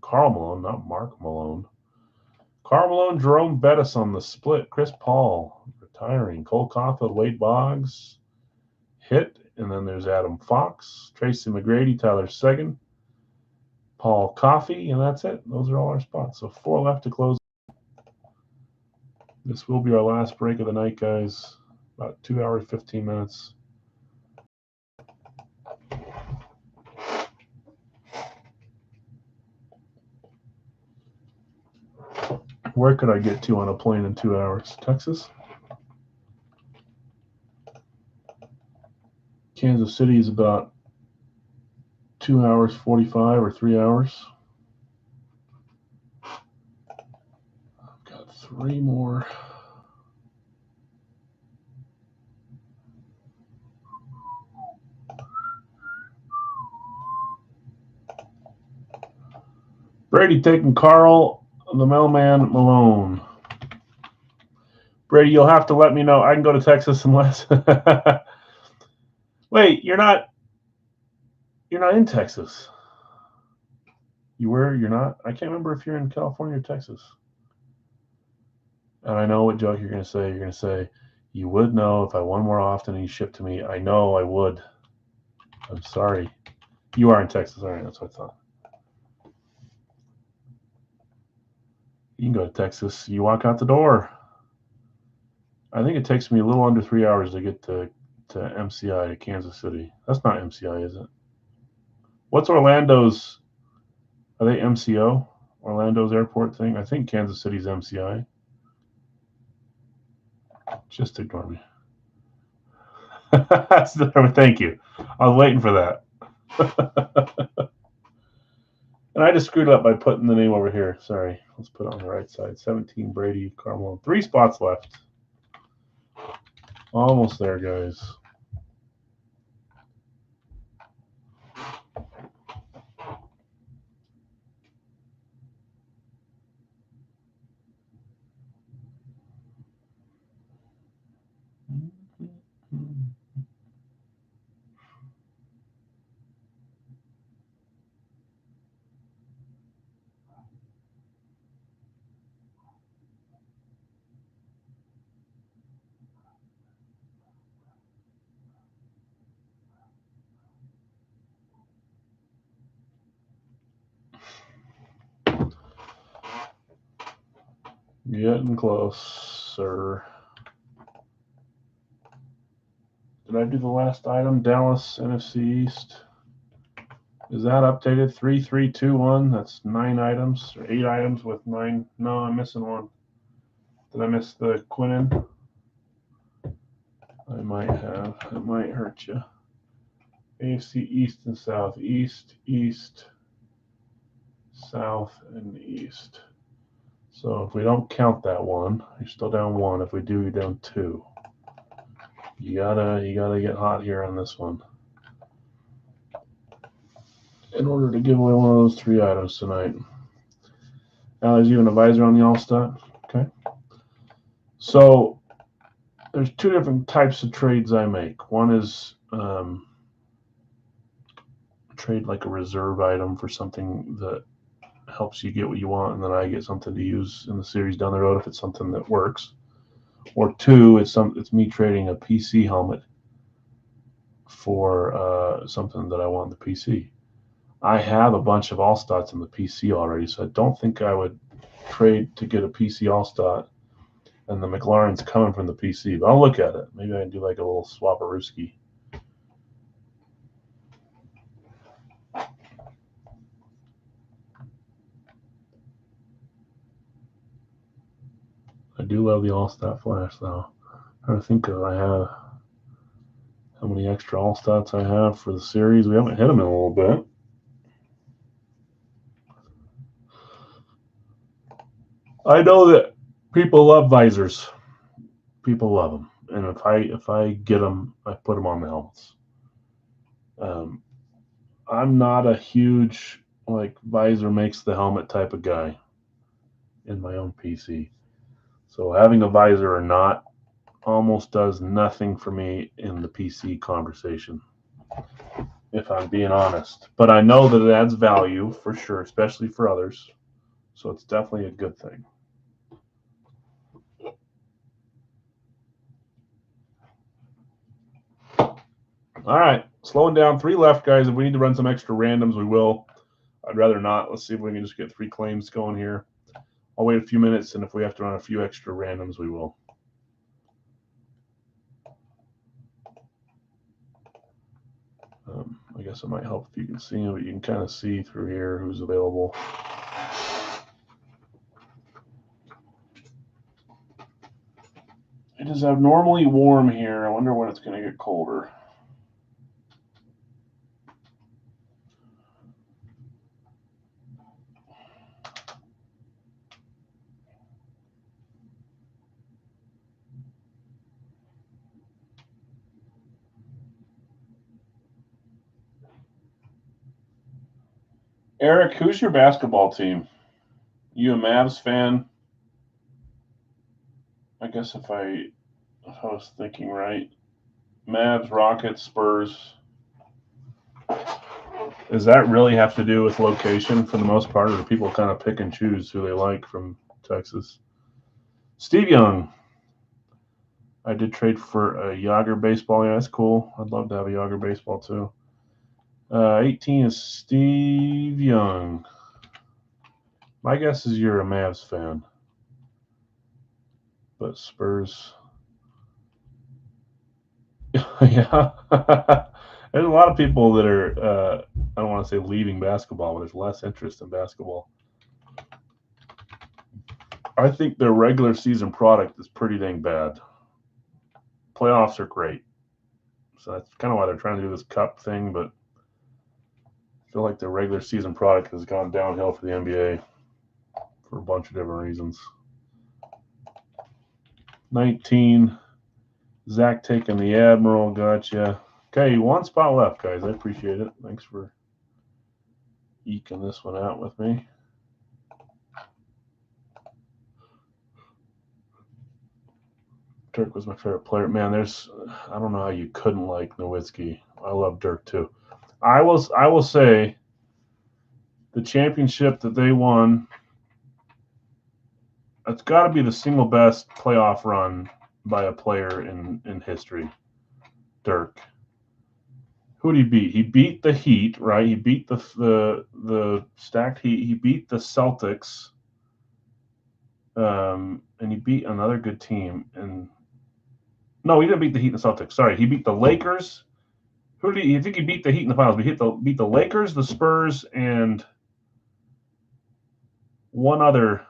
Karl Malone, not Mark Malone. Karl Malone, Jerome Bettis on the split. Chris Paul retiring. Cole Caulfield, Wade Boggs. Hit. And then there's Adam Fox, Tracy McGrady, Tyler Seguin, Paul Coffey, and that's it. Those are all our spots. So 4 left to close. This will be our last break of the night, guys. About 2 hours, 15 minutes. Where could I get to on a plane in 2 hours? Texas? Kansas City is about 2 hours 45 or 3 hours. I've got 3 more. Brady taking Carl, the mailman Malone. Brady, you'll have to let me know. I can go to Texas unless. Wait, you're not in Texas. You were? You're not? I can't remember if you're in California or Texas. And I know what joke you're going to say. You're going to say, you would know if I won more often and you shipped to me. I know I would. I'm sorry. You are in Texas. All right, that's what I thought. You can go to Texas. You walk out the door. I think it takes me a little under 3 hours to get to MCI, to Kansas City. That's not MCI, is it? What's Orlando's? Are they MCO? Orlando's airport thing? I think Kansas City's MCI. Just ignore me. Thank you. I was waiting for that. And I just screwed up by putting the name over here. Sorry. Let's put it on the right side. 17, Brady, Carmel. 3 spots left. Almost there, guys. Getting closer. Did I do the last item? Dallas, NFC East. Is that updated? 3, 3, 2, 1. That's 9 items or 8 items with 9. No, I'm missing one. Did I miss the Quinnen? I might have. It might hurt you. AFC East and South. East, East, South, and East. So if we don't count that one, you're still down 1. If we do, you're down 2. You gotta get hot here on this one in order to give away one of those 3 items tonight. Now there's even a visor on the All-Star. Okay. So there's 2 different types of trades I make. One is trade like a reserve item for something that helps you get what you want, and then I get something to use in the series down the road if it's something that works. Or 2, it's me trading a PC helmet for something that I want in the PC. I have a bunch of All-Stats in the PC already, so I don't think I would trade to get a PC All-Stat. And the McLaurin's coming from the PC, but I'll look at it. Maybe I can do like a little swap-a-rooski. I do love the All-Stat Flash, though. I'm trying to think of how many extra All-Stats I have for the series. We haven't hit them in a little bit. I know that people love visors. People love them, and if I get them, I put them on the helmets. I'm not a huge like visor makes the helmet type of guy in my own PC. So having a visor or not almost does nothing for me in the PC conversation, if I'm being honest. But I know that it adds value for sure, especially for others. So it's definitely a good thing. All right, slowing down. 3 left, guys. If we need to run some extra randoms, we will. I'd rather not. Let's see if we can just get 3 claims going here. I'll wait a few minutes, and if we have to run a few extra randoms, we will. I guess it might help if you can see them, but you can kind of see through here who's available. It is abnormally warm here. I wonder when it's going to get colder. Eric, who's your basketball team? You a Mavs fan? I guess if I was thinking right, Mavs, Rockets, Spurs. Does that really have to do with location for the most part, or do people kind of pick and choose who they like from Texas? Steve Young. I did trade for a Yager baseball. Yeah, that's cool. I'd love to have a Yager baseball too. 18 is Steve Young. My guess is you're a Mavs fan, but Spurs. Yeah. There's a lot of people that are, I don't want to say leaving basketball, but there's less interest in basketball. I think their regular season product is pretty dang bad. Playoffs are great. So that's kind of why they're trying to do this cup thing, but I feel like the regular season product has gone downhill for the NBA for a bunch of different reasons. 19, Zach taking the Admiral. Gotcha. Okay, 1 spot left, guys. I appreciate it. Thanks for eking this one out with me. Dirk was my favorite player. Man, I don't know how you couldn't like Nowitzki. I love Dirk too. I will say the championship that they won, it's got to be the single best playoff run by a player in history. Dirk. Who did he beat? He beat the Heat, right? He beat the stacked Heat. He beat the Celtics, and he beat another good team. And no, he didn't beat the Heat and the Celtics. Sorry, he beat the Lakers. Who did he? I think he beat the Heat in the finals. But he beat the Lakers, the Spurs, and one other.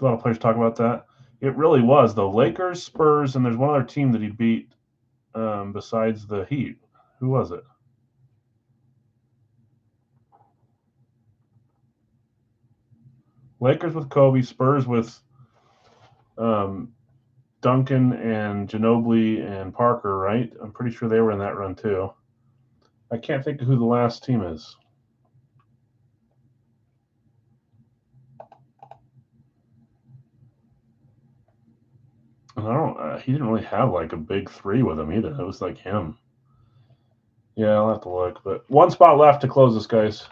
A lot of players talk about that. It really was the Lakers, Spurs, and there's one other team that he beat besides the Heat. Who was it? Lakers with Kobe, Spurs with Duncan and Ginobili and Parker, right? I'm pretty sure they were in that run too. I can't think of who the last team is. And I don't. He didn't really have like a big 3 with him either. It was like him. Yeah, I'll have to look. But 1 spot left to close this, guys.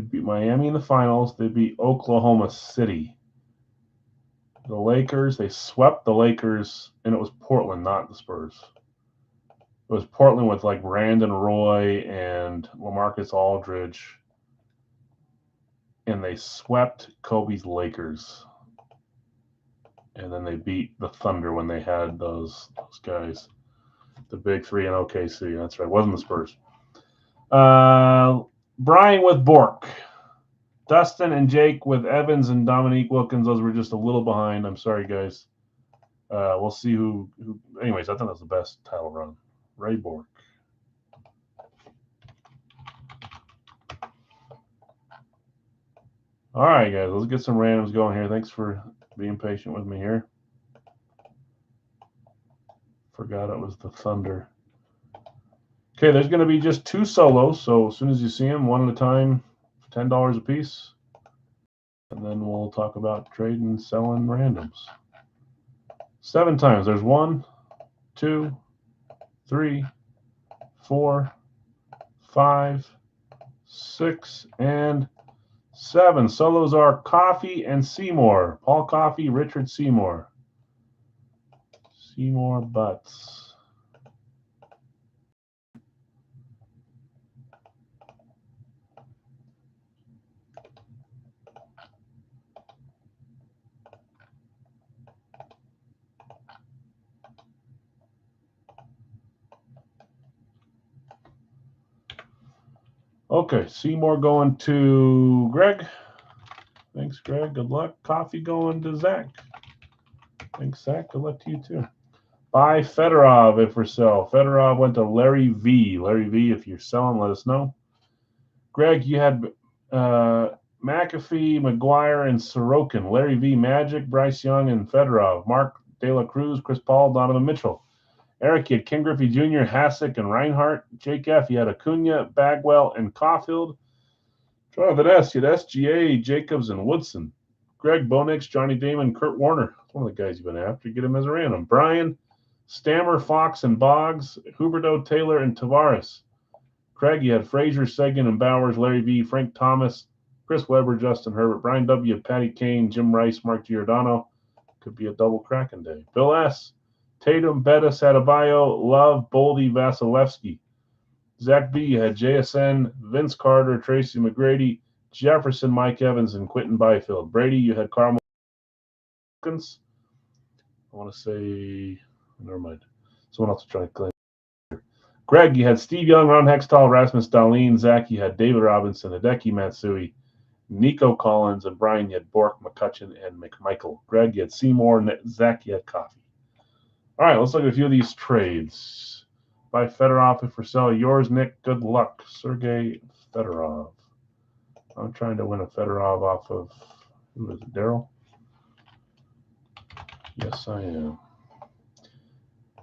They beat Miami in the finals. They beat Oklahoma City. The Lakers, they swept the Lakers, and it was Portland, not the Spurs. It was Portland with like Brandon Roy and LaMarcus Aldridge, and they swept Kobe's Lakers. And then they beat the Thunder when they had those guys, the big three in OKC. That's right. It wasn't the Spurs. Brian with Bork. Dustin and Jake with Evans and Dominique Wilkins. Those were just a little behind. I'm sorry, guys. We'll see who. Anyways, I thought that was the best title run. Ray Bork. All right, guys. Let's get some randoms going here. Thanks for being patient with me here. Forgot it was the Thunder. Okay, there's going to be just 2 solos. So as soon as you see them, one at a time, $10 a piece. And then we'll talk about trading, selling randoms. 7 times. There's 1, 2, 3, 4, 5, 6, and 7. Solos are Coffee and Seymour. Paul Coffey, Richard Seymour. Seymour Butts. Okay, Seymour going to Greg. Thanks, Greg. Good luck. Coffee going to Zach. Thanks, Zach. Good luck to you, too. Buy Fedorov if for sale. Fedorov went to Larry V. Larry V, if you're selling, let us know. Greg, you had McAfee, McGuire, and Sorokin. Larry V, Magic, Bryce Young, and Fedorov. Mark De La Cruz, Chris Paul, Donovan Mitchell. Eric, you had Ken Griffey Jr., Hasek, and Reinhardt. Jake F., you had Acuna, Bagwell, and Caulfield. Jonathan S., you had SGA, Jacobs, and Woodson. Greg, Bonix, Johnny Damon, Kurt Warner. That's one of the guys you've been after. Get him as a random. Brian, Stammer, Fox, and Boggs. Huberdeau, Taylor, and Tavares. Craig, you had Frazier, Seguin, and Bowers. Larry V., Frank Thomas, Chris Webber, Justin Herbert. Brian W., Patty Kane, Jim Rice, Mark Giordano. Could be a double Kraken day. Bill S., Tatum, Bettis, Adebayo, Love, Boldy, Vasilevsky. Zach B., you had JSN, Vince Carter, Tracy McGrady, Jefferson, Mike Evans, and Quentin Byfield. Brady, you had Carl Wilkins. I want to say, never mind. Someone else is trying to claim. Greg, you had Steve Young, Ron Hextall, Rasmus Dahlin. Zach, you had David Robinson, Hideki Matsui, Nico Collins, and Brian, you had Bork, McCutcheon, and McMichael. Greg, you had Seymour, Zach, you had Coffee. All right, let's look at a few of these trades. Buy Fedorov if for sale. Yours, Nick. Good luck. Sergey Fedorov. I'm trying to win a Fedorov off of, who is it, Daryl? Yes, I am.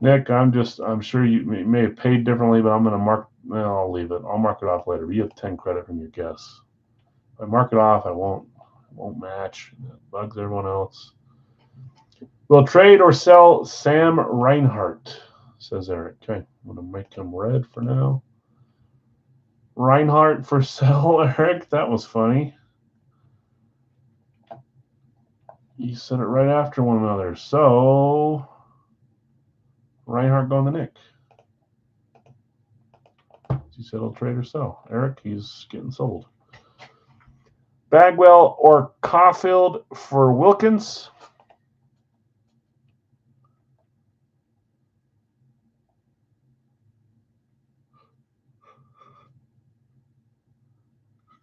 Nick, I'm sure you may have paid differently, but I'm going to mark, well, I'll leave it. I'll mark it off later. You have 10 credit from your guess. If I mark it off, I won't match. It bugs everyone else. We'll trade or sell Sam Reinhart, says Eric. Okay, I'm going to make him red for now. Reinhart for sale, Eric. That was funny. You said it right after one another. So, Reinhart going to Nick. He said he'll trade or sell. Eric, he's getting sold. Bagwell or Caulfield for Wilkins.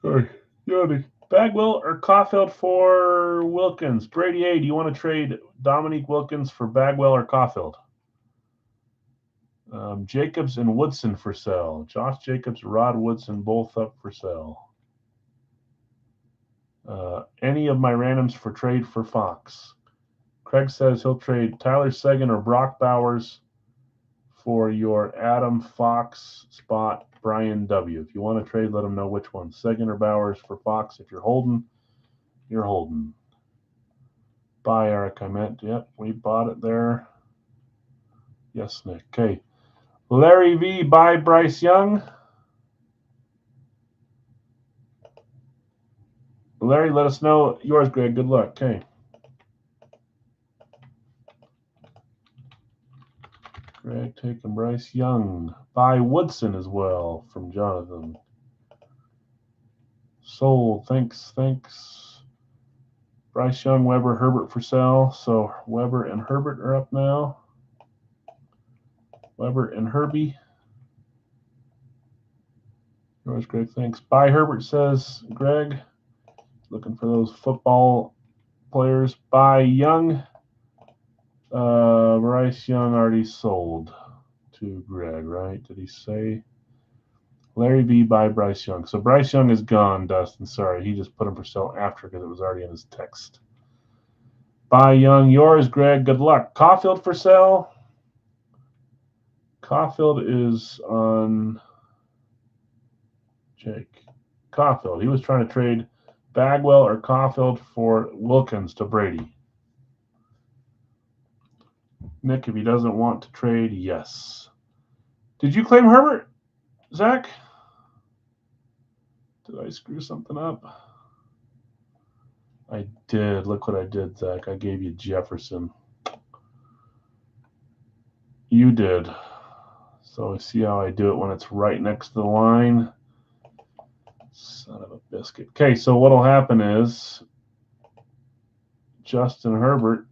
Sorry, Yodi. Bagwell or Caulfield for Wilkins. Brady A., do you want to trade Dominique Wilkins for Bagwell or Caulfield? Jacobs and Woodson for sale. Josh Jacobs, Rod Woodson, both up for sale. Any of my randoms for trade for Fox. Craig says he'll trade Tyler Seguin or Brock Bowers for your Adam Fox spot, Brian W. If you want to trade, let him know which one. Seguin or Bowers for Fox. If you're holding, you're holding. Buy, Eric, I meant. Yep, we bought it there. Yes, Nick. Okay. Larry V, buy Bryce Young. Larry, let us know yours, Greg. Good luck. Okay. Greg taking Bryce Young. By Woodson as well from Jonathan. Sold. Thanks. Bryce Young, Weber, Herbert for sale. So Weber and Herbert are up now. Weber and Herbie. Yours, Greg. Thanks. By Herbert, says Greg. Looking for those football players. By Young. Bryce Young already sold to Greg, right? Did he say? Larry B. by Bryce Young. So Bryce Young is gone, Dustin. Sorry, he just put him for sale after because it was already in his text. By Young, yours, Greg. Good luck. Caulfield for sale. Caulfield is on Jake. Caulfield. He was trying to trade Bagwell or Caulfield for Wilkins to Brady. Nick, if he doesn't want to trade, yes. Did you claim Herbert, Zach? Did I screw something up? I did. Look what I did, Zach. I gave you Jefferson. You did. So see how I do it when it's right next to the line? Son of a biscuit. Okay, so what'll happen is Justin Herbert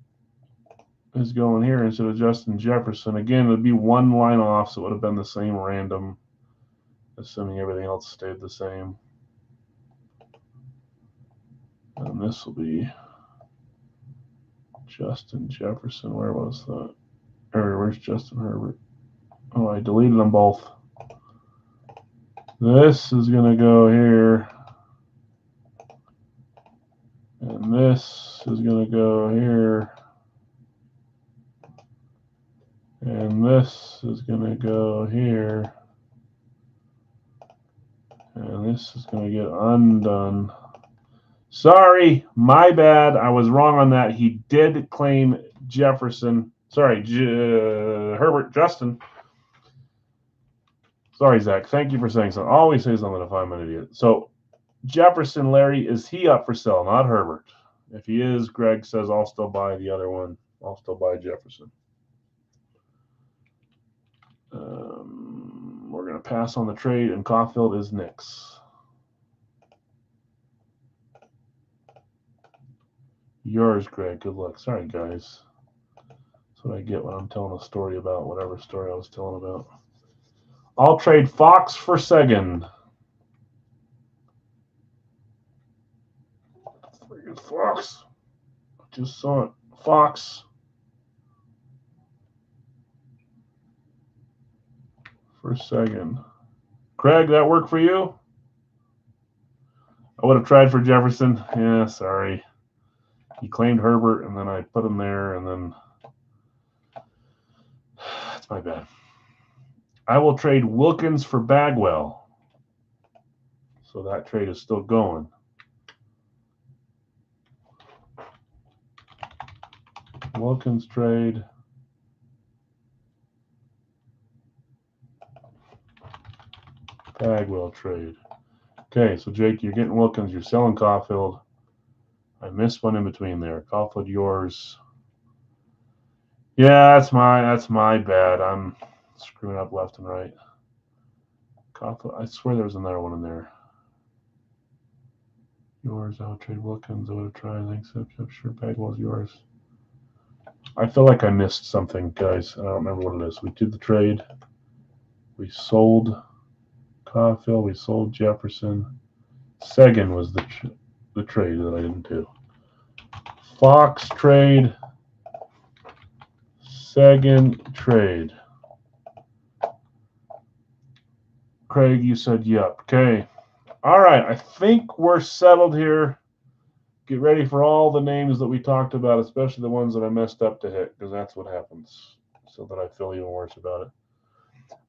is going here instead of Justin Jefferson. Again, it would be one line off, so it would have been the same random, assuming everything else stayed the same. And this will be Justin Jefferson. Where was that? Or where's Justin Herbert? Oh, I deleted them both. This is going to go here. And this is going to go here. And this is going to go here. And this is going to get undone. Sorry, my bad. I was wrong on that. He did claim Jefferson. Sorry, Herbert, Justin. Sorry, Zach. Thank you for saying something. Always say something if I'm an idiot. So, Jefferson, Larry, is he up for sale? Not Herbert. If he is, Greg says I'll still buy the other one. I'll still buy Jefferson. We're going to pass on the trade, and Caulfield is Nick's. Yours, Greg. Good luck. Sorry, guys. That's what I get when I'm telling a story about whatever story I was telling about. I'll trade Fox for Seguin. Friggin' Fox. I just saw it. Fox. For Seguin. Craig, that work for you? I would have tried for Jefferson. Yeah, sorry. He claimed Herbert, and then I put him there, and then that's my bad. I will trade Wilkins for Bagwell. So that trade is still going. Wilkins trade. Bagwell trade. Okay, so Jake, you're getting Wilkins. You're selling Caulfield. I missed one in between there. Caulfield, yours. Yeah, that's my bad. I'm screwing up left and right. Caulfield, I swear there was another one in there. Yours, I would trade Wilkins. I would have tried. Thanks. I'm sure Bagwell's yours. I feel like I missed something, guys. I don't remember what it is. We did the trade. We sold Caulfield. We sold Jefferson. Seguin was the trade that I didn't do. Fox trade. Seguin trade. Craig, you said yep. Okay. All right. I think we're settled here. Get ready for all the names that we talked about, especially the ones that I messed up to hit, because that's what happens, so that I feel even worse about it.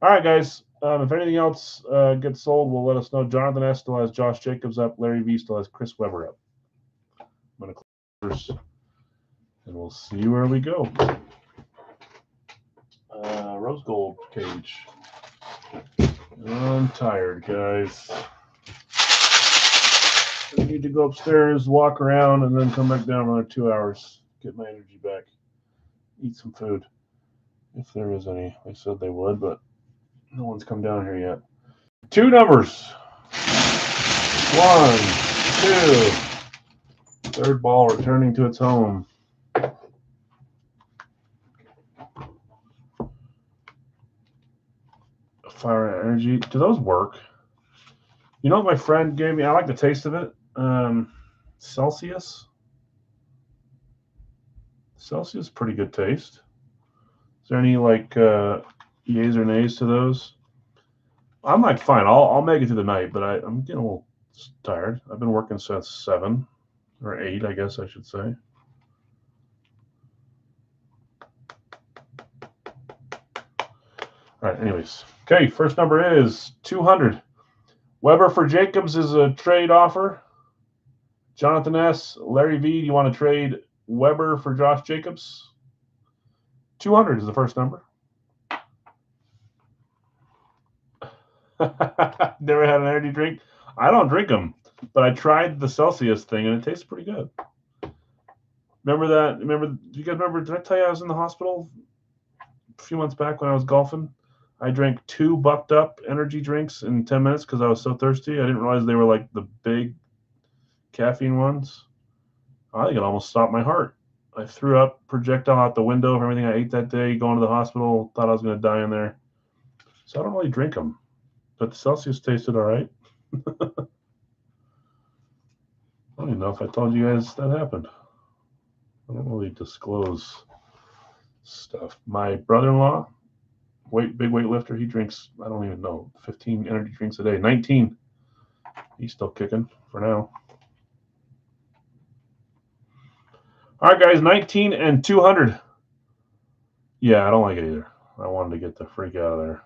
All right, guys. If anything else gets sold, we'll let us know. Jonathan S. still has Josh Jacobs up. Larry V. still has Chris Weber up. I'm going to close, and we'll see where we go. Rose gold cage. I'm tired, guys. I need to go upstairs, walk around, and then come back down another 2 hours, get my energy back, eat some food, if there is any. They said they would, but no one's come down here yet. 2 numbers. 1, 2. Third ball returning to its home. Fire energy. Do those work? You know what my friend gave me? I like the taste of it. Celsius. Celsius, pretty good taste. Is there any like yays or nays to those? I'm like fine. I'll make it through the night, but I'm getting a little tired. I've been working since 7 or 8, I guess I should say. All right. Anyways, okay. First number is 200. Weber for Jacobs is a trade offer. Jonathan S. Larry V. Do you want to trade Weber for Josh Jacobs? 200 is the first number. Never had an energy drink. I don't drink them, but I tried the Celsius thing and it tastes pretty good. Remember that? Do you guys remember? Did I tell you I was in the hospital a few months back when I was golfing? I drank 2 bucked up energy drinks in 10 minutes because I was so thirsty. I didn't realize they were like the big caffeine ones. I think it almost stopped my heart. I threw up projectile out the window of everything I ate that day, going to the hospital, thought I was going to die in there. So I don't really drink them. But the Celsius tasted all right. I don't even know if I told you guys that happened. I don't really disclose stuff. My brother-in-law, big weightlifter, he drinks, I don't even know, 15 energy drinks a day. 19. He's still kicking for now. All right, guys, 19 and 200. Yeah, I don't like it either. I wanted to get the freak out of there.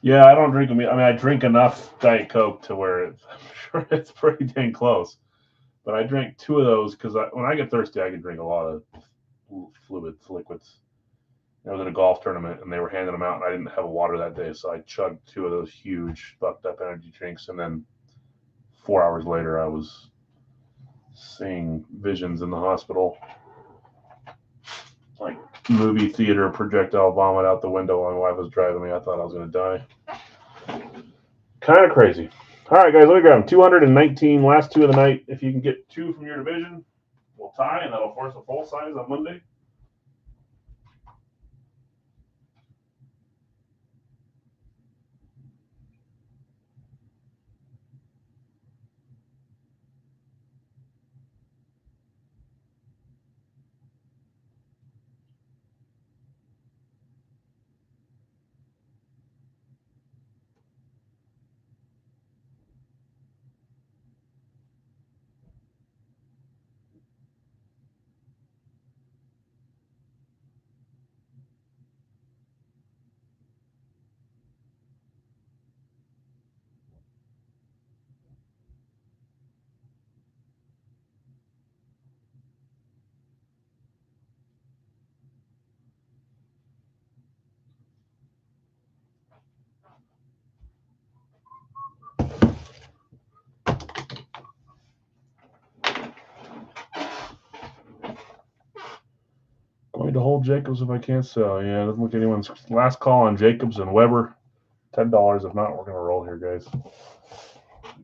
Yeah, I don't drink them. I mean, I drink enough Diet Coke to where I'm sure it's pretty dang close. But I drank 2 of those because when I get thirsty, I can drink a lot of liquids. I was at a golf tournament and they were handing them out, and I didn't have water that day, so I chugged 2 of those huge bucked up energy drinks, and then 4 hours later, I was seeing visions in the hospital, like movie theater projectile vomit out the window while my wife was driving me. I thought I was going to die. Kind of crazy. All right, guys, let me grab them. 219, last 2 of the night. If you can get 2 from your division, we'll tie, and that'll force a full size on Monday. Going to hold Jacobs if I can't sell. Yeah, doesn't look at anyone's last call on Jacobs and Weber. $10. If not, we're going to roll here, guys.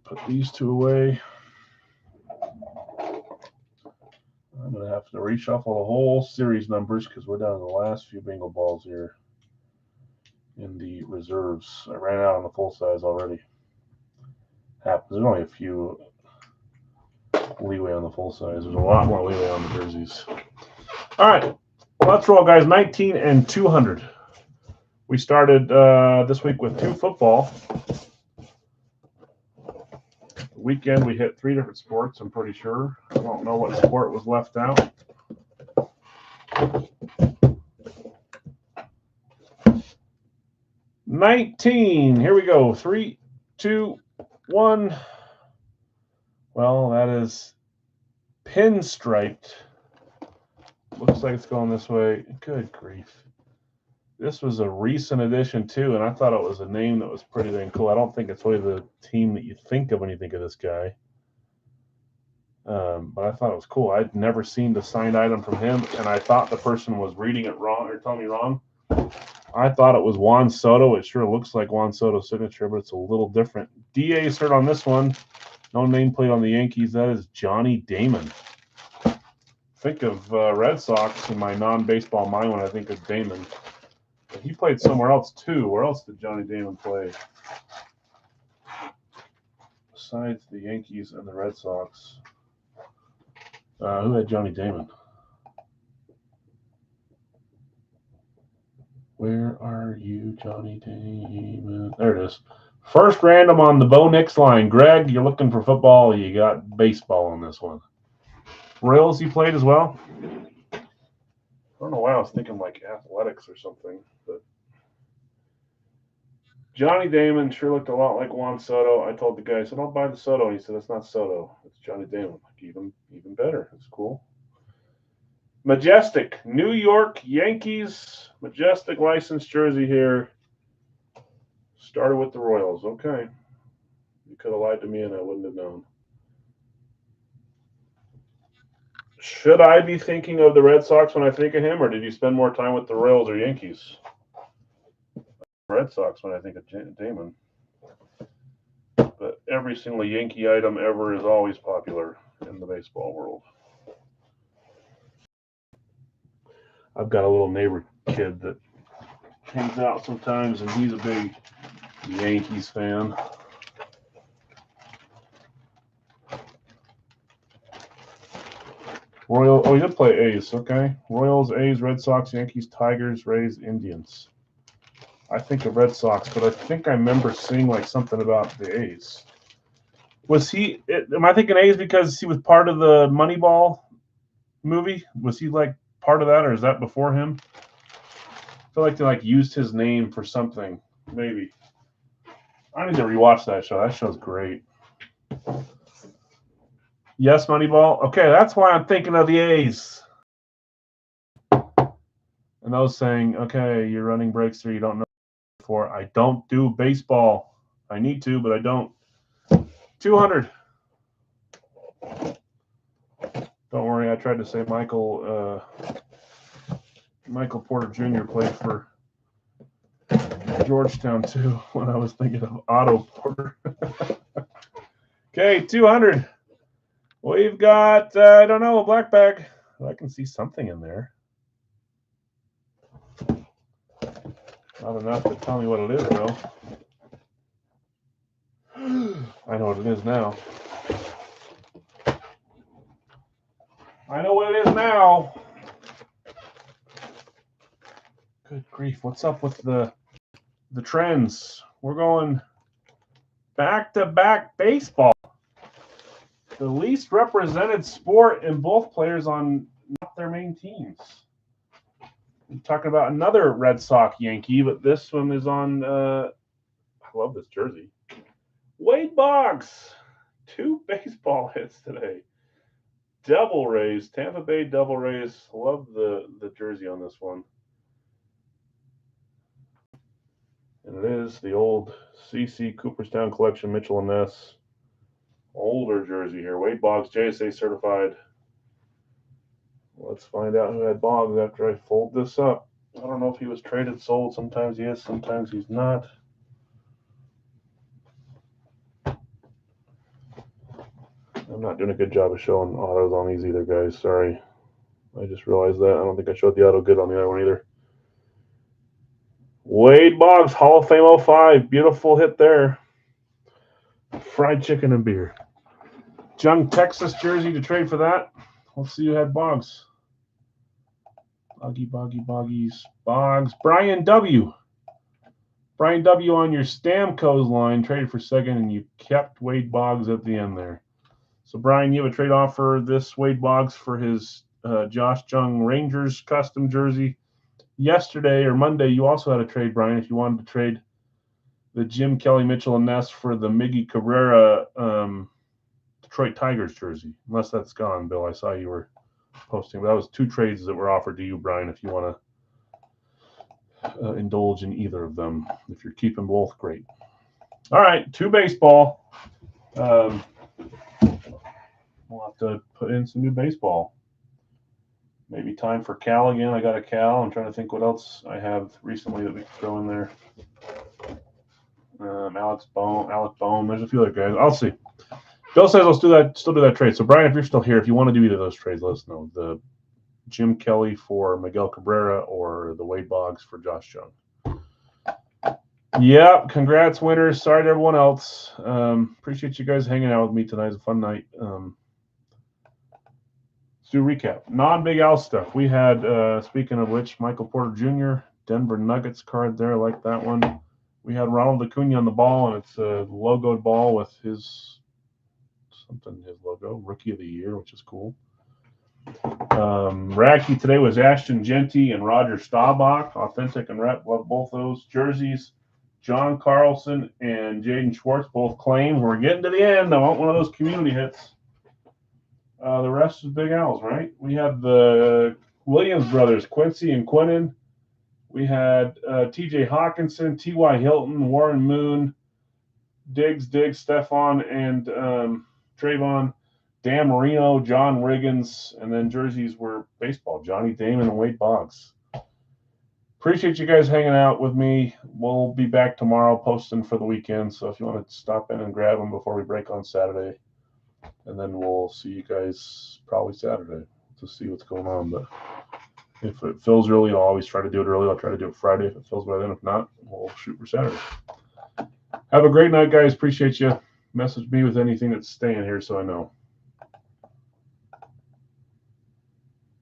Put these 2 away. I'm going to have to reshuffle the whole series numbers because we're down to the last few bingo balls here in the reserves. I ran out on the full size already. Happens. There's only a few leeway on the full size. There's a lot more leeway on the jerseys. All right. Well, let's roll, guys. 19 and 200. We started this week with 2 football. Weekend, we hit 3 different sports, I'm pretty sure. I don't know what sport was left out. $19. Here we go. 3, 2, 1. Well, that is pinstriped. Looks like it's going this way. Good grief. This was a recent addition too, and I thought it was a name that was pretty dang cool. I don't think it's really the team that you think of when you think of this guy. But I thought it was cool. I'd never seen the signed item from him, and I thought the person was reading it wrong or telling me wrong. I thought it was Juan Soto. It sure looks like Juan Soto's signature, but it's a little different. DA cert on this one. No nameplate on the Yankees. That is Johnny Damon. Think of Red Sox in my non-baseball mind when I think of Damon. But he played somewhere else too. Where else did Johnny Damon play? Besides the Yankees and the Red Sox. Who had Johnny Damon? Where are you, Johnny Damon? There it is. First random on the Bo Nix line. Greg, you're looking for football. You got baseball on this one. Royals he played as well? I don't know why I was thinking like athletics or something. But Johnny Damon sure looked a lot like Juan Soto. I told the guy, I said, I'll buy the Soto. And he said, that's not Soto. It's Johnny Damon. Like, even better. It's cool. Majestic. New York Yankees. Majestic licensed jersey here. Started with the Royals. Okay. You could have lied to me and I wouldn't have known. Should I be thinking of the Red Sox when I think of him, or did you spend more time with the Royals or Yankees? Red Sox when I think of Damon. But every single Yankee item ever is always popular in the baseball world. I've got a little neighbor kid that hangs out sometimes, and he's a big Yankees fan. Oh, he did play A's, okay. Royals, A's, Red Sox, Yankees, Tigers, Rays, Indians. I think of Red Sox, but I think I remember seeing like something about the A's. Was he? Am I thinking A's because he was part of the Moneyball movie? Was he like part of that, or is that before him? I feel like they like used his name for something. Maybe. I need to rewatch that show. That show's great. Yes, Moneyball. Okay, that's why I'm thinking of the A's. And I was saying, okay, you're running breaks through. You don't know before. I don't do baseball. I need to, but I don't. 200. Don't worry. I tried to say Michael Porter Jr. played for Georgetown too when I was thinking of Otto Porter. Okay, 200. We've got, I don't know, a black bag. I can see something in there. Not enough to tell me what it is, though. I know what it is now. I know what it is now. Good grief. What's up with the trends? We're going back-to-back baseball. The least represented sport in both players on not their main teams. I'm talking about another Red Sox Yankee, but this one is on, I love this jersey. Wade Boggs, 2 baseball hits today. Devil Rays, Tampa Bay Devil Rays. Love the jersey on this one. And it is the old CC Cooperstown Collection, Mitchell and Ness. Older jersey here. Wade Boggs, JSA certified. Let's find out who had Boggs after I fold this up. I don't know if he was traded, sold. Sometimes he is, sometimes he's not. I'm not doing a good job of showing autos on these either, guys. Sorry. I just realized that. I don't think I showed the auto good on the other one either. Wade Boggs, Hall of Fame 05. Beautiful hit there. Fried chicken and beer. Jung Texas jersey to trade for that. Let's see who had Boggs. Boggies. Boggs. Brian W. Brian W. on your Stamkos line. Traded for second, and you kept Wade Boggs at the end there. So, Brian, you have a trade offer. This Wade Boggs for his Josh Jung Rangers custom jersey. Yesterday or Monday, you also had a trade, Brian, if you wanted to trade the Jim Kelly, Mitchell, and Ness for the Miggy Cabrera Detroit Tigers jersey. Unless that's gone, Bill. I saw you were posting. But that was 2 trades that were offered to you, Brian, if you want to indulge in either of them. If you're keeping both, great. All right, 2 baseball. We'll have to put in some new baseball. Maybe time for Cal again. I got a Cal. I'm trying to think what else I have recently that we can throw in there. Alex Bohm. There's a few other guys. I'll see. Bill says I'll still do that trade. So Brian, if you're still here, if you want to do either of those trades, let us know. The Jim Kelly for Miguel Cabrera or the Wade Boggs for Josh Jung. Yeah, congrats, winners. Sorry to everyone else. Appreciate you guys hanging out with me tonight. It's a fun night. Let's do a recap. Non-Big Al stuff. We had, speaking of which, Michael Porter Jr., Denver Nuggets card there. I like that one. We had Ronald Acuna on the ball, and it's a logoed ball with his logo, Rookie of the Year, which is cool. Racky today was Ashton Genty and Roger Staubach. Authentic and rep. Love both those jerseys. John Carlson and Jaden Schwartz both claims. We're getting to the end. I want one of those community hits. The rest is Big Al's, right? We have the Williams brothers, Quincy and Quinnen. We had T.J. Hawkinson, T.Y. Hilton, Warren Moon, Diggs, Stefan, and Trayvon, Dan Marino, John Riggins, and then jerseys were baseball, Johnny Damon and Wade Boggs. Appreciate you guys hanging out with me. We'll be back tomorrow posting for the weekend, so if you want to stop in and grab them before we break on Saturday, and then we'll see you guys probably Saturday to see what's going on. But if it fills early, I'll always try to do it early. I'll try to do it Friday if it fills by then. If not, we'll shoot for Saturday. Have a great night, guys. Appreciate you. Message me with anything that's staying here so I know.